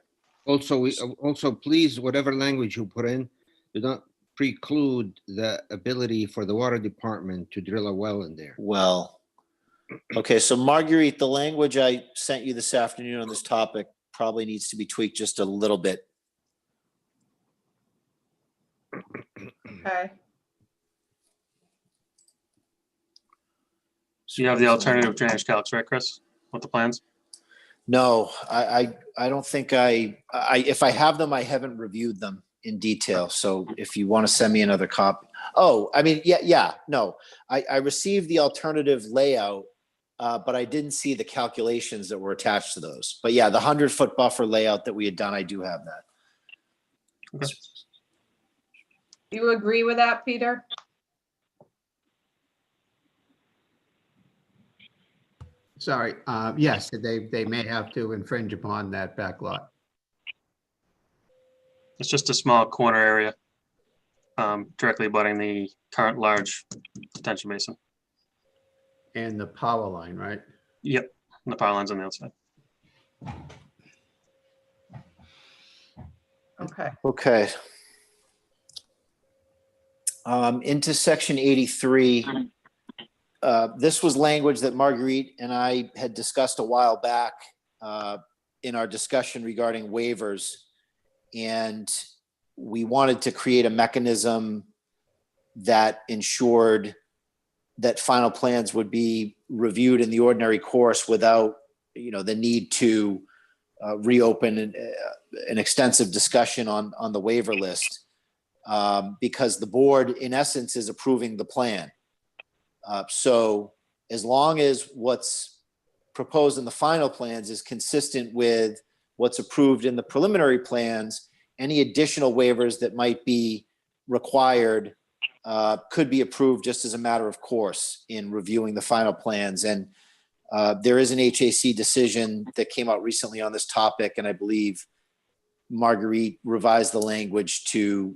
Also, please, whatever language you put in, do not preclude the ability for the water department to drill a well in there. Well, okay. So Marguerite, the language I sent you this afternoon on this topic probably needs to be tweaked just a little bit. Okay. So you have the alternative drainage calcs, right, Chris, with the plans? No, I don't think if I have them, I haven't reviewed them in detail. So if you want to send me another copy. Oh, I mean, yeah, no, I received the alternative layout, but I didn't see the calculations that were attached to those. But yeah, the 100-foot buffer layout that we had done, I do have that. Okay. Do you agree with that, Peter? Sorry, yes, they may have to infringe upon that back lot. It's just a small corner area directly abutting the current large detention basin. And the power line, right? Yep, and the power line's on the outside. Okay. Okay. Into section 83. This was language that Marguerite and I had discussed a while back in our discussion regarding waivers. And we wanted to create a mechanism that ensured that final plans would be reviewed in the ordinary course without, the need to reopen an extensive discussion on the waiver list, because the board, in essence, is approving the plan. So as long as what's proposed in the final plans is consistent with what's approved in the preliminary plans, any additional waivers that might be required could be approved just as a matter of course in reviewing the final plans. And there is an HAC decision that came out recently on this topic, and I believe Marguerite revised the language to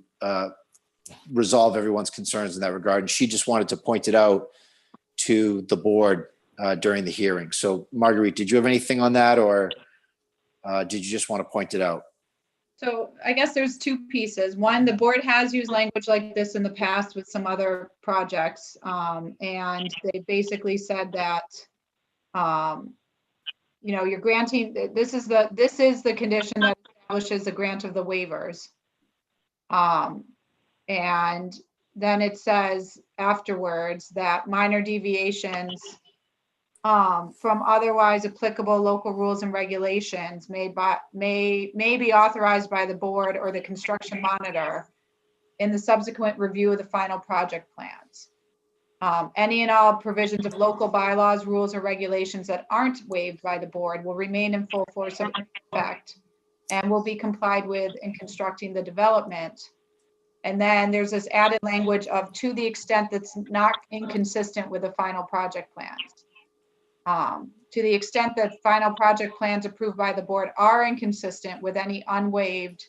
resolve everyone's concerns in that regard. And she just wanted to point it out to the board during the hearing. So Marguerite, did you have anything on that, or did you just want to point it out? So I guess there's two pieces. One, the board has used language like this in the past with some other projects. And they basically said that, you're granting, this is the condition that establishes the grant of the waivers. And then it says afterwards that minor deviations from otherwise applicable local rules and regulations may be authorized by the board or the construction monitor in the subsequent review of the final project plans. Any and all provisions of local bylaws, rules, or regulations that aren't waived by the board will remain in full force and effect and will be complied with in constructing the development. And then there's this added language of to the extent that's not inconsistent with the final project plans. To the extent that final project plans approved by the board are inconsistent with any unwaived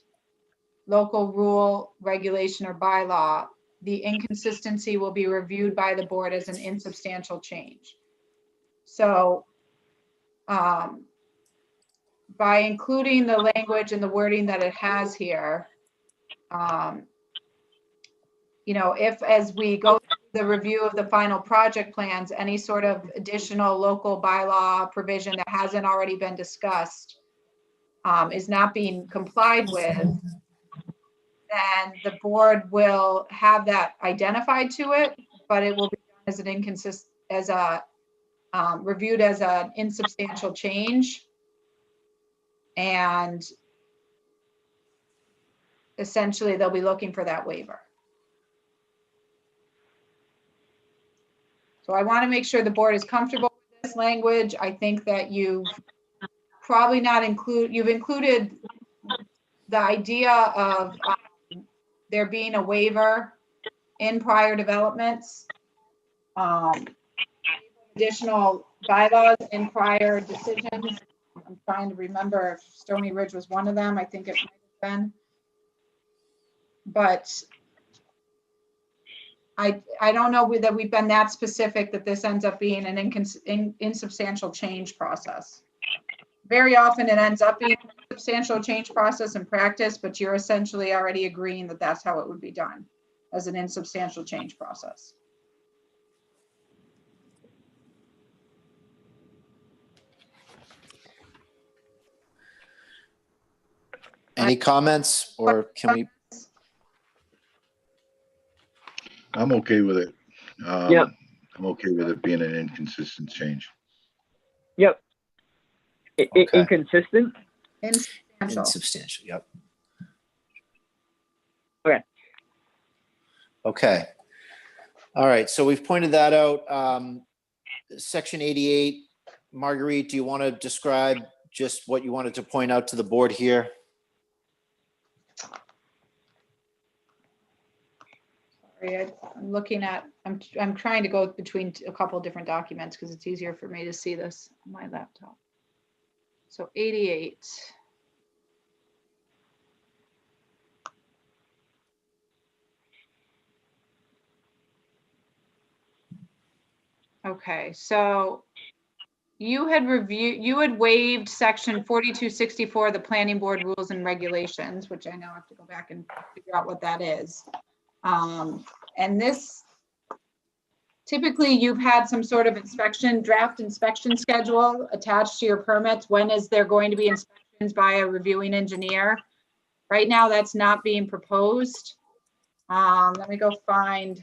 local rule, regulation, or bylaw, the inconsistency will be reviewed by the board as an insubstantial change. So by including the language and the wording that it has here, if as we go through the review of the final project plans, any sort of additional local bylaw provision that hasn't already been discussed is not being complied with, then the board will have that identified to it, but it will be done as reviewed as an insubstantial change. And essentially they'll be looking for that waiver. So I want to make sure the board is comfortable with this language. I think that you've probably you've included the idea of there being a waiver in prior developments, additional bylaws in prior decisions. I'm trying to remember if Stony Ridge was one of them. I think it might have been. But I don't know that we've been that specific that this ends up being an insubstantial change process. Very often it ends up being a substantial change process in practice, but you're essentially already agreeing that that's how it would be done, as an insubstantial change process. Any comments, or can we? I'm okay with it. Yep. I'm okay with it being an inconsistent change. Yep. Okay. Inconsistent? Insubstantial. Insubstantial, yep. Okay. Okay. All right, so we've pointed that out. Section 88, Marguerite, do you want to describe just what you wanted to point out to the board here? Sorry, I'm looking at, I'm trying to go between a couple of different documents because it's easier for me to see this on my laptop. So 88. Okay, so you had waived section 4264 of the planning board rules and regulations, which I now have to go back and figure out what that is. And this, typically you've had some sort of draft inspection schedule attached to your permits. When is there going to be inspections by a reviewing engineer? Right now, that's not being proposed. Let me go find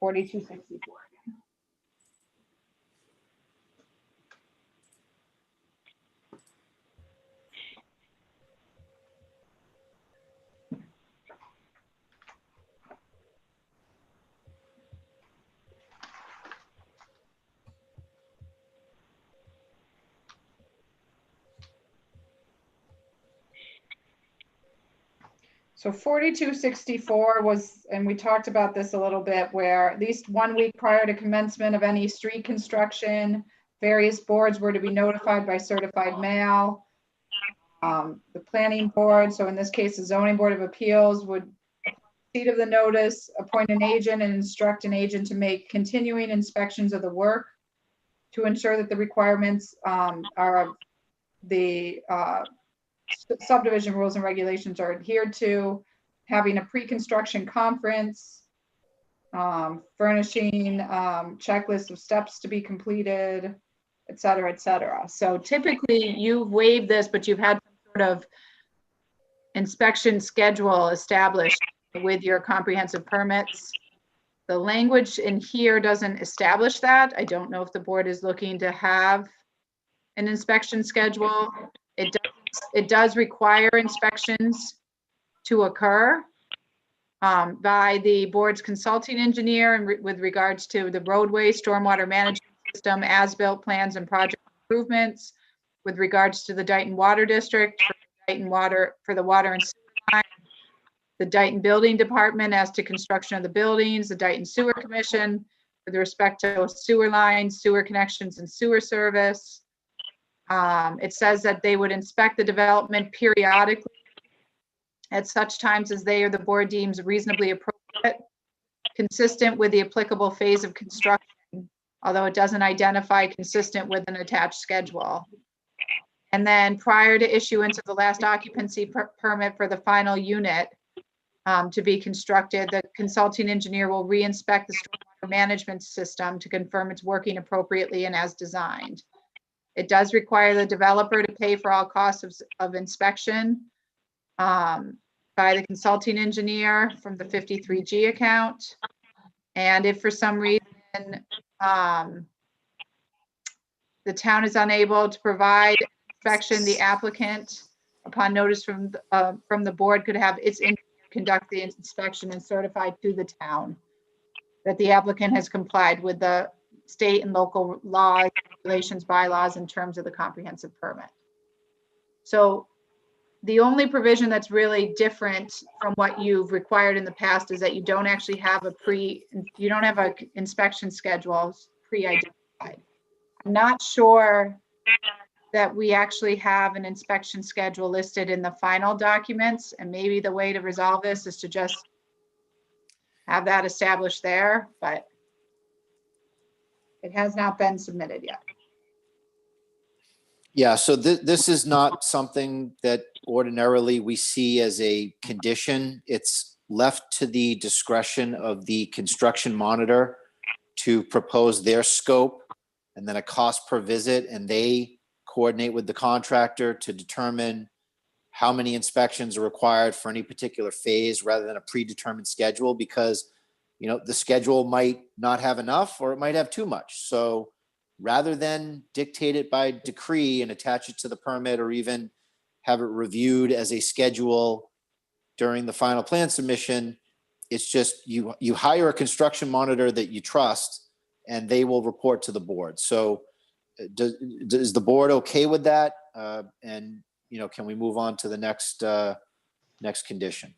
4264. So 4264 was, and we talked about this a little bit, where at least 1 week prior to commencement of any street construction, various boards were to be notified by certified mail. The planning board, so in this case, the zoning board of appeals would receipt of the notice, appoint an agent and instruct an agent to make continuing inspections of the work to ensure that the requirements are the subdivision rules and regulations are adhered to, having a pre-construction conference, furnishing checklist of steps to be completed, et cetera, et cetera. So typically you've waived this, but you've had some sort of inspection schedule established with your comprehensive permits. The language in here doesn't establish that. I don't know if the board is looking to have an inspection schedule. It does require inspections to occur by the board's consulting engineer and with regards to the roadway, stormwater management system, as-built plans and project improvements, with regards to the Dayton Water District, for the water and sewer line, the Dayton Building Department as to construction of the buildings, the Dayton Sewer Commission with respect to sewer lines, sewer connections, and sewer service. It says that they would inspect the development periodically at such times as they or the board deems reasonably appropriate, consistent with the applicable phase of construction, although it doesn't identify consistent with an attached schedule. And then prior to issuance of the last occupancy permit for the final unit to be constructed, the consulting engineer will re-inspect the stormwater management system to confirm it's working appropriately and as designed. It does require the developer to pay for all costs of inspection by the consulting engineer from the 53G account. And if for some reason the town is unable to provide inspection, the applicant, upon notice from the board, could have its engineer conduct the inspection and certify to the town that the applicant has complied with the state and local laws, regulations, bylaws in terms of the comprehensive permit. So the only provision that's really different from what you've required in the past is that you don't actually have you don't have an inspection schedule pre-identified. I'm not sure that we actually have an inspection schedule listed in the final documents, and maybe the way to resolve this is to just have that established there, but it has not been submitted yet. Yeah, so this is not something that ordinarily we see as a condition. It's left to the discretion of the construction monitor to propose their scope and then a cost per visit, and they coordinate with the contractor to determine how many inspections are required for any particular phase rather than a predetermined schedule, because the schedule might not have enough or it might have too much. So rather than dictate it by decree and attach it to the permit or even have it reviewed as a schedule during the final plan submission, it's just you hire a construction monitor that you trust and they will report to the board. So is the board okay with that? And can we move on to the next condition?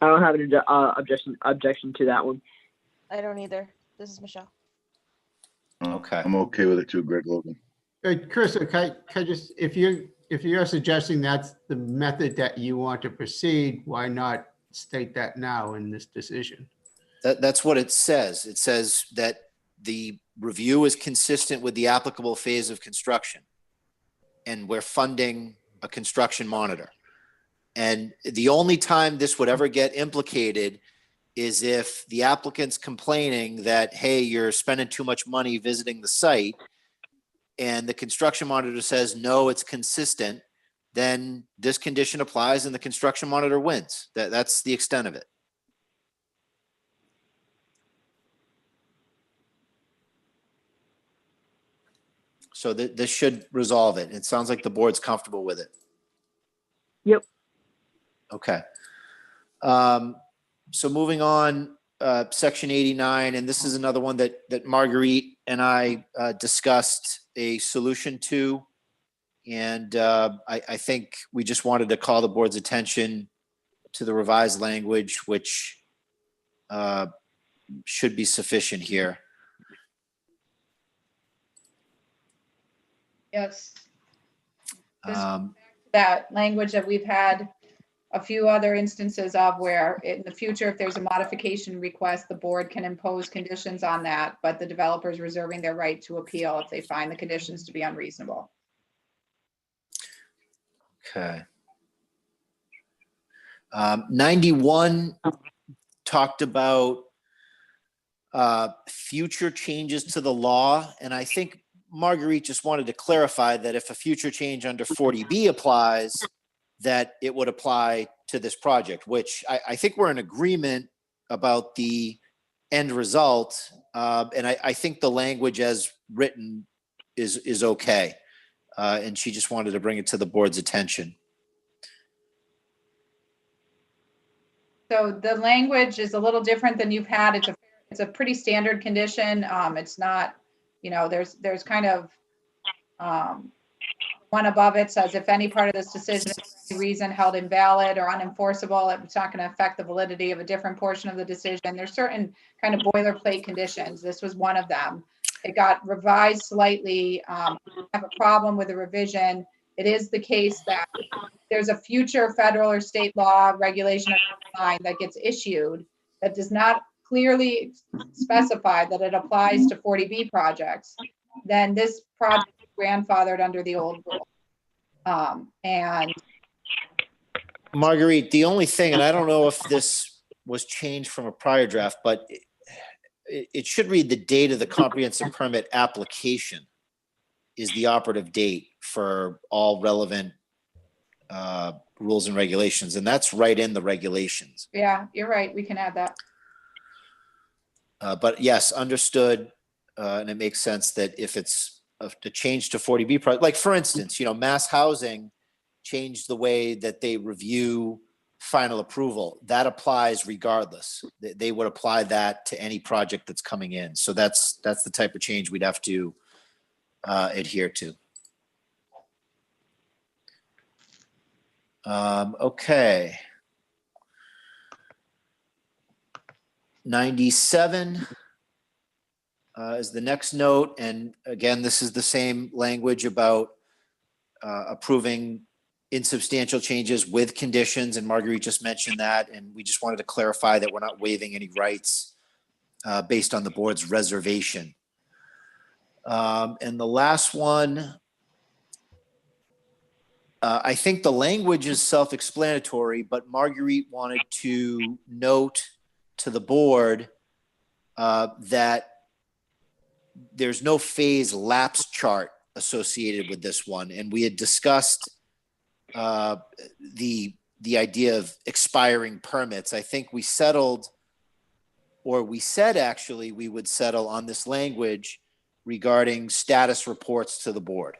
I don't have an objection to that one. I don't either. This is Michelle. Okay. I'm okay with it too, Greg Logan. Chris, can I just, if you're suggesting that's the method that you want to proceed, why not state that now in this decision? That's what it says. It says that the review is consistent with the applicable phase of construction. And we're funding a construction monitor. And the only time this would ever get implicated is if the applicant's complaining that, hey, you're spending too much money visiting the site, and the construction monitor says, no, it's consistent, then this condition applies and the construction monitor wins. That's the extent of it. So this should resolve it. It sounds like the board's comfortable with it. Yep. Okay. So moving on, section 89, and this is another one that Marguerite and I discussed a solution to. And I think we just wanted to call the board's attention to the revised language, which should be sufficient here. Yes. That language that we've had a few other instances of, where in the future, if there's a modification request, the board can impose conditions on that, but the developer is reserving their right to appeal if they find the conditions to be unreasonable. Okay. 91 talked about future changes to the law, and I think Marguerite just wanted to clarify that if a future change under 40B applies, that it would apply to this project, which I think we're in agreement about the end result. And I think the language as written is okay. And she just wanted to bring it to the board's attention. So the language is a little different than you've had. It's a pretty standard condition. It's not, you know, there's kind of one above it says, if any part of this decision is for any reason held invalid or unenforceable, it's not going to affect the validity of a different portion of the decision. There's certain kind of boilerplate conditions. This was one of them. It got revised slightly. I have a problem with the revision. It is the case that there's a future federal or state law regulation that gets issued that does not clearly specify that it applies to 40B projects, then this project is grandfathered under the old rule. And Marguerite, the only thing, and I don't know if this was changed from a prior draft, but it should read the date of the comprehensive permit application is the operative date for all relevant rules and regulations. And that's right in the regulations. yeah, you're right. We can add that. But yes, understood. And it makes sense that if it's a change to 40B project, like for instance, you know, Mass Housing changed the way that they review final approval. That applies regardless. They would apply that to any project that's coming in. So that's the type of change we'd have to adhere to. Okay. 97 is the next note. And again, this is the same language about approving insubstantial changes with conditions. And Marguerite just mentioned that. And we just wanted to clarify that we're not waiving any rights based on the board's reservation. And the last one, I think the language is self-explanatory, but Marguerite wanted to note to the board that there's no phase lapse chart associated with this one. And we had discussed the idea of expiring permits. I think we settled, or we said actually we would settle on this language regarding status reports to the board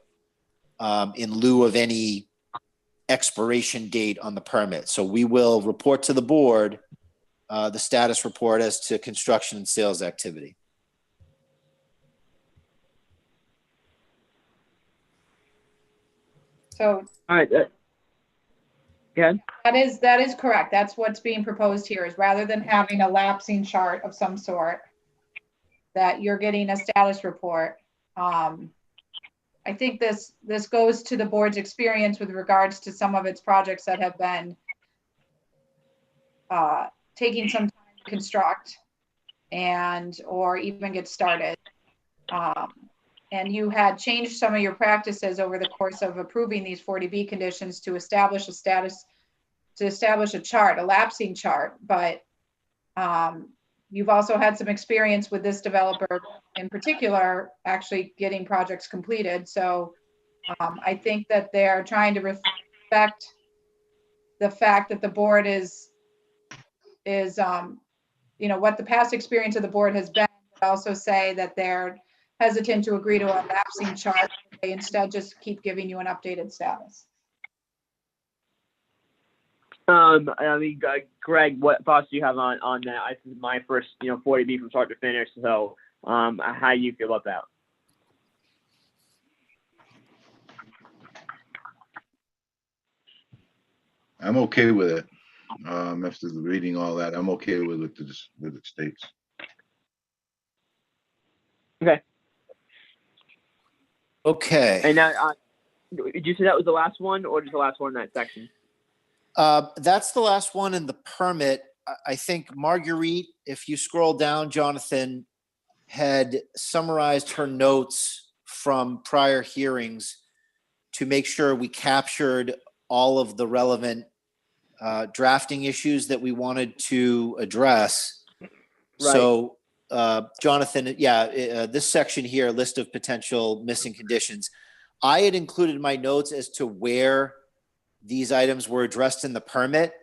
in lieu of any expiration date on the permit. So we will report to the board the status report as to construction and sales activity. So All right. Good. that is correct. That's what's being proposed here, is rather than having a lapsing chart of some sort, that you're getting a status report. I think this goes to the board's experience with regards to some of its projects that have been taking some time to construct or even get started. And you had changed some of your practices over the course of approving these 40B conditions to establish a status, to establish a chart, a lapsing chart. But you've also had some experience with this developer in particular, actually getting projects completed. So I think that they're trying to respect the fact that the board is you know, what the past experience of the board has been, but also say that they're hesitant to agree to a lapsing chart. They instead just keep giving you an updated status. I mean, Greg, what thoughts do you have on that? This is my first, 40B from start to finish. So, how do you feel about that? I'm okay with it. After reading all that, I'm okay with what it states. Okay. Okay. And now, did you say that was the last one, or just the last one in that section? That's the last one in the permit. I think Marguerite, if you scroll down, Jonathan, had summarized her notes from prior hearings to make sure we captured all of the relevant drafting issues that we wanted to address. Right. So, Jonathan, this section here, list of potential missing conditions. I had included my notes as to where these items were addressed in the permit.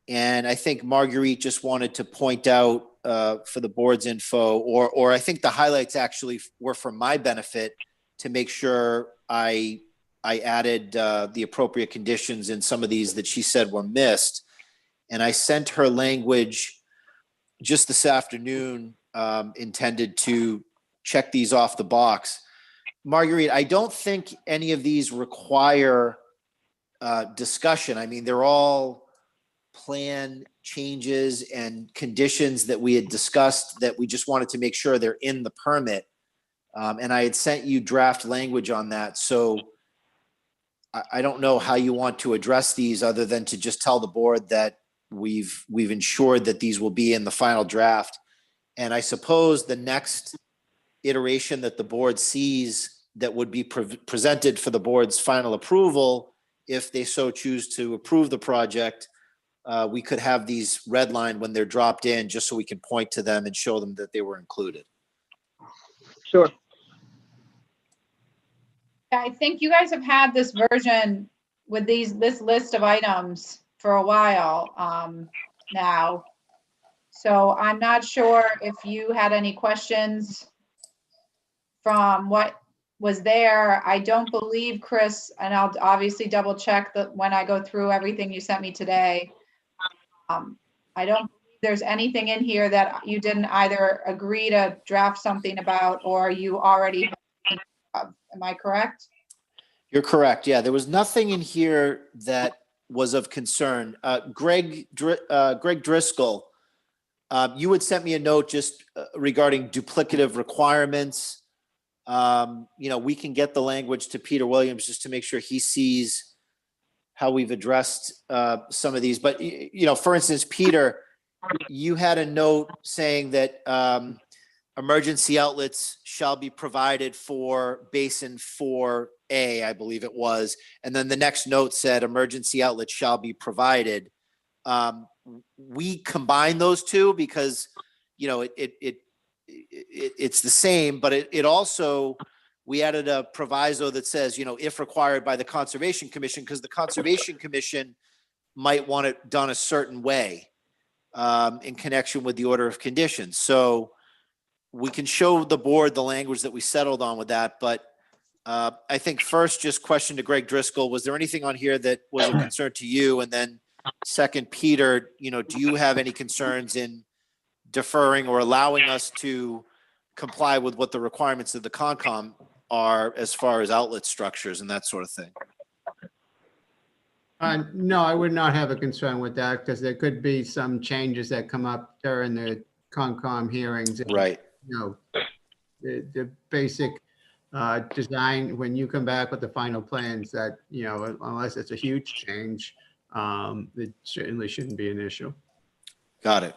And I think Marguerite just wanted to point out for the board's info, or I think the highlights actually were for my benefit to make sure I added the appropriate conditions in some of these that she said were missed. And I sent her language just this afternoon, intended to check these off the box. Marguerite, I don't think any of these require discussion. I mean, they're all plan changes and conditions that we had discussed that we just wanted to make sure they're in the permit. And I had sent you draft language on that. So I don't know how you want to address these other than to just tell the board that we've ensured that these will be in the final draft. And I suppose the next iteration that the board sees that would be presented for the board's final approval, if they so choose to approve the project, we could have these redlined when they're dropped in, just so we can point to them and show them that they were included. Sure. I think you guys have had this version with this list of items for a while now. So I'm not sure if you had any questions from what was there. I don't believe, Chris, and I'll obviously double check that when I go through everything you sent me today. I don't believe there's anything in here that you didn't either agree to draft something about or you already have. Am I correct? You're correct. Yeah, there was nothing in here that was of concern. Greg Driscoll, you had sent me a note just regarding duplicative requirements. We can get the language to Peter Williams just to make sure he sees how we've addressed some of these. But, for instance, Peter, you had a note saying that emergency outlets shall be provided for Basin 4A, I believe it was. And then the next note said emergency outlets shall be provided. We combine those two because, it's the same, but it also, we added a proviso that says, if required by the Conservation Commission, because the Conservation Commission might want it done a certain way in connection with the order of conditions. So we can show the board the language that we settled on with that. But I think first, just question to Greg Driscoll, was there anything on here that was of concern to you? And then second, Peter, do you have any concerns in deferring or allowing us to comply with what the requirements of the Concom are as far as outlet structures and that sort of thing? No, I would not have a concern with that because there could be some changes that come up during the Concom hearings. And, right. The basic design, when you come back with the final plans that, unless it's a huge change, it certainly shouldn't be an issue. Got it.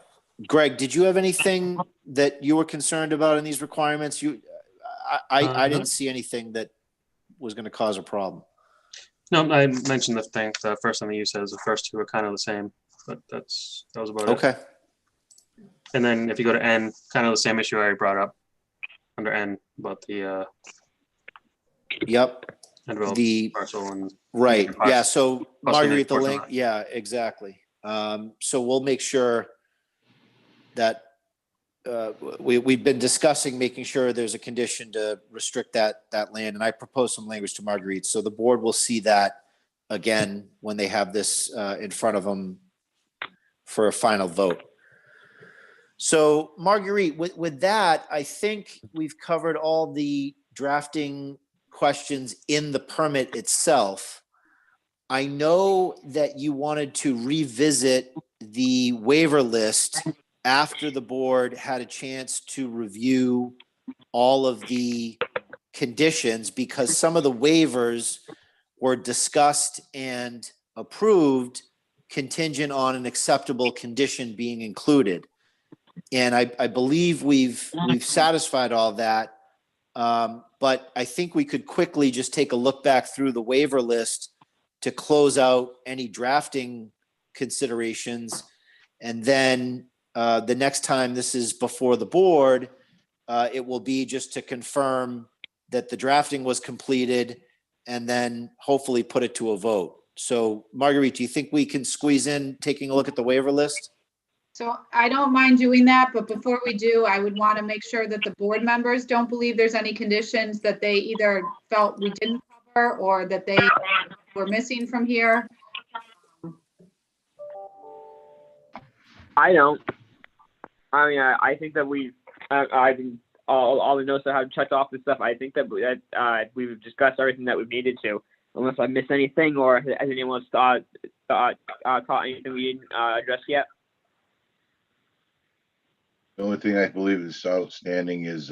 Greg, did you have anything that you were concerned about in these requirements? I didn't see anything that was going to cause a problem. No, I mentioned the first thing that you said is the first two are kind of the same, but that was about it. Okay. And then if you go to N, kind of the same issue I already brought up under N about the Yep. undeveloped parcel and Right. Yeah. So possibly Marguerite, the portion link. lot. Yeah, exactly. So we'll make sure that we've been discussing making sure there's a condition to restrict that land. And I proposed some language to Marguerite. So the board will see that again when they have this in front of them for a final vote. So Marguerite, with that, I think we've covered all the drafting questions in the permit itself. I know that you wanted to revisit the waiver list after the board had a chance to review all of the conditions, because some of the waivers were discussed and approved contingent on an acceptable condition being included. And I believe we've satisfied all that. But I think we could quickly just take a look back through the waiver list to close out any drafting considerations. And then the next time this is before the board, it will be just to confirm that the drafting was completed and then hopefully put it to a vote. So Marguerite, do you think we can squeeze in taking a look at the waiver list? So I don't mind doing that, but before we do, I would want to make sure that the board members don't believe there's any conditions that they either felt we didn't cover or that they were missing from here. I don't. I mean, I think that I've been all the notes I have checked off the stuff. I think that we've discussed everything that we've needed to, unless I missed anything or has anyone else caught anything we didn't address yet. The only thing I believe is outstanding is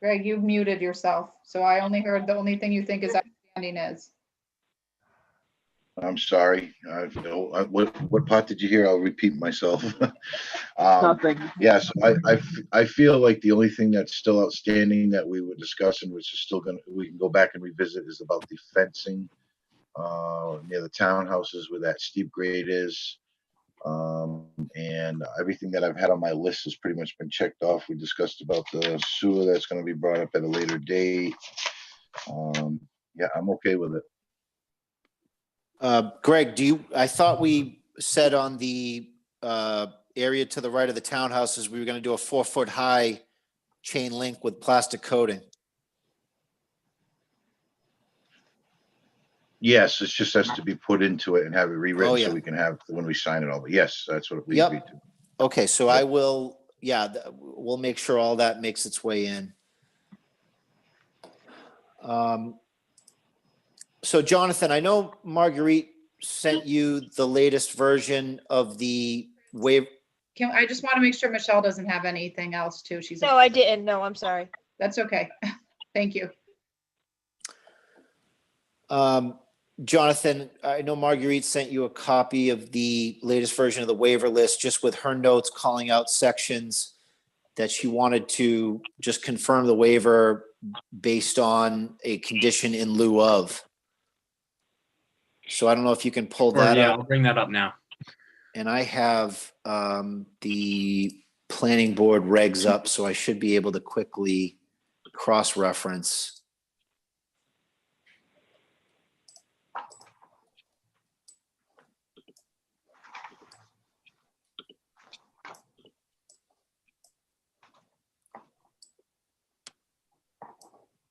Greg, you've muted yourself, so I only heard the only thing you think is outstanding is. I'm sorry. What part did you hear? I'll repeat myself. Nothing. Yes, I feel like the only thing that's still outstanding that we were discussing, which is still we can go back and revisit, is about the fencing near the townhouses where that steep grade is. And everything that I've had on my list has pretty much been checked off. We discussed about the sewer that's going to be brought up at a later date. Yeah, I'm okay with it. Greg, I thought we said on the area to the right of the townhouses, we were going to do a 4-foot high chain link with plastic coating. Yes, it just has to be put into it and have it rewritten. Oh, yeah. So we can have when we sign it all. But yes, that's what we agreed to. Okay, so I will, we'll make sure all that makes its way in. So Jonathan, I know Marguerite sent you the latest version of the waiver. I just want to make sure Michelle doesn't have anything else too. No, I didn't. No, I'm sorry. That's okay. Thank you. Jonathan, I know Marguerite sent you a copy of the latest version of the waiver list, just with her notes calling out sections that she wanted to just confirm the waiver based on a condition in lieu of. So I don't know if you can pull that up. I'll bring that up now. And I have the planning board regs up, so I should be able to quickly cross-reference.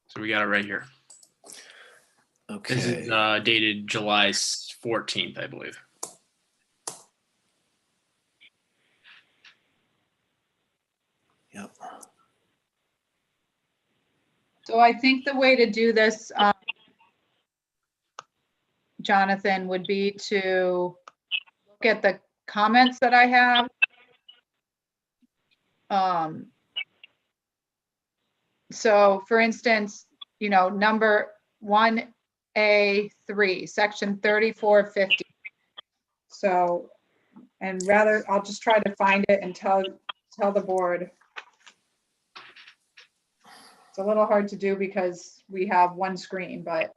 So we got it right here. Okay. This is dated July 14th, I believe. Yep. So I think the way to do this, Jonathan, would be to look at the comments that I have. So for instance, number 1A3, section 3450. So, and rather, I'll just try to find it and tell the board. It's a little hard to do because we have one screen, but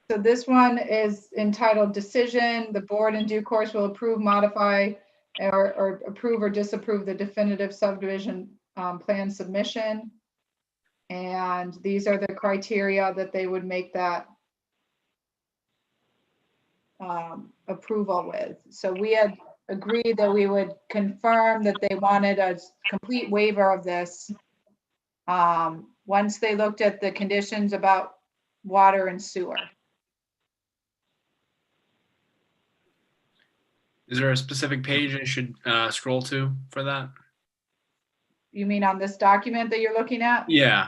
so this one is entitled Decision. The board in due course will approve, modify, or approve or disapprove the definitive subdivision plan submission. And these are the criteria that they would make that approval with. So we had agreed that we would confirm that they wanted a complete waiver of this. Once they looked at the conditions about water and sewer. Is there a specific page I should scroll to for that? You mean on this document that you're looking at? Yeah.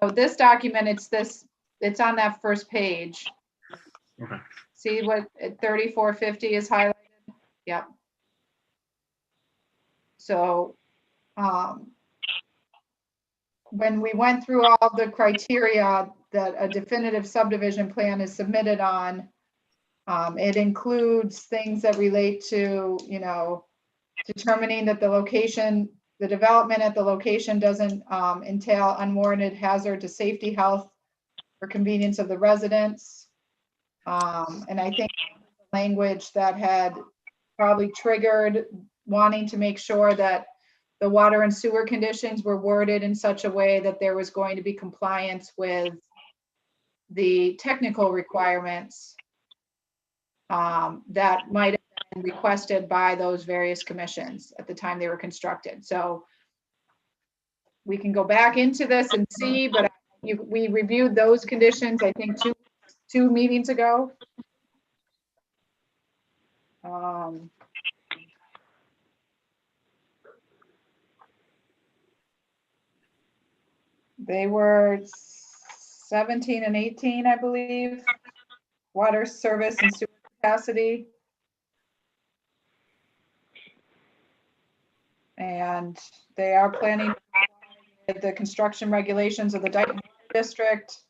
So this document, it's on that first page. Okay. See what 3450 is highlighted? Yep. So when we went through all the criteria that a definitive subdivision plan is submitted on, it includes things that relate to, determining that the development at the location doesn't entail unwarranted hazard to safety, health, or convenience of the residents. And I think the language that had probably triggered wanting to make sure that the water and sewer conditions were worded in such a way that there was going to be compliance with the technical requirements that might have been requested by those various commissions at the time they were constructed. So we can go back into this and see, but we reviewed those conditions, I think, two meetings ago. They were 17 and 18, I believe. Water service and sewer capacity. And they are planning the construction regulations of the Dayton District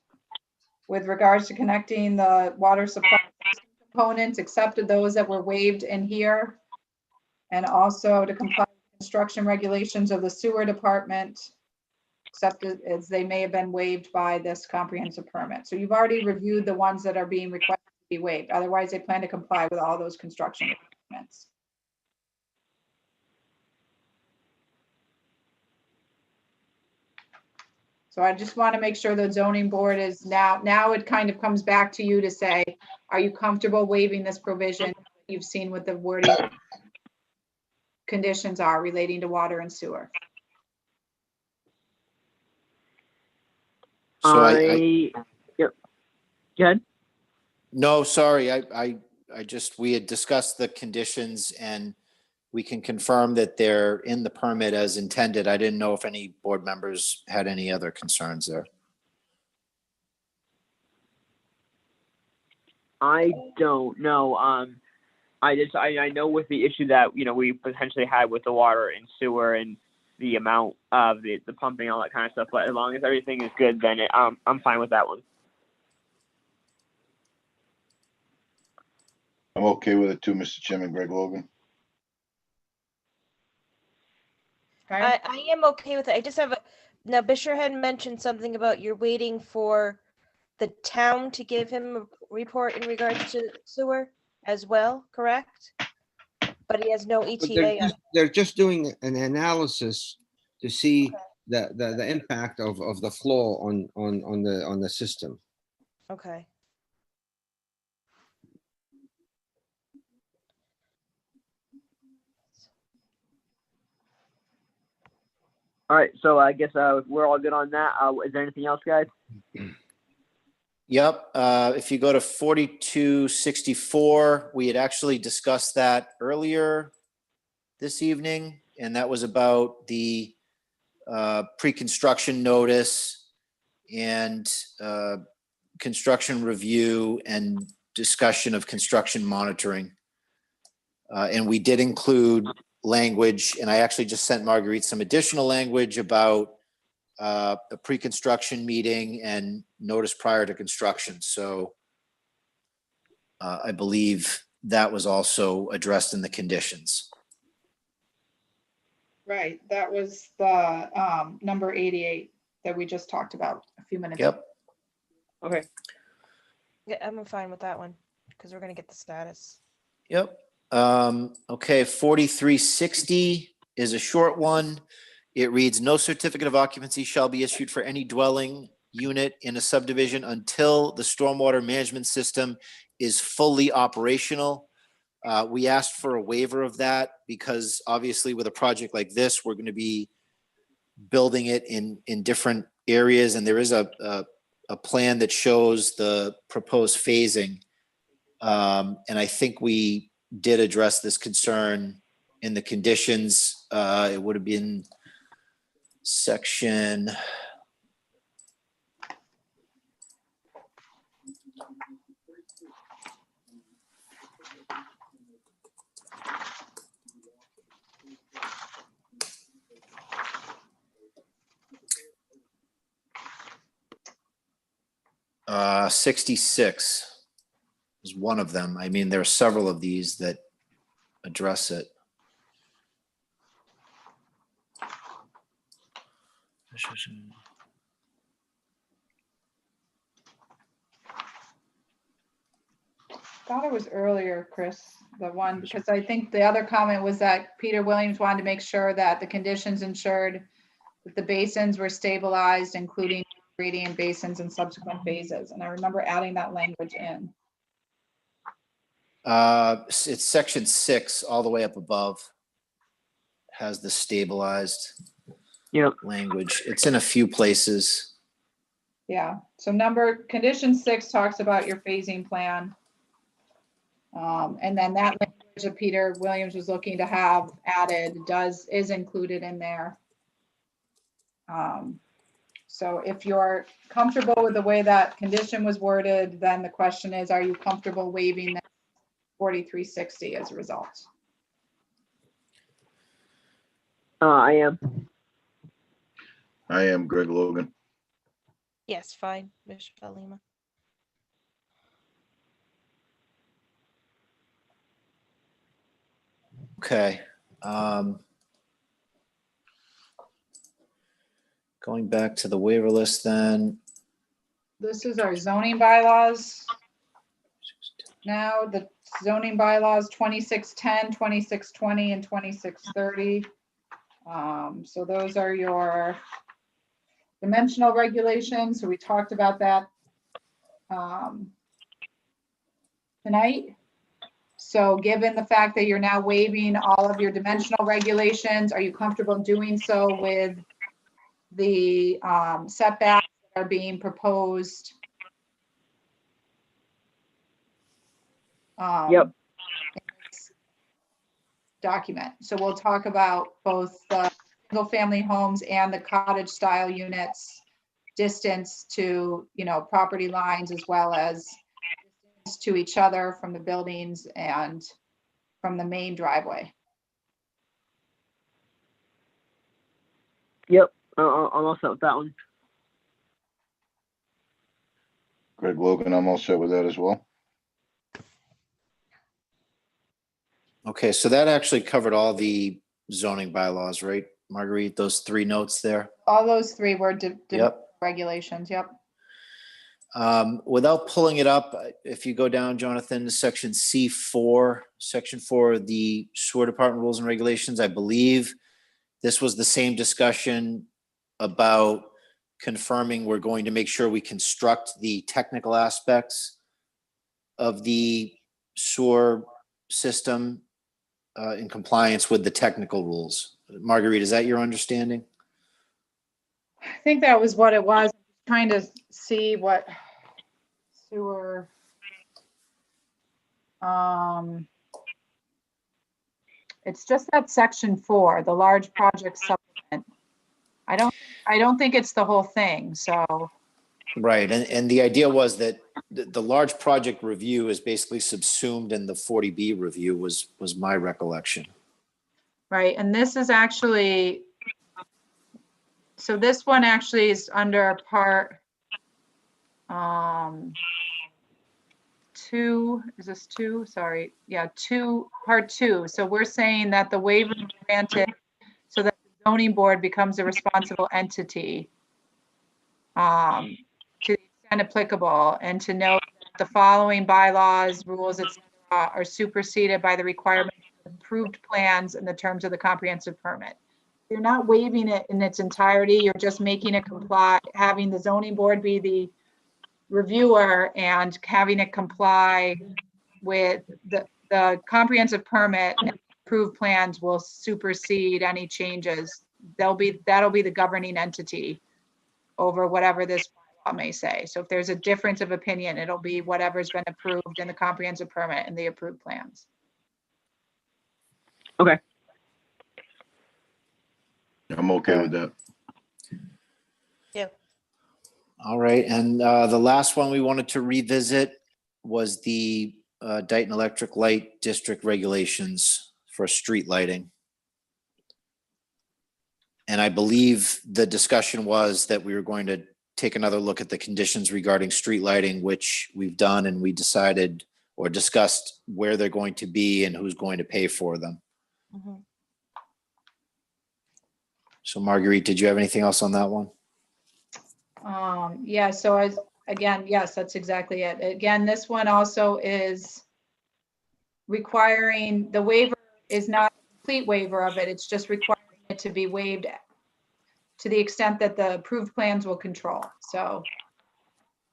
with regards to connecting the water supply components, excepted those that were waived in here. And also to comply with construction regulations of the sewer department, except as they may have been waived by this comprehensive permit. So you've already reviewed the ones that are being requested to be waived. Otherwise, they plan to comply with all those construction requirements. So I just want to make sure the zoning board is now it kind of comes back to you to say, are you comfortable waiving this provision? You've seen what the wording conditions are relating to water and sewer. So Yep. Go ahead. No, sorry, we had discussed the conditions and we can confirm that they're in the permit as intended. I didn't know if any board members had any other concerns there. I don't know. I know with the issue that we potentially had with the water and sewer and the amount of the pumping, all that kind of stuff. But as long as everything is good, then I'm fine with that one. I'm okay with it too, Mr. Chairman. Greg Logan. I am okay with it. I just have now Bisher had mentioned something about you're waiting for the town to give him a report in regards to sewer as well, correct? But he has no But ETA. they're just doing an analysis to see the impact of the flow on the system. Okay. All right, so I guess we're all good on that. Is there anything else, guys? Yep, if you go to 4264, we had actually discussed that earlier this evening, and that was about the pre-construction notice and construction review and discussion of construction monitoring. And we did include language, and I actually just sent Marguerite some additional language about a pre-construction meeting and notice prior to construction. So I believe that was also addressed in the conditions. Right, that was the number 88 that we just talked about a few minutes ago. Yep. Okay. Yeah, I'm fine with that one because we're gonna get the status. Yep. Okay, 4360 is a short one. It reads, no certificate of occupancy shall be issued for any dwelling unit in a subdivision until the stormwater management system is fully operational. We asked for a waiver of that because obviously with a project like this, we're going to be building it in different areas, and there is a plan that shows the proposed phasing. And I think we did address this concern in the conditions. It would have been section 66 is one of them. I mean, there are several of these that address it. Thought it was earlier, Chris, the one, because I think the other comment was that Peter Williams wanted to make sure that the conditions ensured that the basins were stabilized, including gradient basins and subsequent phases. And I remember adding that language in. It's section 6 all the way up above. Has the stabilized language. It's in a few places. Yeah, so condition 6 talks about your phasing plan. And then that language that Peter Williams was looking to have added is included in there. So if you're comfortable with the way that condition was worded, then the question is, are you comfortable waiving that 4360 as a result? I am. I am Greg Logan. Yes, fine, Michelle Lima. Okay. Going back to the waiver list then. This is our zoning bylaws. Now the zoning bylaws 2610, 2620, and 2630. So those are your dimensional regulations. So we talked about that tonight. So given the fact that you're now waiving all of your dimensional regulations, are you comfortable doing so with the setbacks that are being proposed? Yep. Document. So we'll talk about both the single family homes and the cottage style units, distance to, property lines, as well as distance to each other from the buildings and from the main driveway. Yep. I'm all set with that one. Greg Logan, I'm all set with that as well. Okay, so that actually covered all the zoning bylaws, right, Marguerite? Those 3 notes there? All those 3 were Yep. regulations. Yep. Without pulling it up, if you go down, Jonathan, to section C4, section 4 of the sewer department rules and regulations, I believe this was the same discussion about confirming we're going to make sure we construct the technical aspects of the sewer system in compliance with the technical rules. Marguerite, is that your understanding? I think that was what it was. Trying to see what sewer. It's just that section 4, the large project supplement. I don't think it's the whole thing. So. Right, and the idea was that the large project review is basically subsumed in the 40B review was my recollection. Right, and this is actually So this one actually is under part 2. Is this 2? Sorry. Yeah, 2, part 2. So we're saying that the waiver is granted so that the zoning board becomes a responsible entity to the extent applicable, and to note that the following bylaws, rules, etc., are superseded by the requirements of approved plans and the terms of the comprehensive permit. You're not waiving it in its entirety. You're just making it comply, having the zoning board be the reviewer and having it comply with the comprehensive permit, and approved plans will supersede any changes. That'll be the governing entity over whatever this bylaw may say. So if there's a difference of opinion, it'll be whatever's been approved in the comprehensive permit and the approved plans. Okay. I'm okay with that. Yeah. All right, and the last one we wanted to revisit was the Dayton Electric Light District regulations for street lighting. And I believe the discussion was that we were going to take another look at the conditions regarding street lighting, which we've done, and we decided or discussed where they're going to be and who's going to pay for them. Mhm. So Marguerite, did you have anything else on that one? Yeah, so again, yes, that's exactly it. Again, this one also is requiring, the waiver is not a complete waiver of it. It's just requiring it to be waived to the extent that the approved plans will control. So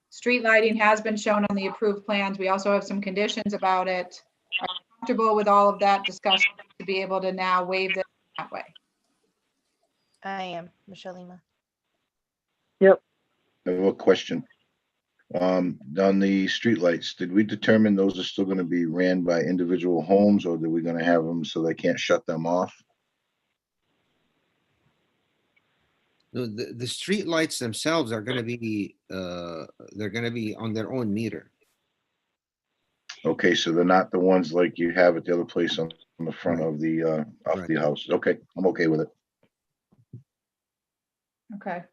street lighting has been shown on the approved plans. We also have some conditions about it. Are you comfortable with all of that discussion to be able to now waive it that way? I am Michelle Lima. I have a question. On the streetlights, did we determine those are still gonna be ran by individual homes, or are we gonna have them so they can't shut them off? No, the street lights themselves are gonna be, they're gonna be on their own meter. Okay, so they're not the ones like you have at the other place on the front Right. of the Right. house. Okay, I'm okay with it. Okay.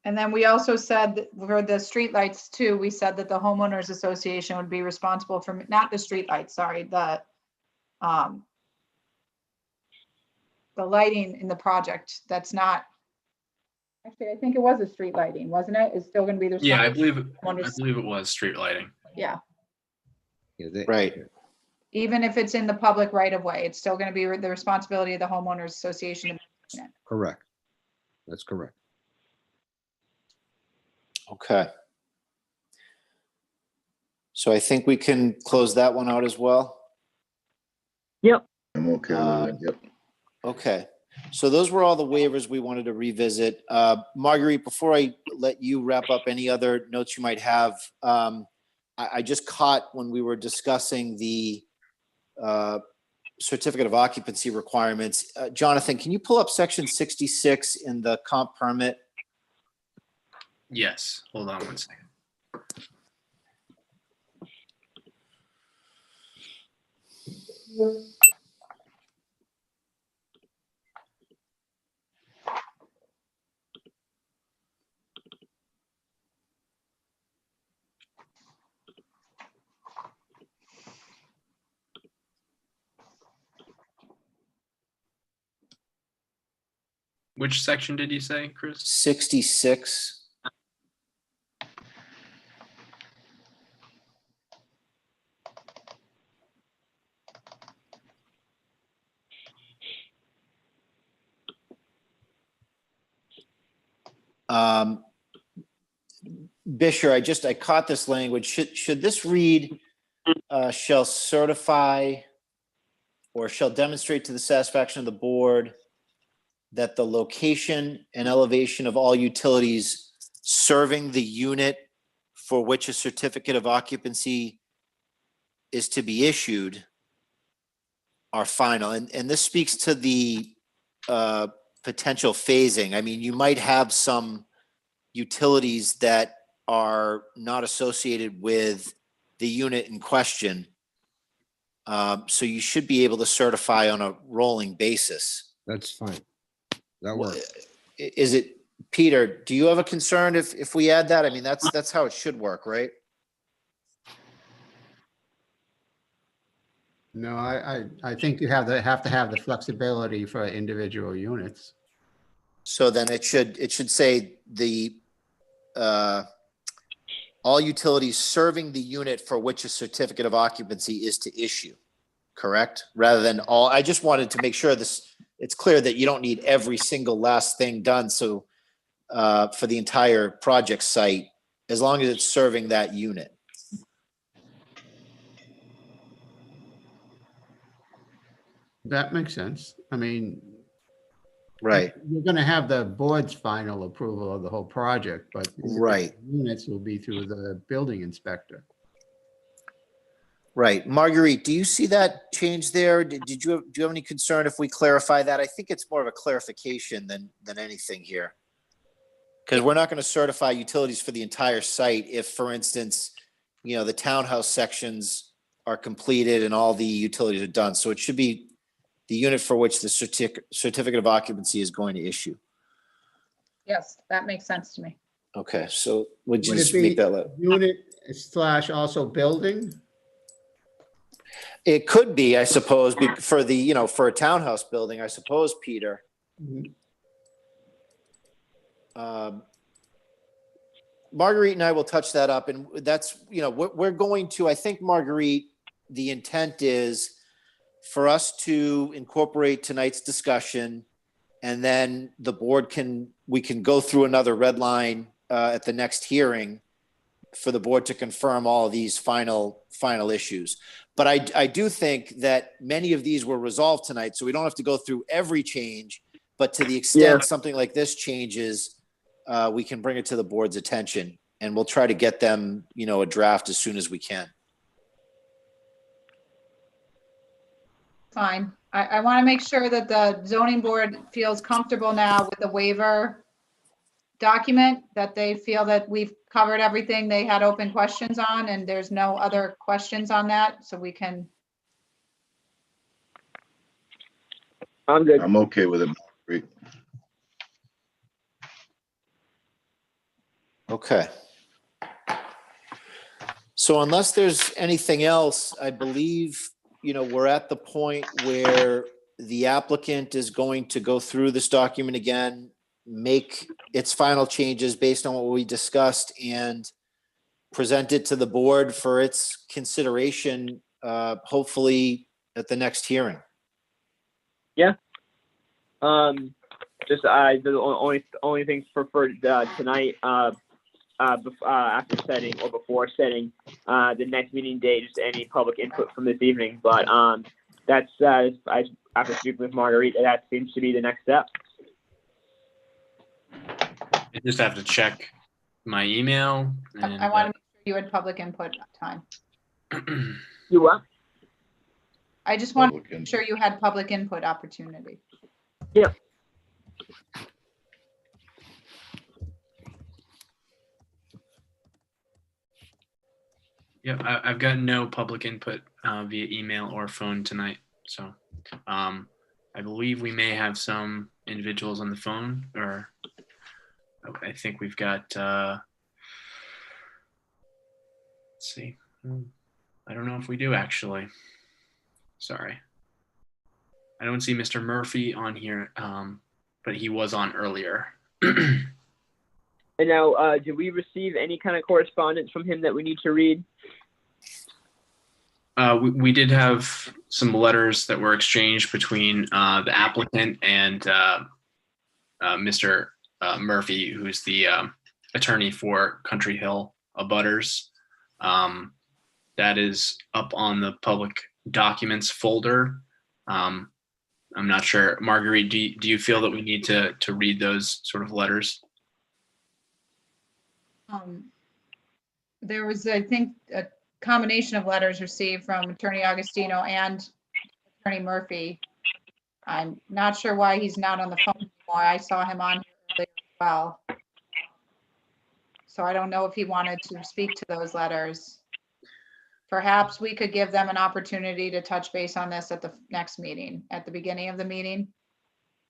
And then we also said that for the streetlights too, we said that the homeowners association would be responsible for, not the streetlights, sorry, the lighting in the project. That's not, actually, I think it was a street lighting, wasn't it? It's still gonna be the. Yeah, I believe it was street lighting. Yeah, Yeah, Right. even if it's in the public right of way, it's still gonna be the responsibility of the homeowners association. Correct. That's correct. Okay. So I think we can close that one out as well. I'm okay with it, yep. Okay, so those were all the waivers we wanted to revisit. Marguerite, before I let you wrap up any other notes you might have, I just caught when we were discussing the certificate of occupancy requirements. Jonathan, can you pull up section 66 in the comp permit? Yes, hold on one second. Which section did you say, Chris? 66. Bisher, I caught this language. Should this read, shall certify or shall demonstrate to the satisfaction of the board that the location and elevation of all utilities serving the unit for which a certificate of occupancy is to be issued are final? And this speaks to the potential phasing. I mean, you might have some utilities that are not associated with the unit in question. So you should be able to certify on a rolling basis. That's fine. That works. Is it, Peter, do you have a concern if we add that? I mean, that's how it should work, right? No, I think you have to have the flexibility for individual units. So then it should say all utilities serving the unit for which a certificate of occupancy is to issue, correct? Rather than all, I just wanted to make sure it's clear that you don't need every single last thing done. So for the entire project site, as long as it's serving that unit. That makes sense. I mean, Right. you're going to have the board's final approval of the whole project, but Right. units will be through the building inspector. Right. Marguerite, do you see that change there? Do you have any concern if we clarify that? I think it's more of a clarification than anything here. Because we're not going to certify utilities for the entire site if, for instance, the townhouse sections are completed and all the utilities are done. So it should be the unit for which the certificate of occupancy is going to issue. Yes, that makes sense to me. Okay, so would you Would just it make be that? unit / also building? It could be, I suppose, for for a townhouse building, I suppose, Peter. Mhm. Marguerite and I will touch that up, and that's, we're going to, I think, Marguerite, the intent is for us to incorporate tonight's discussion, and then the board we can go through another red line at the next hearing for the board to confirm all of these final issues. But I do think that many of these were resolved tonight, so we don't have to go through every change, but to the extent something like this changes, we can bring it to the board's attention, and we'll try to get them, a draft as soon as we can. Fine. I want to make sure that the zoning board feels comfortable now with the waiver document, that they feel that we've covered everything they had open questions on, and there's no other questions on that, so we can. I'm good. I'm okay with it. Great. Okay. So unless there's anything else, I believe, we're at the point where the applicant is going to go through this document again, make its final changes based on what we discussed, and present it to the board for its consideration, hopefully at the next hearing. Yeah. Just the only things for tonight, after setting or before setting the next meeting date, just any public input from this evening. But that's after speaking with Marguerite, that seems to be the next step. I just have to check my email. And, I want to make sure you had public input time. You what? I just want to make sure you had public input opportunity. Yeah. Yeah, I've got no public input via email or phone tonight. So I believe we may have some individuals on the phone, or I think we've got, let's see. I don't know if we do actually. Sorry. I don't see Mr. Murphy on here, but he was on earlier. And now, did we receive any kind of correspondence from him that we need to read? We did have some letters that were exchanged between the applicant and Mr. Murphy, who's the attorney for Country Hill Abutters. That is up on the public documents folder. I'm not sure. Marguerite, do you feel that we need to read those sort of letters? There was, I think, a combination of letters received from Attorney Augustino and Attorney Murphy. I'm not sure why he's not on the phone anymore. I saw him on here earlier as well. So I don't know if he wanted to speak to those letters. Perhaps we could give them an opportunity to touch base on this at the next meeting, at the beginning of the meeting,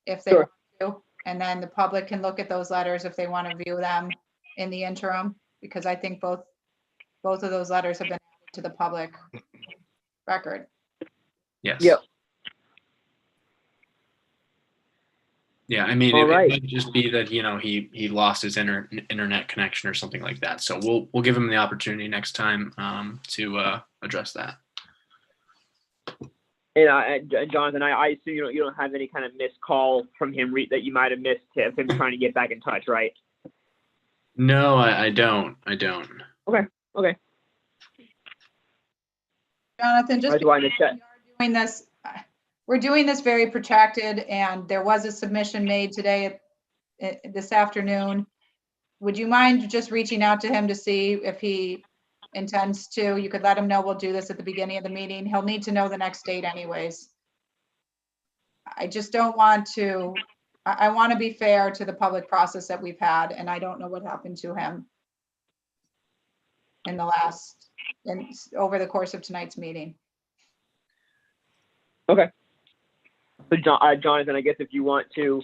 if they want to. And then the public can look at those letters if they want to view them in the interim, because I think both of those letters have been added to the public record. Yes. Yep. Yeah, I mean, All it right. might just be that, he lost his internet connection or something like that. So we'll give him the opportunity next time to address that. And Jonathan, I assume you don't have any kind of missed call from him that you might have missed him trying to get back in touch, right? No, I don't. Okay. Jonathan, just I just wanted to check. doing this, we're doing this very protracted, and there was a submission made today, this afternoon. Would you mind just reaching out to him to see if he intends to? You could let him know we'll do this at the beginning of the meeting. He'll need to know the next date anyways. I just don't want to, I want to be fair to the public process that we've had, and I don't know what happened to him over the course of tonight's meeting. Okay. So Jonathan, I guess if you want to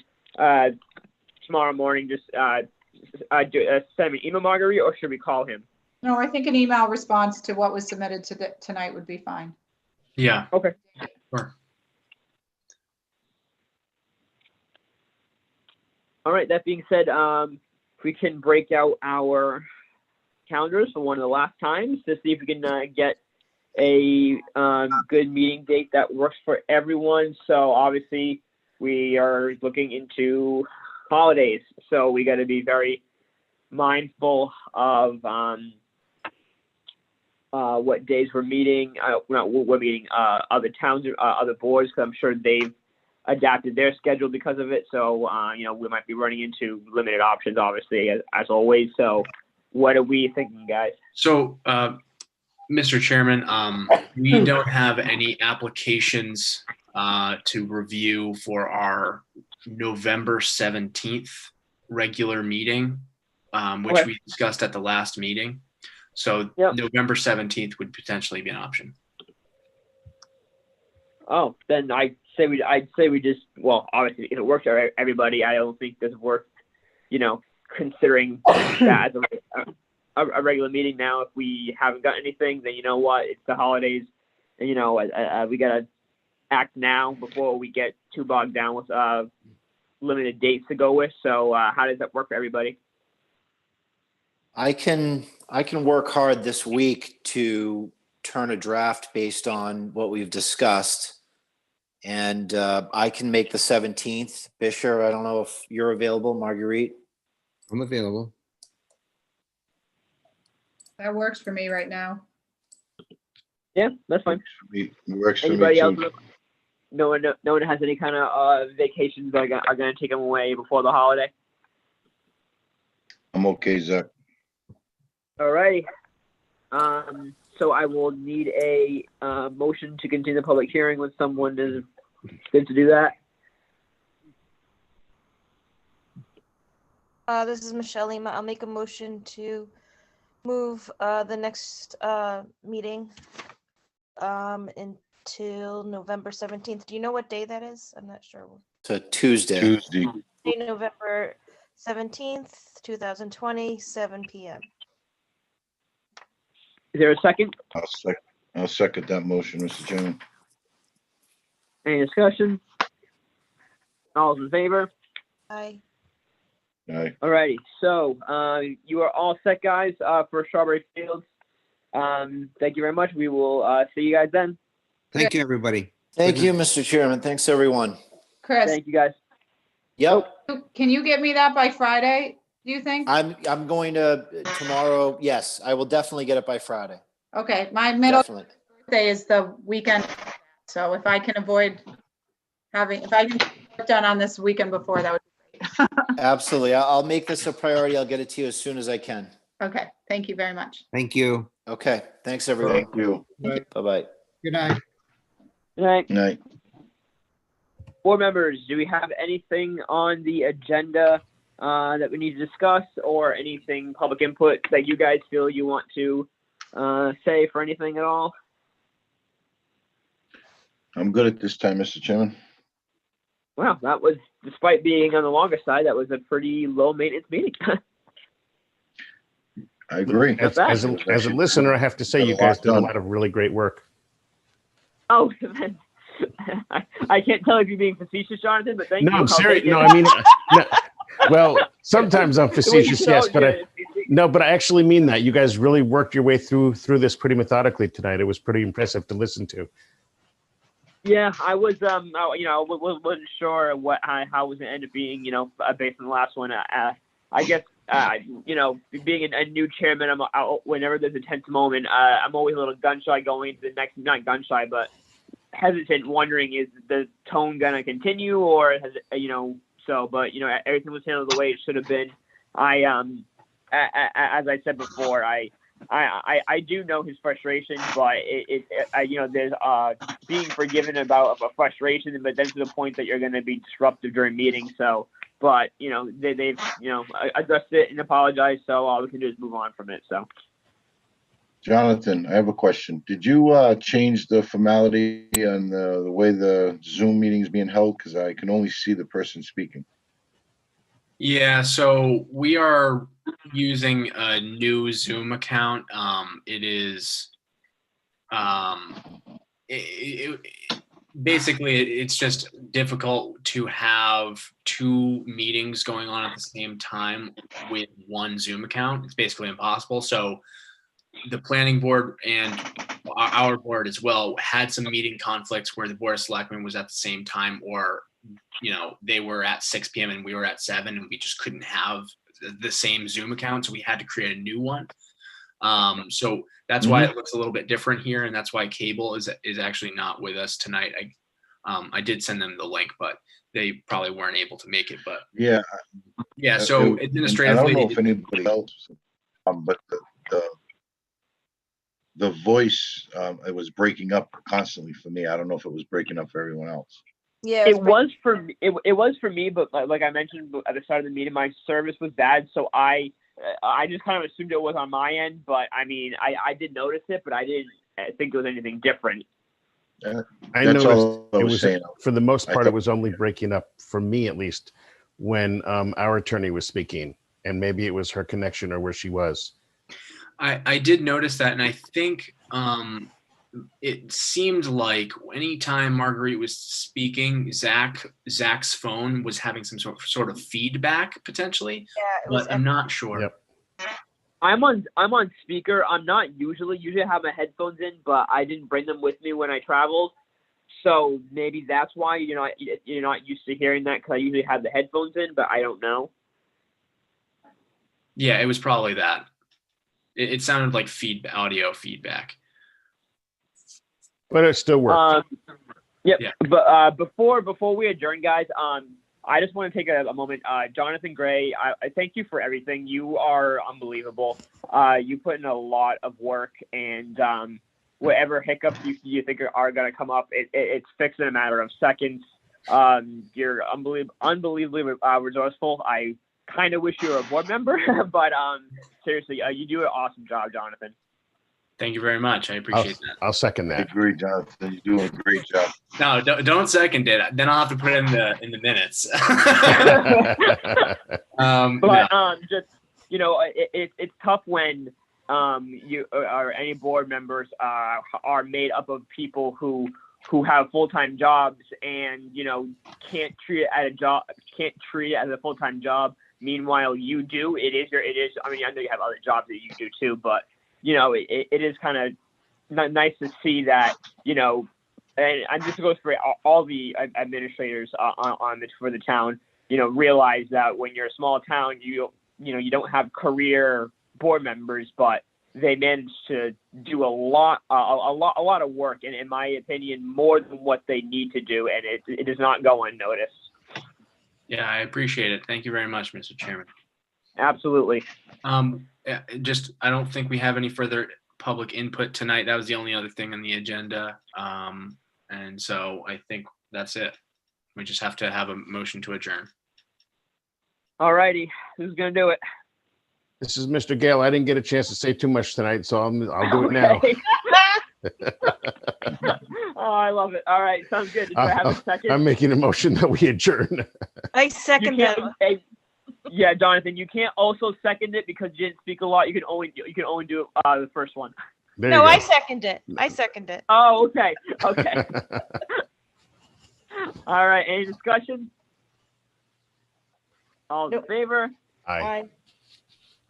tomorrow morning, just send me an email, Marguerite, or should we call him? No, I think an email response to what was submitted tonight would be fine. Yeah. Okay. Sure. All right. That being said, we can break out our calendars for one of the last times to see if we can get a good meeting date that works for everyone. So obviously we are looking into holidays, so we got to be very mindful of what days we're meeting. We're meeting other towns, other boards, because I'm sure they've adapted their schedule because of it. So we might be running into limited options, obviously, as always. So what are we thinking, guys? So, Mr. Chairman, we don't have any applications to review for our November 17th regular meeting, which Okay. we discussed at the last meeting. So Yep. November 17th would potentially be an option. Oh, then I'd say we just, well, obviously if it works for everybody, I don't think it's worth, considering that as a regular meeting. Now, if we haven't got anything, then you know what, it's the holidays, and we gotta act now before we get too bogged down with limited dates to go with. So how does that work for everybody? I can work hard this week to turn a draft based on what we've discussed. And I can make the 17th. Bisher, I don't know if you're available. Marguerite? I'm available. That works for me right now. Yeah, that's fine. Works for me Anybody else? too. No one has any kind of vacations that are going to take them away before the holiday? I'm okay, Zach. All right. So I will need a motion to continue the public hearing when someone is good to do that. This is Michelle Lima. I'll make a motion to move the next meeting until November 17th. Do you know what day that is? I'm not sure. It's a Tuesday. Tuesday. November 17th, 2020, 7 p.m. Is there a second? I'll second that motion, Mr. Chairman. Any discussion? All those in favor? Aye. Aye. All righty. So you are all set, guys, for Strawberry Fields. Thank you very much. We will see you guys then. Thank you, everybody. Thank you, Mr. Chairman. Thanks, everyone. Chris, Thank you, guys. Yep. can you get me that by Friday, do you think? I'm going to tomorrow. Yes, I will definitely get it by Friday. Okay, my middle Definitely. birthday is the weekend, so if I can avoid if I can get it done on this weekend before, that would be great. Absolutely. I'll make this a priority. I'll get it to you as soon as I can. Okay, thank you very much. Thank you. Okay. Thanks, everyone. Thank you. Bye-bye. Good night. Good night. Night. Board members, do we have anything on the agenda that we need to discuss, or anything public input that you guys feel you want to say for anything at all? I'm good at this time, Mr. Chairman. Wow, that was, despite being on the longer side, that was a pretty low maintenance meeting. I agree. As a listener, I have to say you guys did a lot of really great work. Oh, I can't tell if you're being facetious, Jonathan, but thank you. No, I'm serious. No, I mean, no, well, sometimes I'm facetious, yes, but I actually mean that. You guys really worked your way through this pretty methodically tonight. It was pretty impressive to listen to. Yeah, I was, wasn't sure how it was going to end up being, based on the last one. I guess, being a new chairman, I'm out whenever there's a tense moment. I'm always a little gun shy going into the next, not gun shy, but hesitant, wondering, is the tone going to continue, or has it, but everything was handled the way it should have been. As I said before, I do know his frustration, but there's being forgiven about a frustration, but then to the point that you're going to be disruptive during meetings. So, but they've addressed it and apologized. So all we can do is move on from it. So, Jonathan, I have a question. Did you change the formality on the way the Zoom meeting is being held? Because I can only see the person speaking. Yeah, so we are using a new Zoom account. It is basically it's just difficult to have two meetings going on at the same time with one Zoom account. It's basically impossible. So the planning board and our board as well had some meeting conflicts where the board of selectmen was at the same time, or they were at 6 p.m. and we were at 7, and we just couldn't have the same Zoom account. So we had to create a new one. So that's why it looks a little bit different here. And that's why Cable is actually not with us tonight. I did send them the link, but they probably weren't able to make it, but yeah. So administratively, I don't know if anybody else, but the voice, it was breaking up constantly for me. I don't know if it was breaking up for everyone else. Yeah, it was for me, but like I mentioned at the start of the meeting, my service was bad, so I just kind of assumed it was on my end. But I mean, I did notice it, but I didn't think it was anything different. I noticed it was for the most part, it was only breaking up for me, at least, when our attorney was speaking, and maybe it was her connection or where she was. I did notice that, and I think it seemed like anytime Marguerite was speaking, Zach's phone was having some sort of feedback potentially. Yeah, but I'm not sure. Yep. I'm on speaker. I'm not usually I have my headphones in, but I didn't bring them with me when I traveled. So maybe that's why you're not used to hearing that, because I usually have the headphones in, but I don't know. Yeah, it was probably that. It sounded like audio feedback. But it still works. Yep. Yeah. But before we adjourn, guys, I just want to take a moment. Jonathan Gray, I thank you for everything. You are unbelievable. You put in a lot of work, and whatever hiccups you think are going to come up, it's fixed in a matter of seconds. You're unbelievably resourceful. I kind of wish you were a board member, but seriously, you do an awesome job, Jonathan. Thank you very much. I appreciate that. I'll second that. I agree, Jonathan. You're doing a great job. No, don't second it. Then I'll have to put it in the minutes. Just it's tough when you or any board members are made up of people who have full-time jobs and can't treat it as a full-time job. Meanwhile, you do. It is. I mean, I know you have other jobs that you do too, but it is kind of nice to see that, and this goes for all the administrators for the town, realize that when you're a small town, you don't have career board members, but they manage to do a lot of work, and in my opinion, more than what they need to do, and it does not go unnoticed. Yeah, I appreciate it. Thank you very much, Mr. Chairman. Absolutely. I don't think we have any further public input tonight. That was the only other thing on the agenda. And so I think that's it. We just have to have a motion to adjourn. All righty. Who's going to do it? This is Mr. Gale. I didn't get a chance to say too much tonight, so I'll do it now. I love it. All right, sounds good. Do I have a second? I'm making a motion that we adjourn. I You second that. can't, hey, yeah, Jonathan, you can't also second it because you didn't speak a lot. You can only do the first one. There No, you I go. second it. I second it. Oh, okay. Okay. All right. Any discussion? All in Nope. favor? Aye. Aye.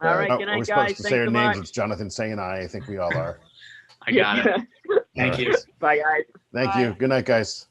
All right. Oh, Good we're night, supposed guys. to Thanks say our so names. much. It's Jonathan saying aye. I think we all are. I got it. Thank All you. right. Bye, guys. Thank Bye. you. Good night, guys.